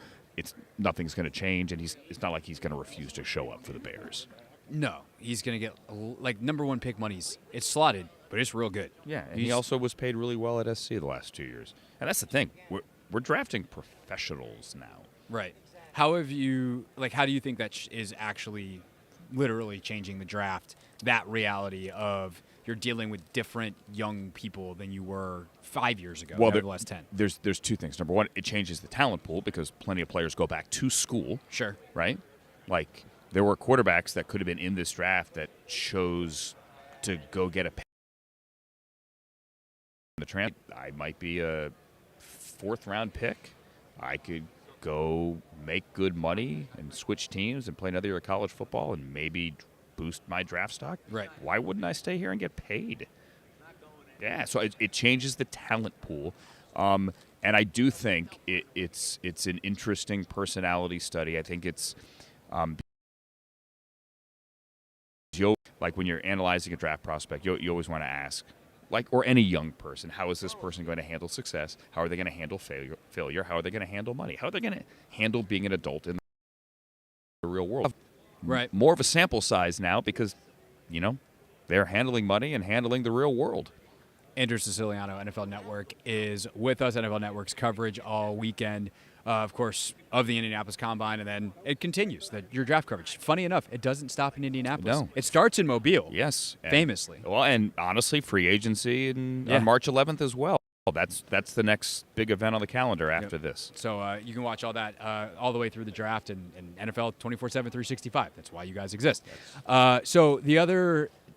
Nothing's going to change, and it's not like he's going to refuse to show up for the Bears. No, he's going to get like number 1 pick money. It's slotted, but it's real good. Yeah, and he also was paid really well at SC the last 2 years. And that's the thing. We're drafting professionals now. Right. How do you think that is actually literally changing the draft, that reality of you're dealing with different young people than you were 5 years ago, well, the last 10? There's two things. Number one, it changes the talent pool because plenty of players go back to school. Sure. Right? Like, there were quarterbacks that could have been in this draft that chose to go get a the transfer. I might be a 4th-round pick. I could go make good money and switch teams and play another year of college football and maybe boost my draft stock. Right. Why wouldn't I stay here and get paid? Yeah, so it changes the talent pool. And I do think it's an interesting personality study. I think it's like when you're analyzing a draft prospect, you always want to ask, like, or any young person, how is this person going to handle success? How are they going to handle failure? How are they going to handle money? How are they going to handle being an adult in the real world? Right. More of a sample size now because, they're handling money and handling the real world. Andrew Siciliano, NFL Network, is with us. NFL Network's coverage all weekend, of course, of the Indianapolis Combine, and then it continues, your draft coverage. Funny enough, it doesn't stop in Indianapolis. No. It starts in Mobile. Yes. Famously. Well, and honestly, free agency on March 11th as well. That's the next big event on the calendar after this. So you can watch all that all the way through the draft and NFL 24/7, 365. That's why you guys exist. So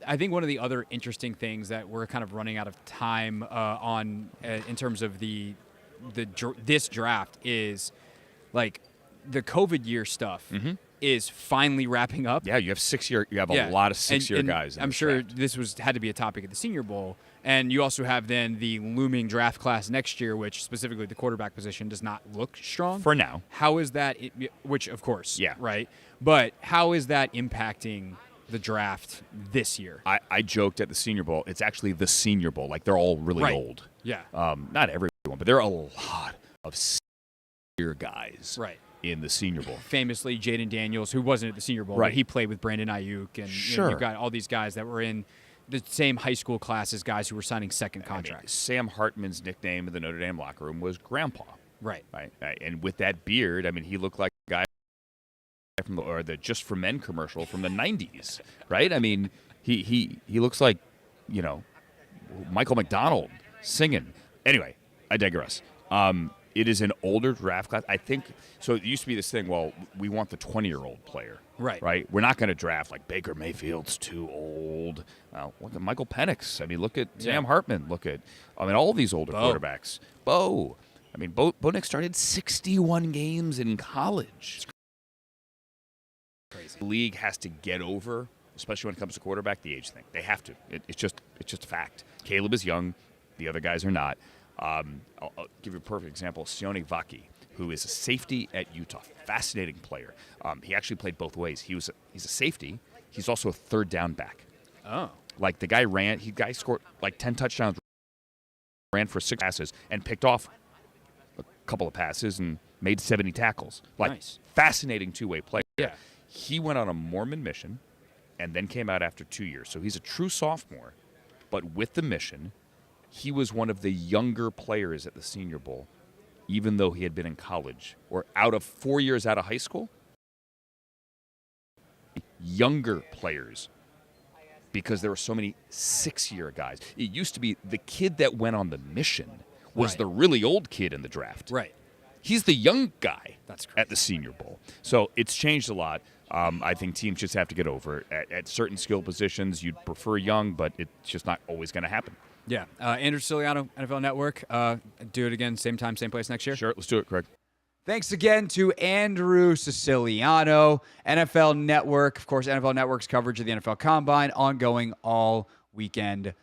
I think one of the other interesting things that we're kind of running out of time on in terms of this draft is like the COVID year stuff is finally wrapping up. Yeah, you have a lot of 6-year guys. I'm sure this had to be a topic at the Senior Bowl. And you also have then the looming draft class next year, which specifically the quarterback position does not look strong. For now. How is that, which of course, yeah, right? But how is that impacting the draft this year? I joked at the Senior Bowl. It's actually the Senior Bowl. Like, they're all really old. Yeah. Not everyone, but there are a lot of senior guys in the Senior Bowl. Famously, Jaden Daniels, who wasn't at the Senior Bowl, but he played with Brandon Ayuk. And you've got all these guys that were in the same high school class as guys who were signing second contracts. Sam Hartman's nickname in the Notre Dame locker room was Grandpa. Right. And with that beard, I mean, he looked like a guy from the Just for Men commercial from the 90s, right? I mean, he looks like, Michael McDonald singing. Anyway, I digress. It is an older draft class. I think so. It used to be this thing. Well, we want the 20-year-old player, Right. Right. We're not going to draft like Baker Mayfield's too old. Look at Michael Penix. I mean, look at Sam Hartman. Look at all these older quarterbacks. Bo. I mean, Bo Nix started 61 games in college. Crazy. The league has to get over, especially when it comes to quarterback, the age thing. They have to. It's just a fact. Caleb is young. The other guys are not. I'll give you a perfect example. Sione Vaki, who is a safety at Utah. Fascinating player. He actually played both ways. He's a safety. He's also a third down back. Oh. Like the guy scored like 10 touchdowns, ran for 6 passes, and picked off a couple of passes and made 70 tackles. Like, nice. Fascinating two-way player. Yeah. He went on a Mormon mission and then came out after 2 years. So he's a true sophomore, but with the mission, he was one of the younger players at the Senior Bowl, even though he had been in college. Or out of 4 years out of high school, younger players, because there were so many 6-year guys. It used to be the kid that went on the mission was the really old kid in the draft. Right. He's the young guy That's at the Senior Bowl. So it's changed a lot. I think teams just have to get over it. At certain skill positions, you'd prefer young, but it's just not always going to happen. Yeah. Andrew Siciliano, NFL Network. Do it again, same time, same place next year? Sure, let's do it, Craig. Thanks again to Andrew Siciliano, NFL Network. Of course, NFL Network's coverage of the NFL Combine ongoing all weekend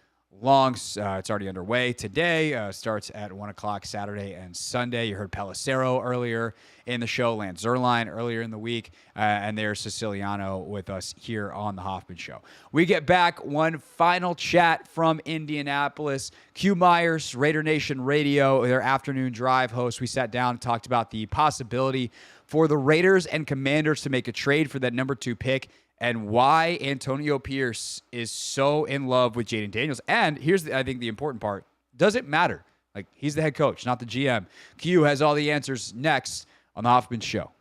long. It's already underway today. Starts at 1 o'clock Saturday and Sunday. You heard Pelissero earlier in the show, Lance Zierlein earlier in the week, and there's Siciliano with us here on the Hoffman Show. We get back, one final chat from Indianapolis. Q Myers, Raider Nation Radio, their afternoon drive host. We sat down and talked about the possibility for the Raiders and Commanders to make a trade for that number 2 pick, and why Antonio Pierce is so in love with Jaden Daniels. And here's, I think, the important part. Does it matter? Like, he's the head coach, not the GM. Q has all the answers next on the Hoffman Show.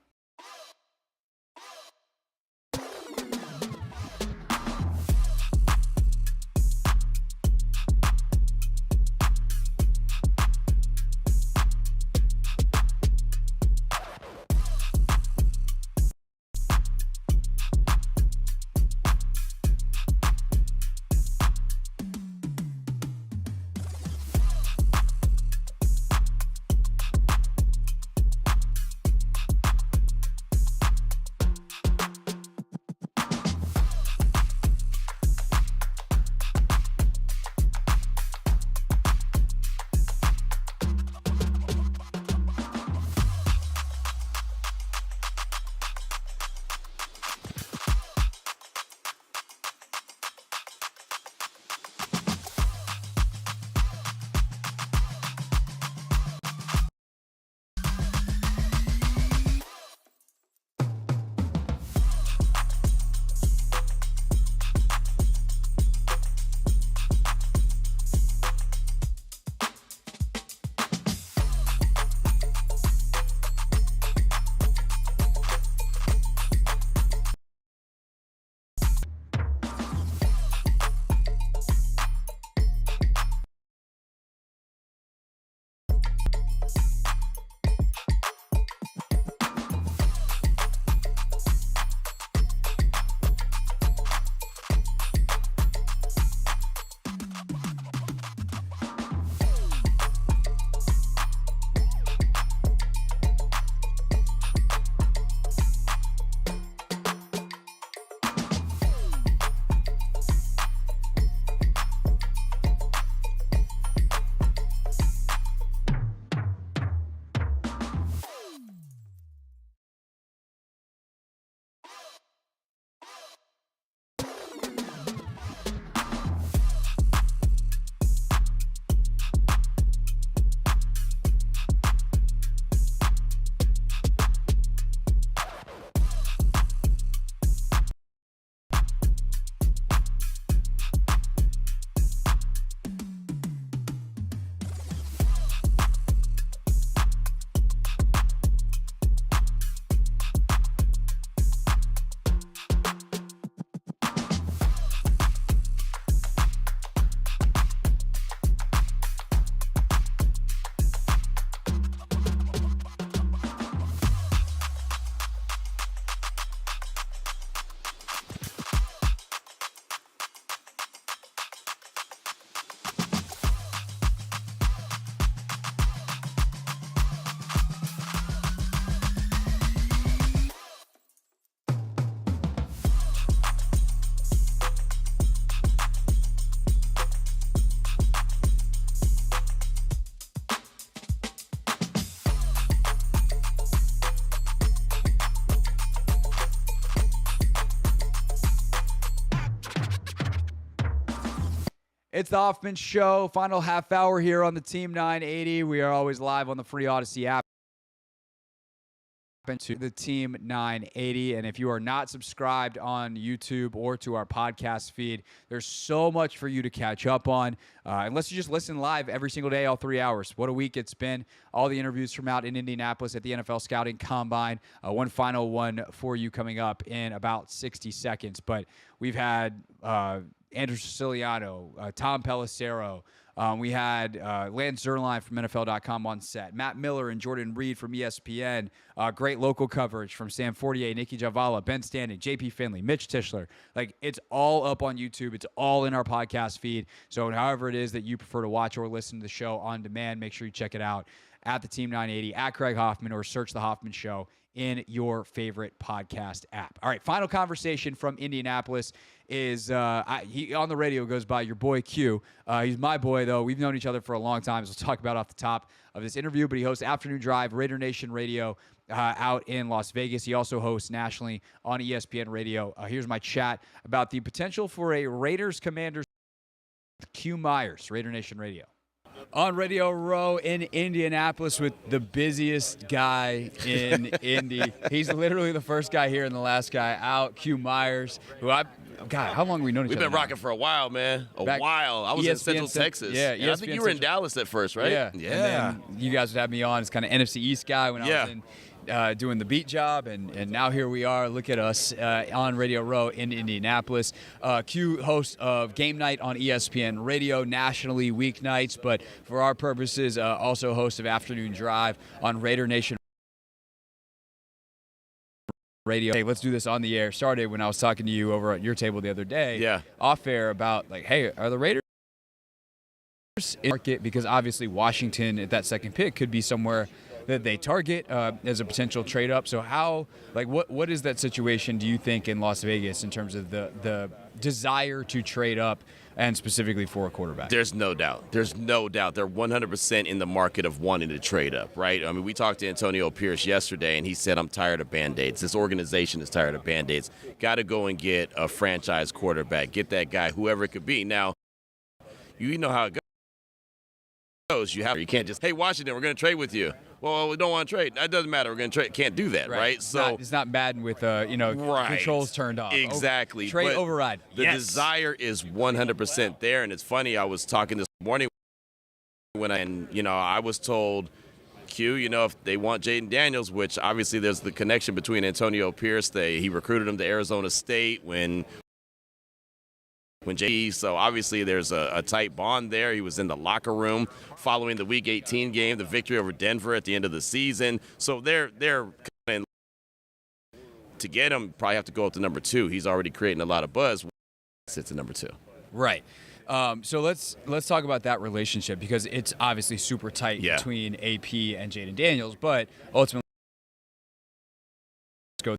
It's the Hoffman Show, final half hour here on the Team 980. We are always live on the free Odyssey app. To the Team 980. And if you are not subscribed on YouTube or to our podcast feed, there's so much for you to catch up on. Unless you just listen live every single day, all 3 hours. What a week it's been. All the interviews from out in Indianapolis at the NFL Scouting Combine. One final one for you coming up in about 60 seconds. But we've had Andrew Siciliano, Tom Pelissero. We had Lance Zierlein from NFL.com on set, Matt Miller and Jordan Reed from ESPN, great local coverage from Sam Fortier, Nikki Javala, Ben Standing, JP Finley, Mitch Tischler. Like, it's all up on YouTube. It's all in our podcast feed. So however it is that you prefer to watch or listen to the show on demand, make sure you check it out at the Team 980, at Craig Hoffman, or search The Hoffman Show in your favorite podcast app. All right, final conversation from Indianapolis is he on the radio goes by your boy Q. He's my boy, though. We've known each other for a long time, so we'll talk about off the top of this interview. But he hosts Afternoon Drive, Raider Nation Radio out in Las Vegas. He also hosts nationally on ESPN Radio. Here's my chat about the potential for a Raiders-Commanders Q Myers, Raider Nation Radio. On Radio Row in Indianapolis with the busiest guy in Indy. He's literally the first guy here and the last guy out, Q Myers, who God, how long have we known each other? We've been rocking for a while, man. While. I was in Central Texas. Yeah, I think you were in Dallas at first, right? Yeah. And then you guys would have me on as kind of NFC East guy when I was in doing the beat job, and now here we are. Look at us on Radio Row in Indianapolis. Q, host of Game Night on ESPN Radio nationally weeknights, but for our purposes, also host of Afternoon Drive on Raider Nation Radio. Hey, let's do this on the air. Started when I was talking to you over at your table the other day, off air, about like, hey, are the Raiders in market? Because obviously Washington at that second pick could be somewhere that they target as a potential trade up. So how, like, what is that situation, do you think, in Las Vegas in terms of the desire to trade up, and specifically for a quarterback? There's no doubt. There's no doubt. They're 100% in the market of wanting to trade up, right? I mean, we talked to Antonio Pierce yesterday, and he said, I'm tired of Band-Aids. This organization is tired of Band-Aids. Got to go and get a franchise quarterback. Get that guy, whoever it could be. Now, you know how it goes. You can't just, hey, Washington, we're going to trade with you. Well, we don't want to trade. That doesn't matter. We're going to trade. Can't do that, right? So it's not Madden with controls turned off. Exactly. Trade override. The desire is 100% there, and it's funny. I was talking this morning when I was told, Q, if they want Jaden Daniels, which obviously there's the connection between Antonio Pierce. He recruited him to Arizona State when so obviously there's a tight bond there. He was in the locker room following the Week 18 game, the victory over Denver at the end of the season. So they're to get him, probably have to go up to number 2. He's already creating a lot of buzz. Sits at number 2. Right. So let's talk about that relationship, because it's obviously super tight between AP and Jaden Daniels, but ultimately,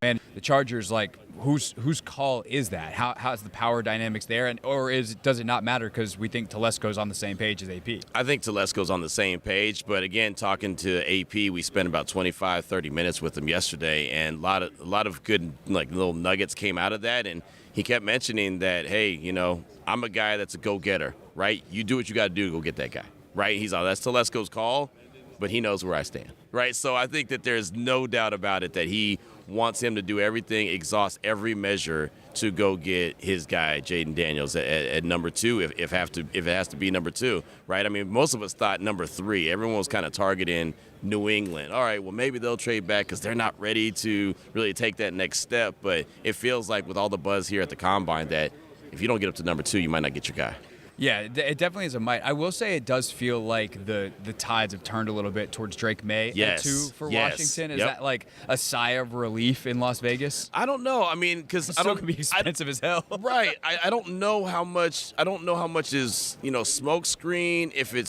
and the Chargers, like, whose call is that? How's the power dynamics there, does it not matter because we think Telesco's on the same page as AP? I think Telesco's on the same page, but again, talking to AP, we spent about 25-30 minutes with him yesterday, and a lot of good, like, little nuggets came out of that, and he kept mentioning that, hey, I'm a guy that's a go-getter, right? You do what you got to do to go get that guy, right? He's all, that's Telesco's call, but he knows where I stand, right? So I think that there's no doubt about it that he wants him to do everything, exhaust every measure to go get his guy, Jaden Daniels, at number 2, if it has to be number 2, right? I mean, most of us thought number 3. Everyone was kind of targeting New England. All right, well, maybe they'll trade back because they're not ready to really take that next step. But it feels like with all the buzz here at the Combine that if you don't get up to number 2, you might not get your guy. Yeah, it definitely is a might. I will say it does feel like the tides have turned a little bit towards Drake May at 2 for Washington. Is that like a sigh of relief in Las Vegas? I don't know. I mean, because it's still gonna be expensive as hell. Right. I don't know how much. I don't know how much is smoke screen. If it's.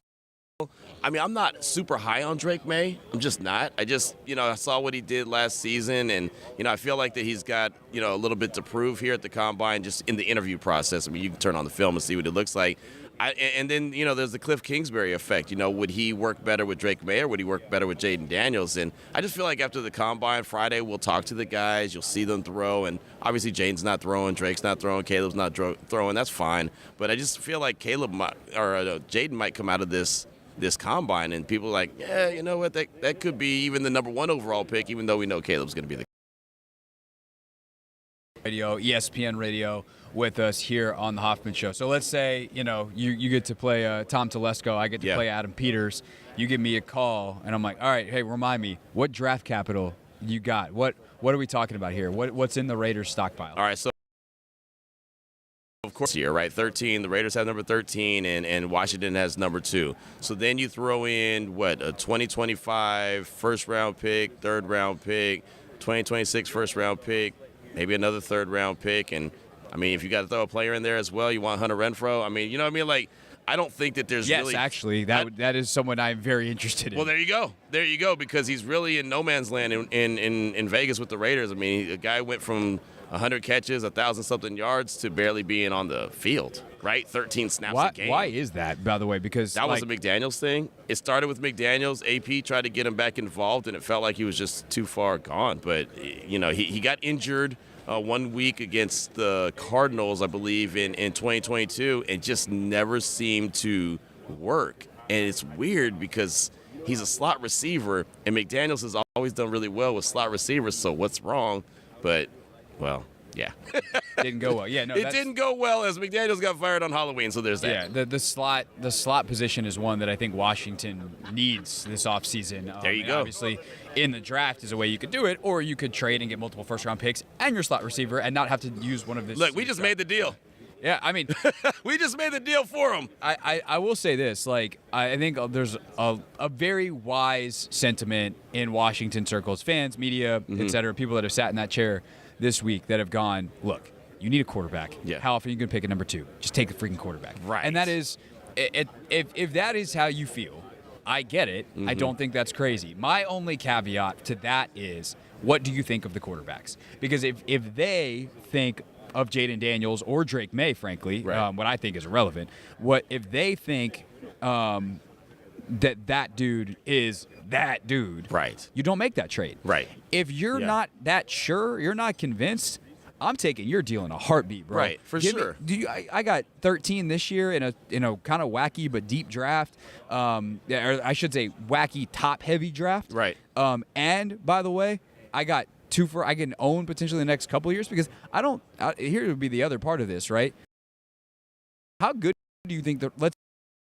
I mean, I'm not super high on Drake May. I'm just not. I just, I saw what he did last season, and, I feel like that he's got, a little bit to prove here at the Combine just in the interview process. I mean, you can turn on the film and see what it looks like. And then, there's the Cliff Kingsbury effect. Would he work better with Drake May or would he work better with Jaden Daniels? And I just feel like after the Combine Friday, we'll talk to the guys. You'll see them throw. And obviously Jaden's not throwing, Drake's not throwing, Caleb's not throwing. That's fine. But I just feel like Jaden might come out of this Combine and people are like, yeah, you know what, that could be even the number 1 overall pick, even though we know Caleb's going to be the radio, ESPN radio, with us here on the Hoffman Show. So let's say, you get to play Tom Telesco, I get to play Adam Peters. You give me a call, and I'm like, all right, hey, remind me, what draft capital you got? What are we talking about here? What's in the Raiders stockpile? All right, so of course here, right? 13. The Raiders have number 13, and Washington has number 2. So then you throw in, a 2025 first-round pick, third-round pick, 2026 first-round pick, maybe another third-round pick. And, if you got to throw a player in there as well, you want Hunter Renfrow. You know what I mean? Like, I don't think that there's really – Yes, actually, that is someone I'm very interested in. Well, there you go. There you go, because he's really in no man's land in Vegas with the Raiders. A guy went from 100 catches, 1,000-something yards to barely being on the field, right? 13 snaps a game. Why is that, by the way? Because that was a McDaniels thing. It started with McDaniels. AP tried to get him back involved, and it felt like he was just too far gone. But, he got injured 1 week against the Cardinals, I believe, in 2022, and just never seemed to work. And it's weird because he's a slot receiver, and McDaniels has always done really well with slot receivers, so what's wrong? But, well, yeah. Didn't go well. Yeah, no, it didn't go well as McDaniels got fired on Halloween, so there's that. Yeah, the slot position is one that I think Washington needs this offseason. There you go. Obviously, in the draft is a way you could do it, or you could trade and get multiple first-round picks and your slot receiver and not have to use one of this. Look, we just made the deal. Yeah, we just made the deal for him. I will say this, I think there's a very wise sentiment in Washington circles, fans, media, et cetera, people that have sat in that chair this week that have gone, look, you need a quarterback. Yeah. How often are you going to pick a number 2? Just take the freaking quarterback. Right. And that is, if that is how you feel, I get it. I don't think that's crazy. My only caveat to that is, what do you think of the quarterbacks? Because if they think of Jaden Daniels or Drake May, frankly, what I think is irrelevant, what if they think that dude is that dude, right? You don't make that trade. Right. If you're not that sure, you're not convinced, I'm taking your deal in a heartbeat, bro. Right, for sure. I got 13 this year in a kind of wacky but deep draft. Or I should say wacky top heavy draft. Right. And by the way, I got 2 I can own potentially the next couple of years because here would be the other part of this, right? How good do you think let's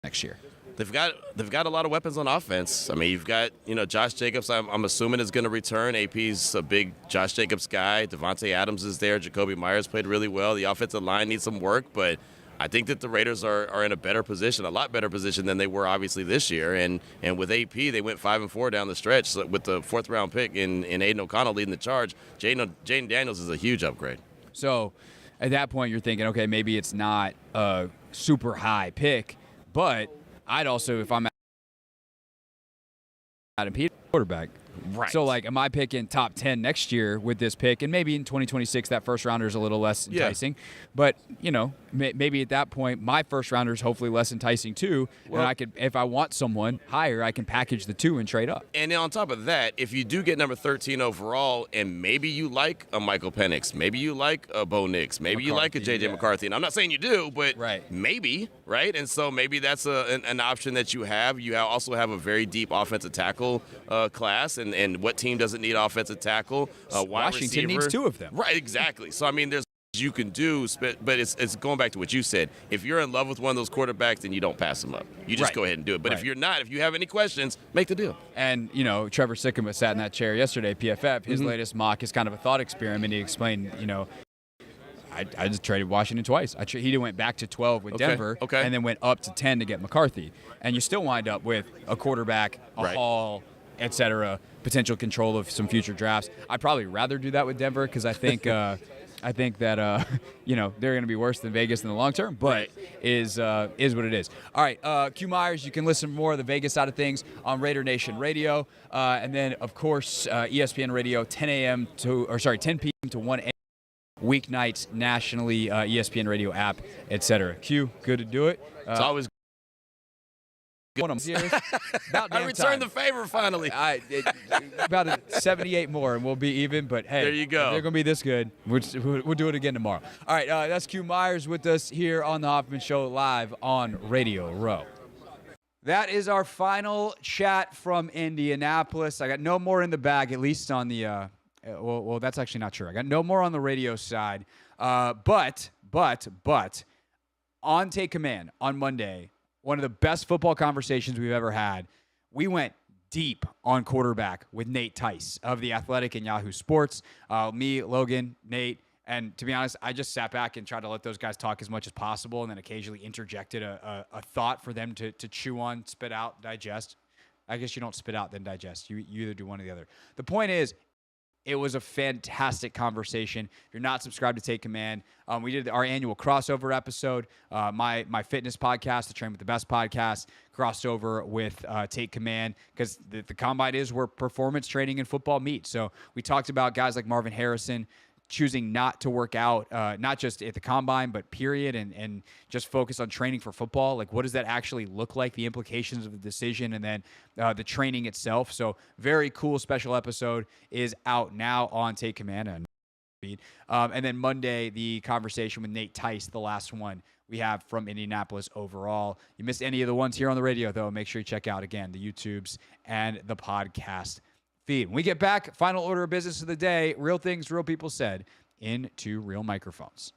next year? They've got a lot of weapons on offense. You've got, Josh Jacobs, I'm assuming is going to return. AP's a big Josh Jacobs guy. Devontae Adams is there. Jacoby Myers played really well. The offensive line needs some work, but I think that the Raiders are in a better position, a lot better position than they were obviously this year. And with AP, they went 5-4 down the stretch. So with the 4th round pick in Aiden O'Connell leading the charge. Jaden Daniels is a huge upgrade. So at that point, you're thinking, okay, maybe it's not a super high pick, but I'd also, if I'm Adam Peters, quarterback. Right. So, am I picking top 10 next year with this pick? And maybe in 2026, that first rounder is a little less enticing. Yeah. But, maybe at that point, my first rounder is hopefully less enticing too. Well, and I could, if I want someone higher, I can package the 2 and trade up. And then on top of that, if you do get number 13 overall, and maybe you like a Michael Penix, maybe you like a Bo Nix, maybe you like a J.J. McCarthy. And I'm not saying you do, but maybe, right? And so maybe that's an option that you have. You also have a very deep offensive tackle class. And what team doesn't need offensive tackle? Washington receiver. needs 2 of them. Right, exactly. So, there's you can do, but it's going back to what you said. If you're in love with one of those quarterbacks, then you don't pass them up. You just go ahead and do it. But if you're not, if you have any questions, make the deal. And, Trevor Sikkema sat in that chair yesterday, PFF. His latest mock is kind of a thought experiment. He explained, I just traded Washington twice. He went back to 12 with Denver and then went up to 10 to get McCarthy. And you still wind up with a quarterback, a Hall, et cetera, potential control of some future drafts. I'd probably rather do that with Denver because I think that they're going to be worse than Vegas in the long term, but is what it is. All right, Q Myers, you can listen to more of the Vegas side of things on Raider Nation Radio, and then of course ESPN Radio 10 p.m. to 1 a.m. weeknights nationally, ESPN radio app, etc. Q, good to do it. It's always About I returned the favor finally. About 78 more, and we'll be even. But hey, there you go. If they're gonna be this good, we'll do it again tomorrow. All right, that's Q Myers with us here on the Hoffman Show live on Radio Row. That is our final chat from Indianapolis. I got no more in the bag, at least on the. Well, that's actually not true. I got no more on the radio side. But on Take Command on Monday, one of the best football conversations we've ever had. We went deep on quarterback with Nate Tice of The Athletic and Yahoo Sports. Me, Logan, Nate, and to be honest, I just sat back and tried to let those guys talk as much as possible, and then occasionally interjected a thought for them to chew on, spit out, digest. I guess you don't spit out then digest. You either do one or the other. The point is, it was a fantastic conversation. If you're not subscribed to Take Command, we did our annual crossover episode. My fitness podcast, the Train with the Best podcast, crossed over with Take Command because the Combine is where performance training and football meet. So we talked about guys like Marvin Harrison choosing not to work out, not just at the Combine, but period, and just focus on training for football. Like, what does that actually look like, the implications of the decision, and then the training itself. So very cool special episode is out now on Take Command. And then Monday, the conversation with Nate Tice, the last one we have from Indianapolis overall. You missed any of the ones here on the radio, though, make sure you check out, again, the YouTubes and the podcast feed. When we get back, final order of business of the day, real things real people said into real microphones.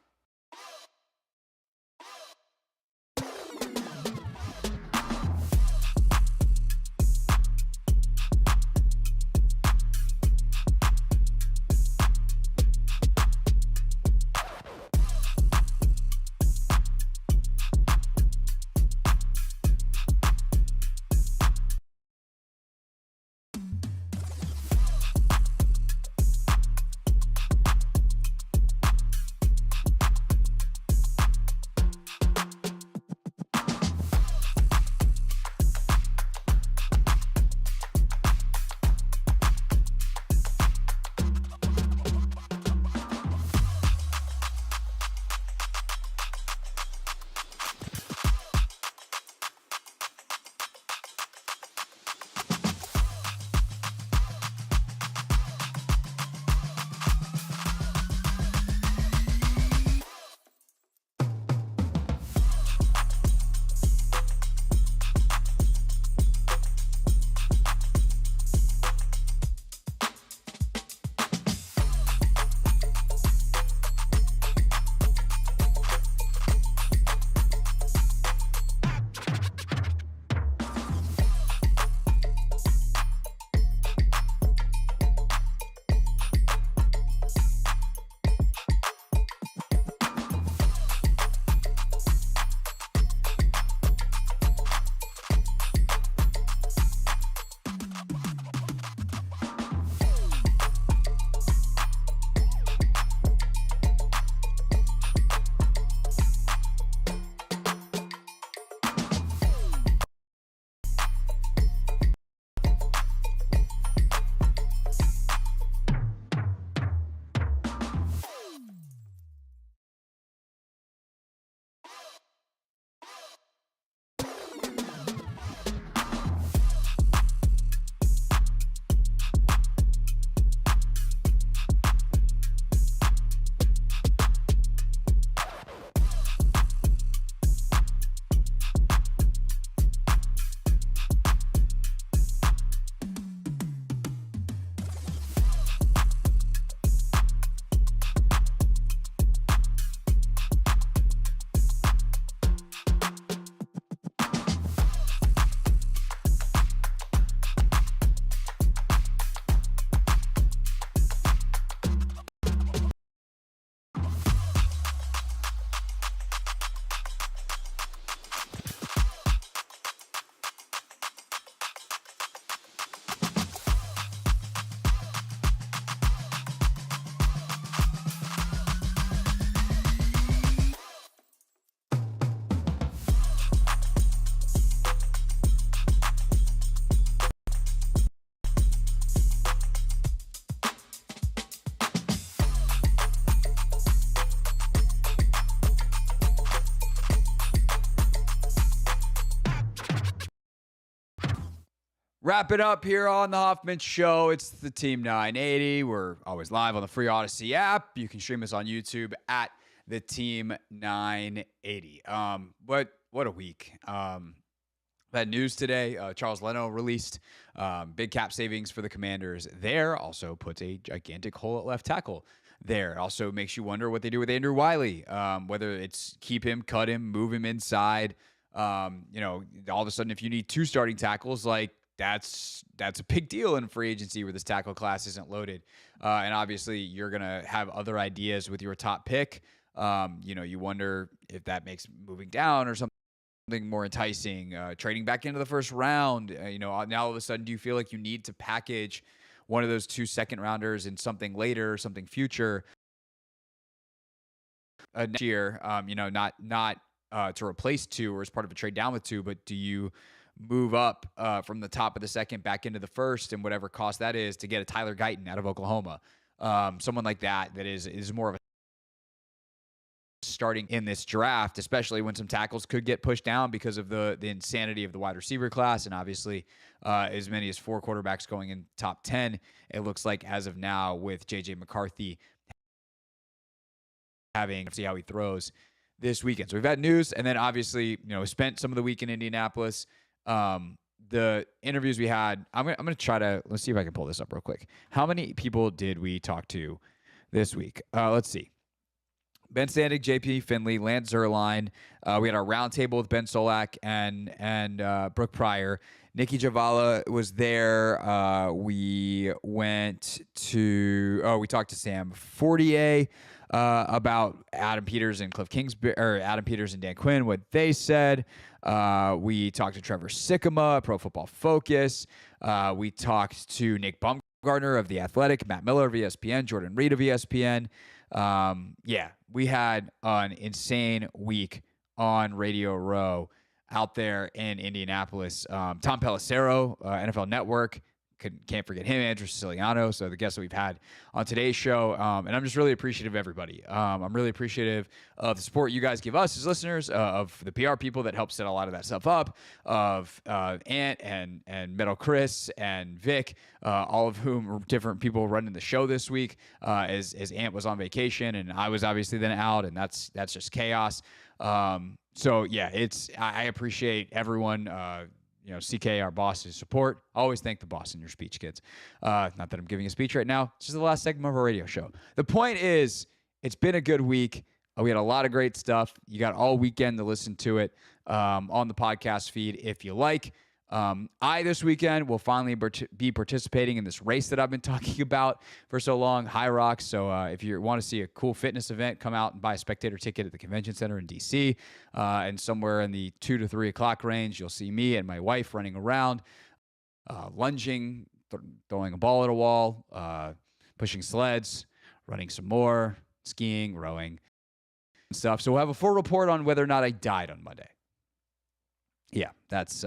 Wrap it up here on the Hoffman Show. It's the Team 980. We're always live on the free Odyssey app. You can stream us on YouTube at the Team 980. But what a week. That news today, Charles Leno released big cap savings for the Commanders there. Also puts a gigantic hole at left tackle there. Also makes you wonder what they do with Andrew Wiley, whether it's keep him, cut him, move him inside. All of a sudden, if you need 2 starting tackles, like that's a big deal in free agency where this tackle class isn't loaded. And obviously, you're going to have other ideas with your top pick. You wonder if that makes moving down or something more enticing, trading back into the first round. Now all of a sudden, do you feel like you need to package one of those 2 second-rounders in something later, something future next year? Not to replace 2 or as part of a trade down with 2, but do you move up from the top of the second back into the first and whatever cost that is to get a Tyler Guyton out of Oklahoma? Someone like that is more of a starting in this draft, especially when some tackles could get pushed down because of the insanity of the wide receiver class. And obviously as many as 4 quarterbacks going in top 10, it looks like as of now with J.J. McCarthy having, see how he throws this weekend. So we've had news, and then obviously, spent some of the week in Indianapolis. The interviews we had, I'm going to try to, let's see if I can pull this up real quick. How many people did we talk to this week? Let's see. Ben Sandig, JP Finley, Lance Zerline. We had our roundtable with Ben Solak and Brooke Pryor. Nikki Javala was there. We talked to Sam Fortier about Adam Peters and Adam Peters and Dan Quinn, what they said. We talked to Trevor Sikkema, Pro Football Focus. We talked to Nick Baumgartner of The Athletic, Matt Miller of ESPN, Jordan Reed of ESPN. We had an insane week on Radio Row out there in Indianapolis. Tom Pelissero, NFL Network. Can't forget him, Andrew Siciliano. So the guests that we've had on today's show. And I'm just really appreciative of everybody. I'm really appreciative of the support you guys give us as listeners, of the PR people that help set a lot of that stuff up, of Ant and Metal Chris and Vic, all of whom are different people running the show this week, as Ant was on vacation and I was obviously then out, and that's just chaos. I appreciate everyone, CK, our boss's support. Always thank the boss in your speech, kids. Not that I'm giving a speech right now. It's just the last segment of our radio show. The point is, it's been a good week. We had a lot of great stuff. You got all weekend to listen to it on the podcast feed if you like. I, this weekend, will finally be participating in this race that I've been talking about for so long, High Rocks. So if you want to see a cool fitness event, come out and buy a spectator ticket at the convention center in D.C. And somewhere in the 2 to 3 o'clock range, you'll see me and my wife running around, lunging, throwing a ball at a wall, pushing sleds, running some more, skiing, rowing, and stuff. So we'll have a full report on whether or not I died on Monday. Yeah, that's...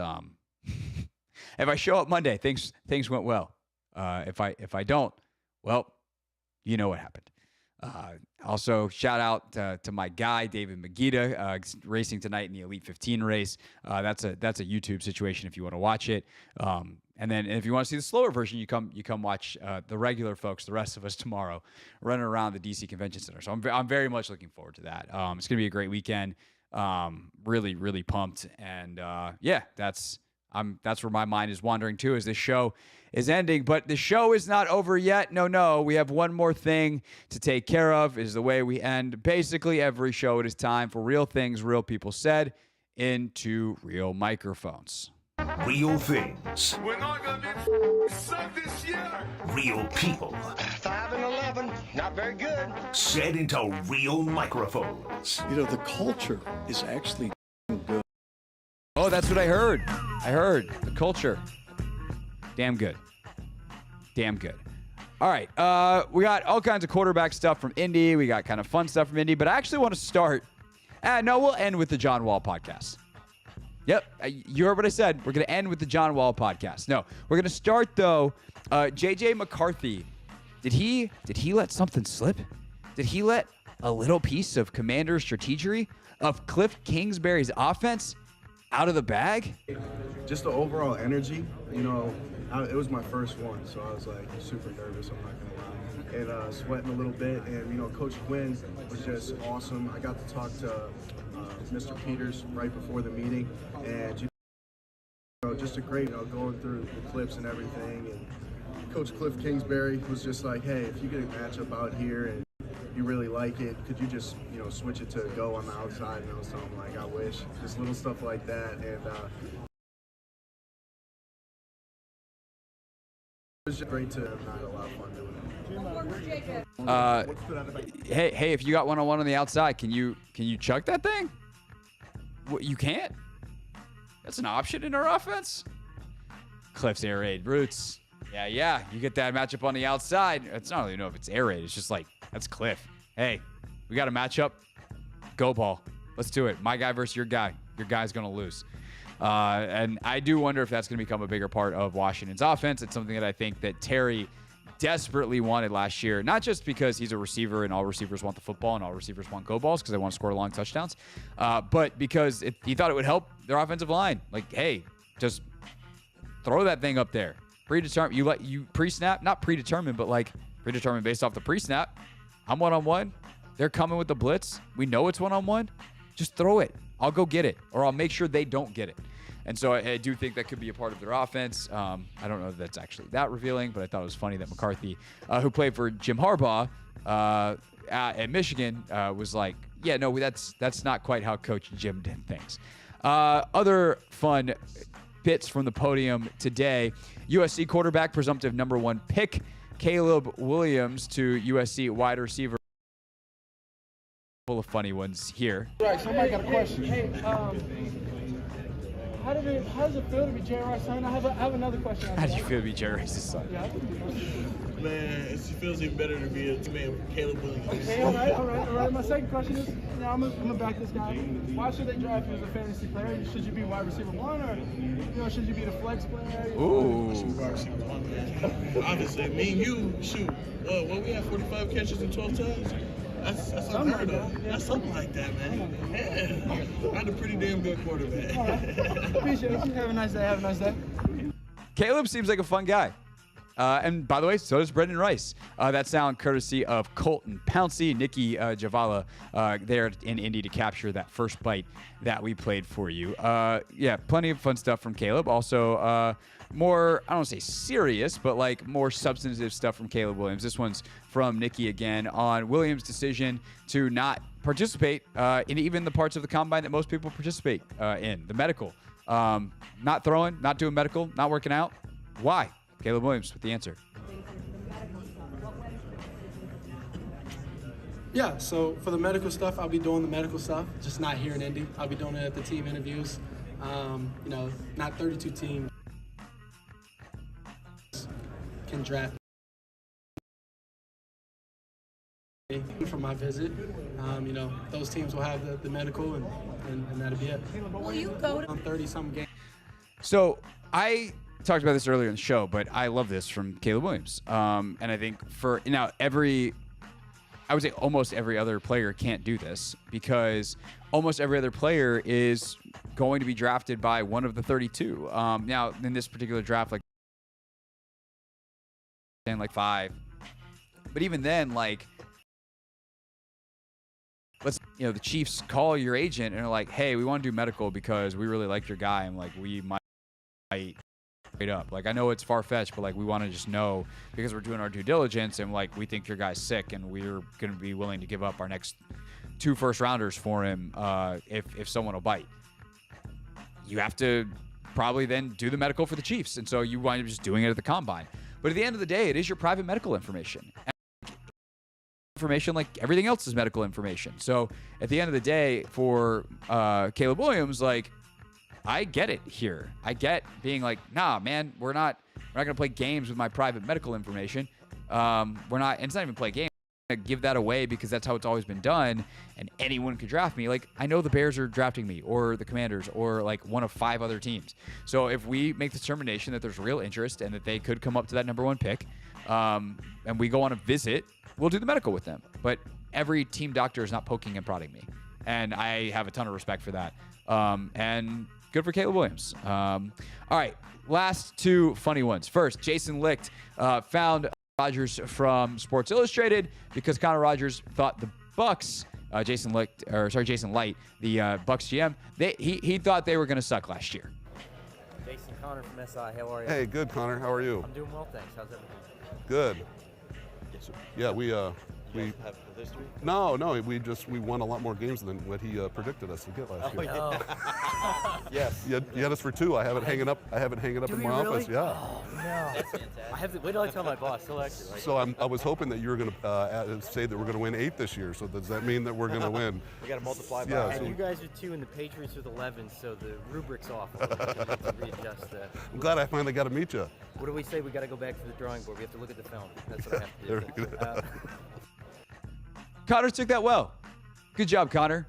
If I show up Monday, things went well. If I don't, well, you know what happened. Also, shout out to my guy David Magida, racing tonight in the Elite 15 race. That's a YouTube situation if you want to watch it. And then if you want to see the slower version, you come watch the regular folks, the rest of us tomorrow, running around the DC Convention Center. So I'm very much looking forward to that. It's gonna be a great weekend. Really, really pumped, and that's where my mind is wandering too, as this show is ending. But the show is not over yet. No. We have one more thing to take care of, is the way we end basically every show. It is time for real things, real people said into real microphones. Real things. We're not going to be sucked this year. Real people. 5 and 11, not very good. Said into real microphones. The culture is actually good. Oh, that's what I heard. The culture. Damn good. All right. We got all kinds of quarterback stuff from Indy. We got kind of fun stuff from Indy. But I actually want to start. We'll end with the John Wall podcast. Yep. You heard what I said. We're going to end with the John Wall podcast. No. We're going to start, though. J.J. McCarthy. Did he let something slip? Did he let a little piece of Commander strategy of Cliff Kingsbury's offense out of the bag? Just the overall energy, it was my first one, so I was like super nervous, I'm not gonna lie, and sweating a little bit. And you know, Coach Quinn was just awesome. I got to talk to Mr. Peters right before the meeting, and you know, just a great, you know, going through the clips and everything. And Coach Cliff Kingsbury was just like, hey, if you get a matchup out here and you really like it, could you just, you know, switch it to go on the outside? And I was telling him, like, I wish. Just little stuff like that. And it was just great to have had a lot of fun doing it. Hey, if you got one-on-one on the outside, can you chuck that thing? What, you can't? That's an option in our offense. Cliff's air raid roots. Yeah. You get that matchup on the outside. It's not really know if it's air raid. It's just like, that's Cliff. Hey, we got a matchup. Go ball. Let's do it. My guy versus your guy. Your guy's going to lose. And I do wonder if that's going to become a bigger part of Washington's offense. It's something that I think that Terry desperately wanted last year, not just because he's a receiver and all receivers want the football and all receivers want go balls because they want to score long touchdowns, but because he thought it would help their offensive line. Like, hey, just throw that thing up there. Predetermined. You pre-snap, not predetermined, but like predetermined based off the pre-snap. I'm one-on-one. They're coming with the blitz. We know it's one-on-one. Just throw it. I'll go get it, or I'll make sure they don't get it. And so I do think that could be a part of their offense. I don't know if that's actually that revealing, but I thought it was funny that McCarthy, who played for Jim Harbaugh at Michigan, was like, yeah, no, that's not quite how Coach Jim did things. Other fun bits from the podium today. USC quarterback, presumptive number 1 pick, Caleb Williams to USC wide receiver. Full of funny ones here. Right, somebody got a question. Hey, how does it feel to be Jerry Rice's son? I have another question. How do you feel to be Jerry Rice's son? Yeah, Man, it feels even better to be a man Caleb Williams. Okay, all right. My second question is, I'm gonna back this guy. Why should they draft you as a fantasy player? Should you be wide receiver 1, or should you be the flex player? Ooh. I should be wide receiver 1, man. Obviously, me and you shoot. We have 45 catches and 12 touchdowns. That's unheard of. That's something like that, man. Yeah. I'm a pretty damn good quarterback. All right. Appreciate it. Have a nice day. Caleb seems like a fun guy. And by the way, so does Brendan Rice. That sound courtesy of Colton Pouncey, Nikki Javala there in Indy to capture that first bite that we played for you. Yeah, plenty of fun stuff from Caleb. Also, more, I don't want to say serious, but like more substantive stuff from Caleb Williams. This one's from Nikki again on Williams' decision to not participate in even the parts of the combine that most people participate in, the medical. Not throwing, not doing medical, not working out. Why? Caleb Williams with the answer. Yeah, so for the medical stuff, I'll be doing the medical stuff, just not here in Indy. I'll be doing it at the team interviews. Not 32 teams can draft me for my visit. Those teams will have the medical, and that'll be it. Will you go to 30-something games? So I talked about this earlier in the show, but I love this from Caleb Williams. And I think for now, I would say almost every other player can't do this because almost every other player is going to be drafted by one of the 32. Now, in this particular draft, like 5. But even then, like, the Chiefs call your agent and are like, hey, we want to do medical because we really like your guy. And like, we might straight up. Like, I know it's far-fetched, but like, we want to just know because we're doing our due diligence and like, we think your guy's sick and we're going to be willing to give up our next 2 first-rounders for him if someone will bite. You have to probably then do the medical for the Chiefs. And so you wind up just doing it at the combine. But at the end of the day, it is your private medical information. Information like everything else is medical information. So at the end of the day, for Caleb Williams, like, I get it here. I get being like, nah, man, we're not gonna play games with my private medical information. It's not even play games. We're gonna give that away because that's how it's always been done, and anyone could draft me. Like, I know the Bears are drafting me, or the Commanders, or like one of 5 other teams. So if we make the determination that there's real interest and that they could come up to that number 1 pick, and we go on a visit, we'll do the medical with them. But every team doctor is not poking and prodding me, and I have a ton of respect for that. And good for Caleb Williams. All right, last two funny ones. First, Jason Licht found Rodgers from Sports Illustrated because Connor Rodgers thought the Bucks, Jason Light, the Bucks GM, he thought they were going to suck last year. Jason, Connor from SI, how are you? Hey, good, Connor. How are you? I'm doing well, thanks. How's everything? Good. So, yeah, we have a history? No, we won a lot more games than what he predicted us to get last year. Oh. Yes. You had us for 2. I have it hanging up. Do in we my really? office. Yeah. Oh no. That's fantastic. Wait till I tell my boss. He'll actually like So I was hoping that you were going to say that we're going to win 8 this year. So does that mean that we're going to win? We got to multiply by. Yeah. And So you guys are 2 and the Patriots are the 11, so the rubric's off. We need to readjust that. I'm glad I finally got to meet you. What do we say? We got to go back to the drawing board. We have to look at the film. That's what I have to do. Very good. Connor took that well. Good job, Connor.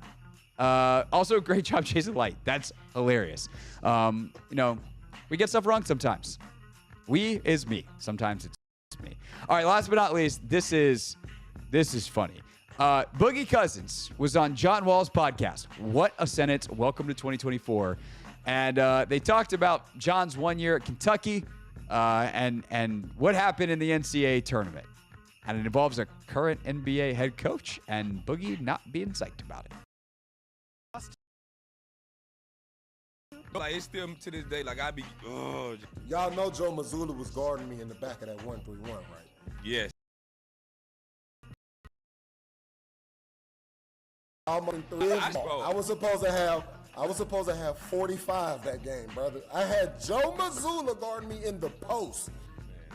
Also, great job, Jason Light. That's hilarious. We get stuff wrong sometimes. We is me. Sometimes it's me. All right, last but not least, this is funny. Boogie Cousins was on John Wall's podcast. What a sentence. Welcome to 2024. And they talked about John's 1 year at Kentucky and what happened in the NCAA tournament. And it involves a current NBA head coach and Boogie not being psyched about it. Like, it's still to this day, like, Y'all know Joe Mazzulla was guarding me in the back of that 1-3-1, right? Yes. I was supposed to have 45 that game, brother. I had Joe Mazzulla guarding me in the post. Man,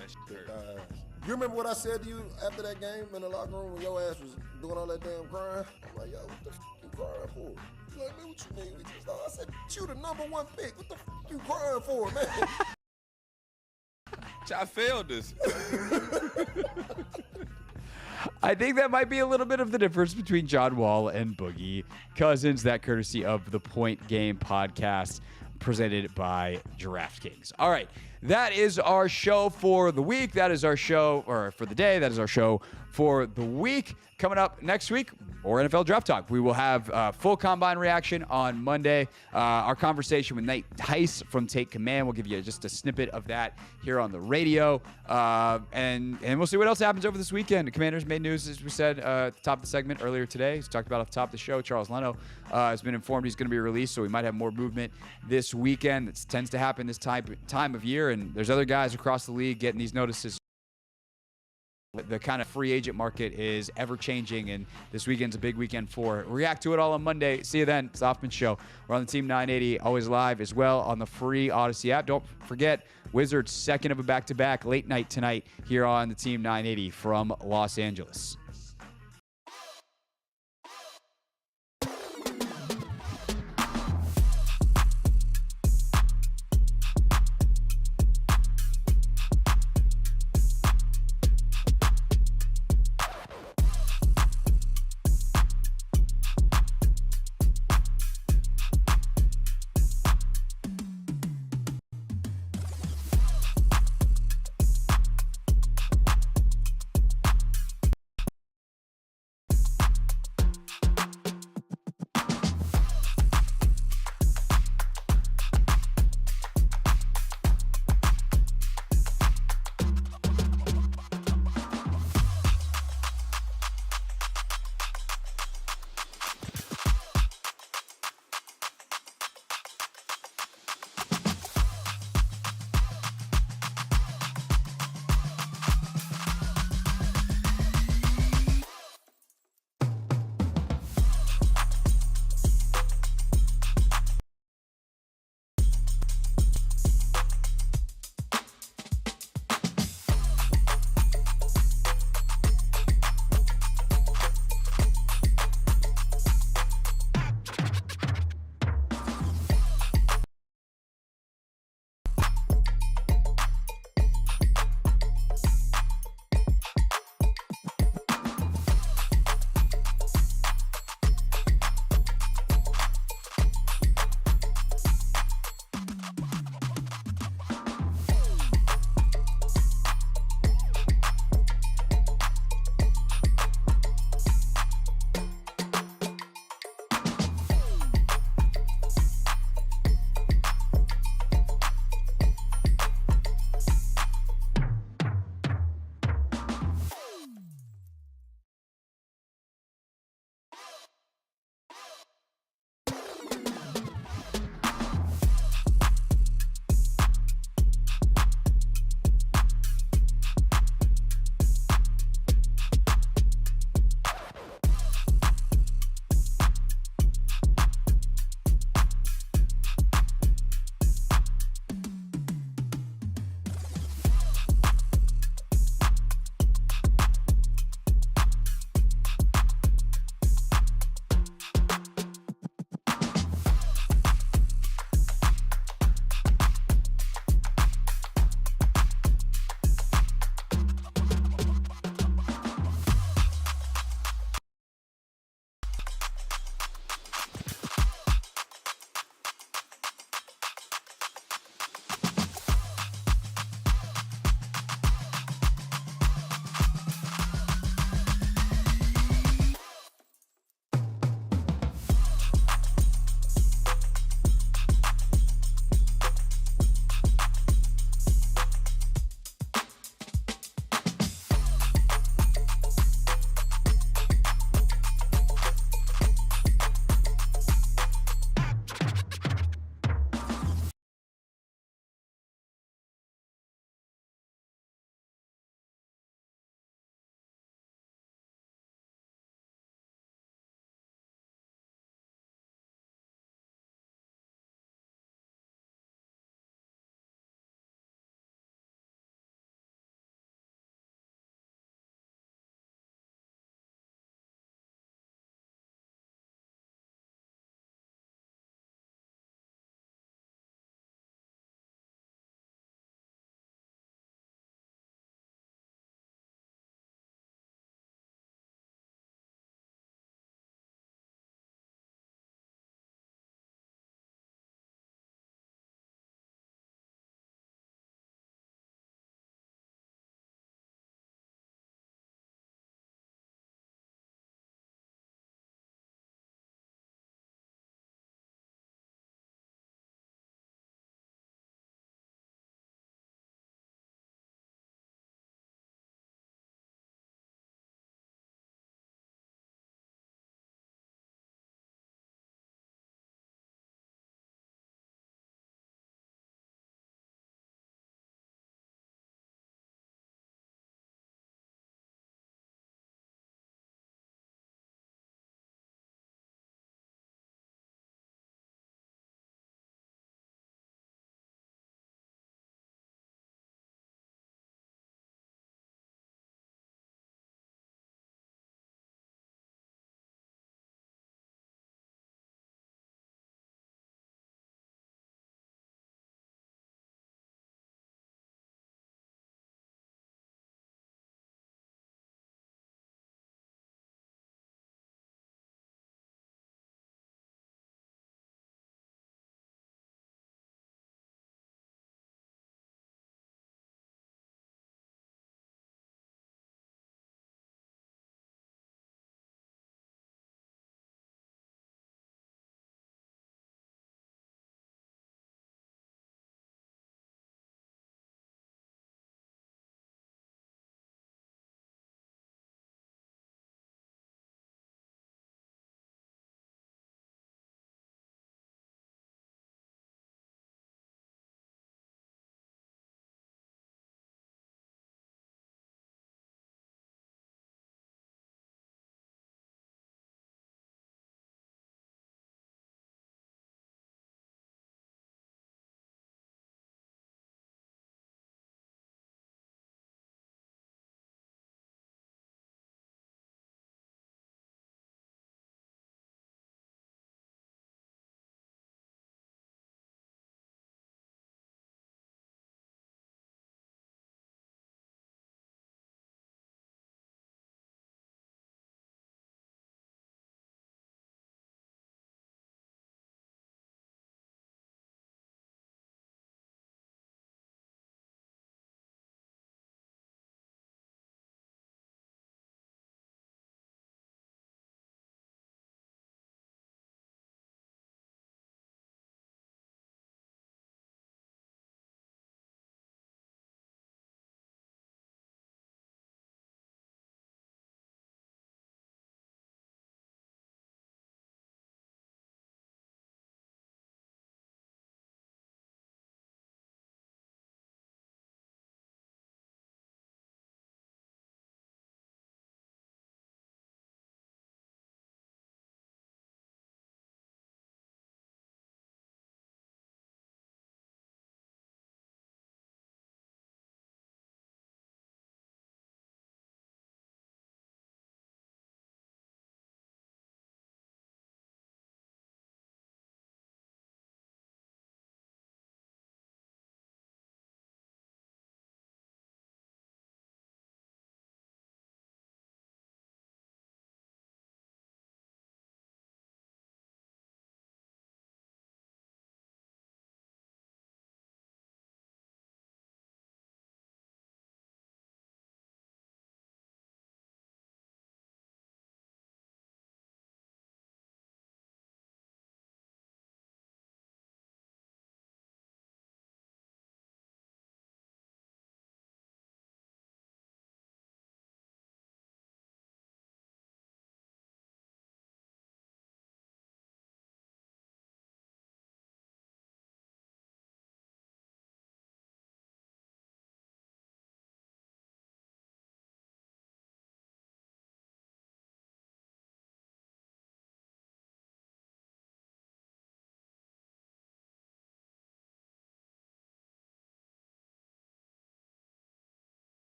that's hurt. You remember what I said to you after that game in the locker room when your ass was doing all that damn crying? I'm like, yo, what the f you crying for? You like, man, what you mean? I said, you the #1 pick. What the f you crying for, man? I failed this. I think that might be a little bit of the difference between John Wall and Boogie Cousins, that courtesy of the Point Game podcast presented by DraftKings. All right, that is our show for the week. That is our show, or for the day. That is our show for the week. Coming up next week, more NFL Draft Talk. We will have full combine reaction on Monday. Our conversation with Nate Tice from Take Command. We'll give you just a snippet of that here on the radio. And we'll see what else happens over this weekend. The Commanders made news, as we said at the top of the segment earlier today. He's talked about off the top of the show. Charles Leno has been informed he's going to be released, so we might have more movement this weekend. It tends to happen this time of year, and there's other guys across the league getting these notices. The kind of free agent market is ever-changing, and this weekend's a big weekend for it. React to it all on Monday. See you then. It's the Hoffman Show. We're on the Team 980, always live as well on the free Odyssey app. Don't forget, Wizards' second of a back-to-back late night tonight here on the Team 980 from Los Angeles.